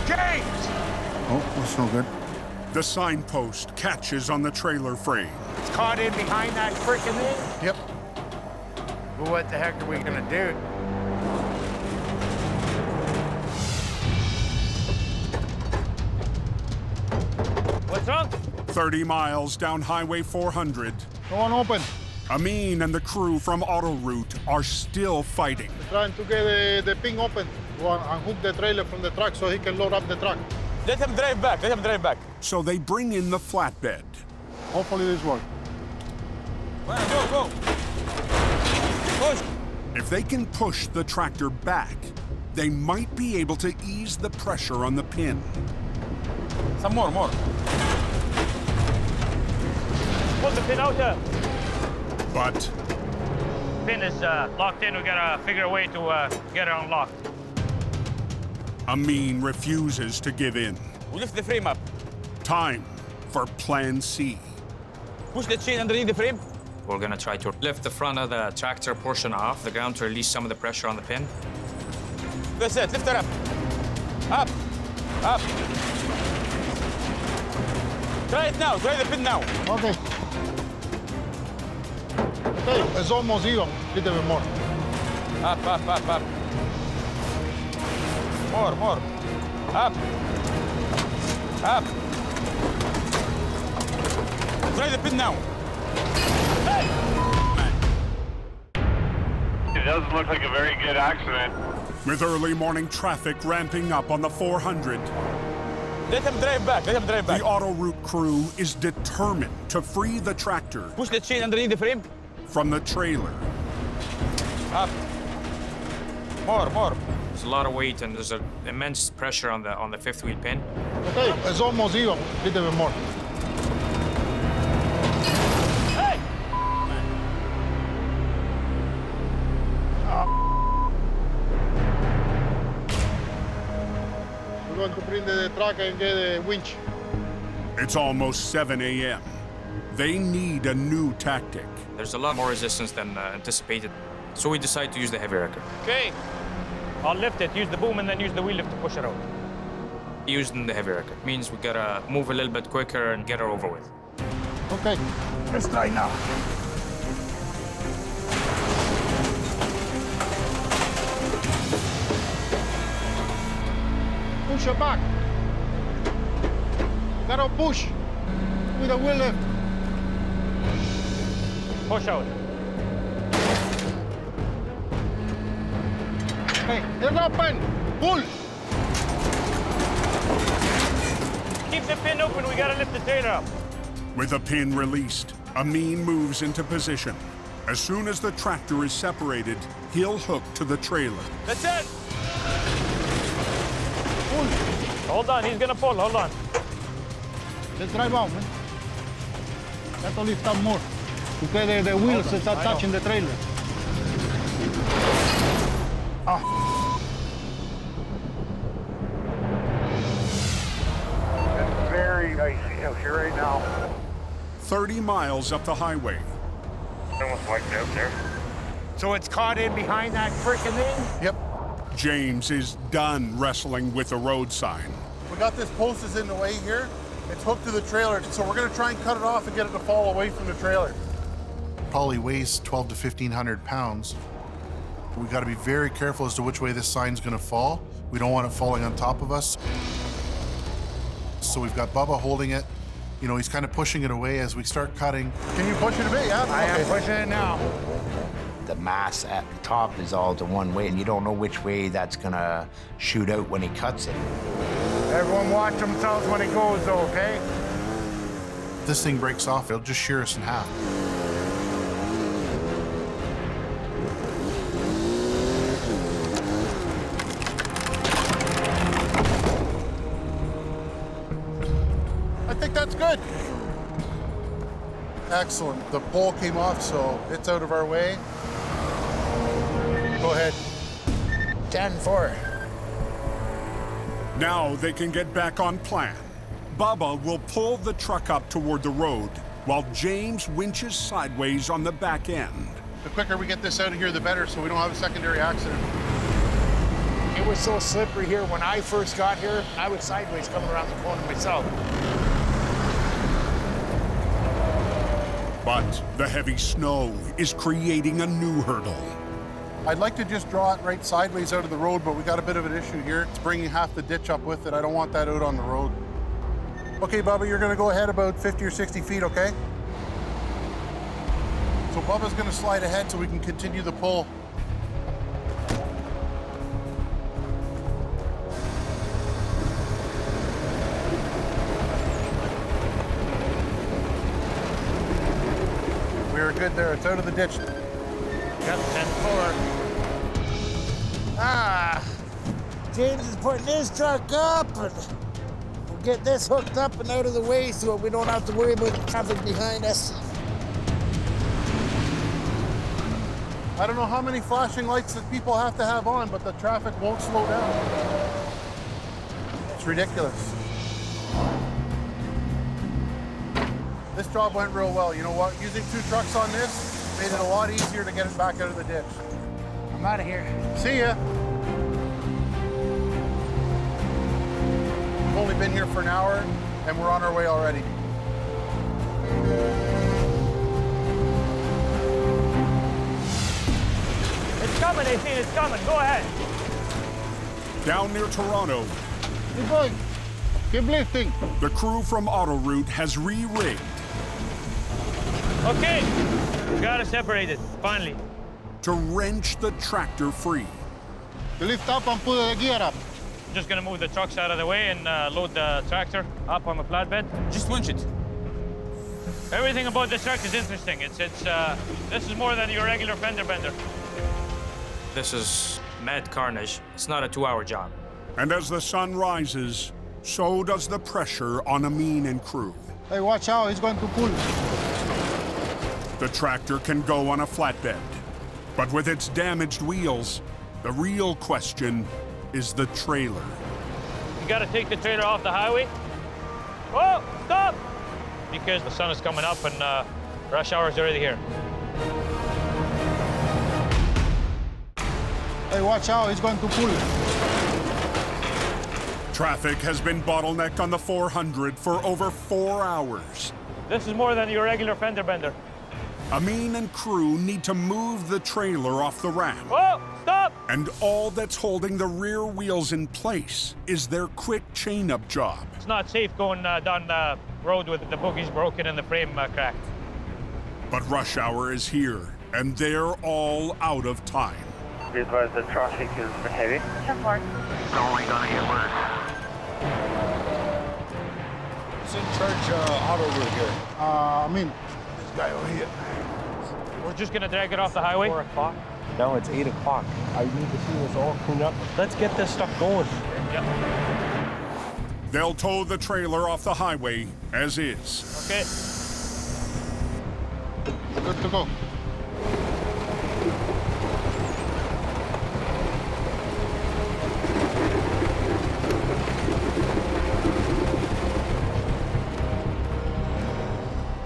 James! Oh, that's no good. The signpost catches on the trailer frame. It's caught in behind that frickin' thing? Yep. Well, what the heck are we gonna do? What's wrong? 30 miles down Highway 400. Go on, open. Amin and the crew from Autoroute are still fighting. Trying to get the ping open to unhook the trailer from the truck so he can load up the truck. Let him drive back. Let him drive back. So they bring in the flatbed. Hopefully this works. Go. Push. If they can push the tractor back, they might be able to ease the pressure on the pin. Some more. Pull the pin out there. But Pin is locked in. We gotta figure a way to get it unlocked. Amin refuses to give in. We lift the frame up. Time for Plan C. Push the chain underneath the frame. We're gonna try to lift the front of the tractor portion off the ground to release some of the pressure on the pin. That's it. Lift it up. Up. Try it now. Try the pin now. Okay. Okay, it's almost even. Little bit more. Up. More. Up. Try the pin now. Hey! It doesn't look like a very good accident. With early morning traffic ramping up on the 400, Let him drive back. the Autoroute crew is determined to free the tractor. Push the chain underneath the frame. From the trailer. Up. More. There's a lot of weight and there's immense pressure on the fifth wheel pin. Okay, it's almost even. Little bit more. Hey! We're going to bring the truck and get a winch. It's almost 7 a.m. They need a new tactic. There's a lot more resistance than anticipated, so we decide to use the heavy wrecker. Okay. I'll lift it, use the boom, and then use the wheel lift to push it out. Using the heavy wrecker means we gotta move a little bit quicker and get her over with. Okay, let's try now. Push it back. Gotta push with the wheel lift. Push out. Hey, it's open. Pull. Keep the pin open. We gotta lift the trailer up. With the pin released, Amin moves into position. As soon as the tractor is separated, he'll hook to the trailer. That's it. Pull. Hold on, he's gonna pull. Hold on. Let's drive out, man. Got to lift up more. Because the wheels is not touching the trailer. It's very icy out here right now. 30 miles up the highway. Almost wiped out there. So it's caught in behind that frickin' thing? Yep. James is done wrestling with the road sign. We got this post is in the way here. It's hooked to the trailer, so we're gonna try and cut it off and get it to fall away from the trailer. Probably weighs 12 to 1,500 pounds. We gotta be very careful as to which way this sign's gonna fall. We don't want it falling on top of us. So we've got Bubba holding it. You know, he's kind of pushing it away as we start cutting. Can you push it a bit? Yeah. I am pushing it now. The mass at the top is all to one way, and you don't know which way that's gonna shoot out when he cuts it. Everyone watch themselves when it goes, though, okay? If this thing breaks off, it'll just shear us in half. I think that's good. Excellent. The pole came off, so it's out of our way. Go ahead. 10-4. Now they can get back on plan. Bubba will pull the truck up toward the road while James winches sideways on the back end. The quicker we get this out of here, the better, so we don't have a secondary accident. It was so slippery here. When I first got here, I was sideways coming around the corner myself. But the heavy snow is creating a new hurdle. I'd like to just draw it right sideways out of the road, but we got a bit of an issue here. It's bringing half the ditch up with it. I don't want that out on the road. Okay, Bubba, you're gonna go ahead about 50 or 60 feet, okay? So Bubba's gonna slide ahead so we can continue the pull. We're good there. It's out of the ditch. Got 10-4. James is putting his truck up, and we'll get this hooked up and out of the way so we don't have to worry about the traffic behind us. I don't know how many flashing lights that people have to have on, but the traffic won't slow down. It's ridiculous. This job went real well. You know what? Using 2 trucks on this made it a lot easier to get it back out of the ditch. I'm out of here. See ya. We've only been here for an hour, and we're on our way already. It's coming, 18, it's coming. Go ahead. Down near Toronto, Keep going. Keep lifting. the crew from Autoroute has re-rigged Okay, we got it separated, finally. to wrench the tractor free. Lift up and put the gear up. Just gonna move the trucks out of the way and load the tractor up on the flatbed. Just winch it. Everything about this truck is interesting. This is more than your regular fender bender. This is mad carnage. It's not a 2-hour job. And as the sun rises, so does the pressure on Amin and crew. Hey, watch out, he's going to pull. The tractor can go on a flatbed, but with its damaged wheels, the real question is the trailer. You gotta take the trailer off the highway. Whoa, stop! Because the sun is coming up and rush hour is already here. Hey, watch out, he's going to pull. Traffic has been bottlenecked on the 400 for over 4 hours. This is more than your regular fender bender. Amin and crew need to move the trailer off the ramp. Whoa, stop! And all that's holding the rear wheels in place is their quick chain-up job. It's not safe going down the road with the bogies broken and the frame cracked. But rush hour is here, and they're all out of time. Because the traffic is heavy. 10-4. It's only gonna get worse. Who's in charge Autoroute here? I mean, this guy over here. We're just gonna drag it off the highway. 4 o'clock? No, it's 8 o'clock. I need to see this all cleaned up. Let's get this stuff going. Yep. They'll tow the trailer off the highway as is. Okay. Good to go.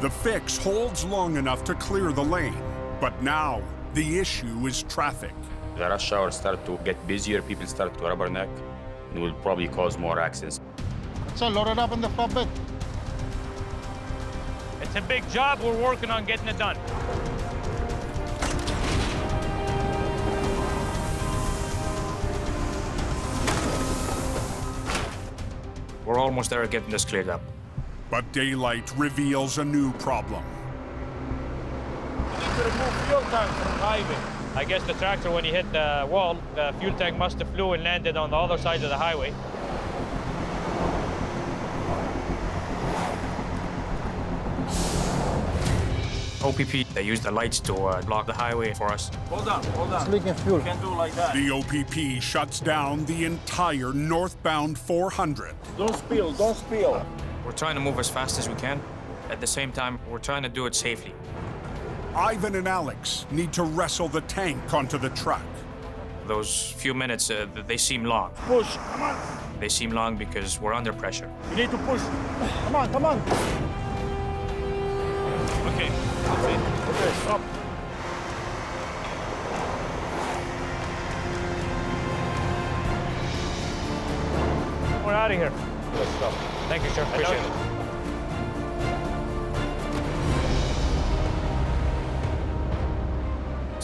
The fix holds long enough to clear the lane, but now the issue is traffic. The rush hour start to get busier, people start to rubberneck, and will probably cause more accidents. So load it up in the flatbed. It's a big job. We're working on getting it done. We're almost there getting this cleared up. But daylight reveals a new problem. We need to remove fuel tank from the highway. I guess the tractor, when he hit the wall, the fuel tank must have flew and landed on the other side of the highway. OPP, they use the lights to block the highway for us. Hold on, hold on. It's leaking fuel. Can't do like that. The OPP shuts down the entire northbound 400. Don't spill, don't spill. We're trying to move as fast as we can. At the same time, we're trying to do it safely. Ivan and Alex need to wrestle the tank onto the truck. Those few minutes, they seem long. Push, come on. They seem long because we're under pressure. You need to push. Come on, come on. Okay, that's it. Okay, stop. We're out of here. Let's stop. Thank you, sir. Appreciate it.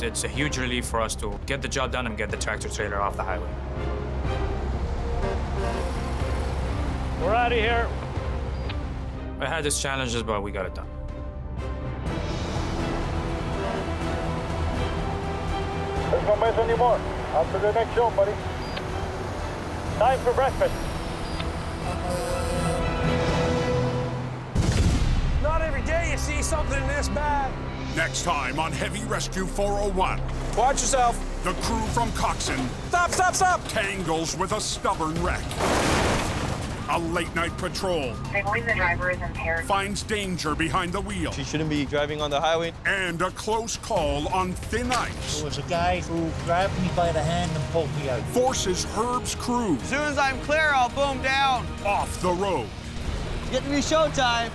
It's a huge relief for us to get the job done and get the tractor trailer off the highway. We're out of here. I had its challenges, but we got it done. There's no mess anymore. After the next show, buddy. Time for breakfast. Not every day you see something this bad. Next time on Heavy Rescue 401. Watch yourself. The crew from Coxon Stop, stop, stop. tangles with a stubborn wreck. A late-night patrol I believe the driver is impaired. finds danger behind the wheel. She shouldn't be driving on the highway. And a close call on thin ice There was a guy who grabbed me by the hand and pulled me out. forces Herb's crew As soon as I'm clear, I'll boom down. off the road. Get to be showtime.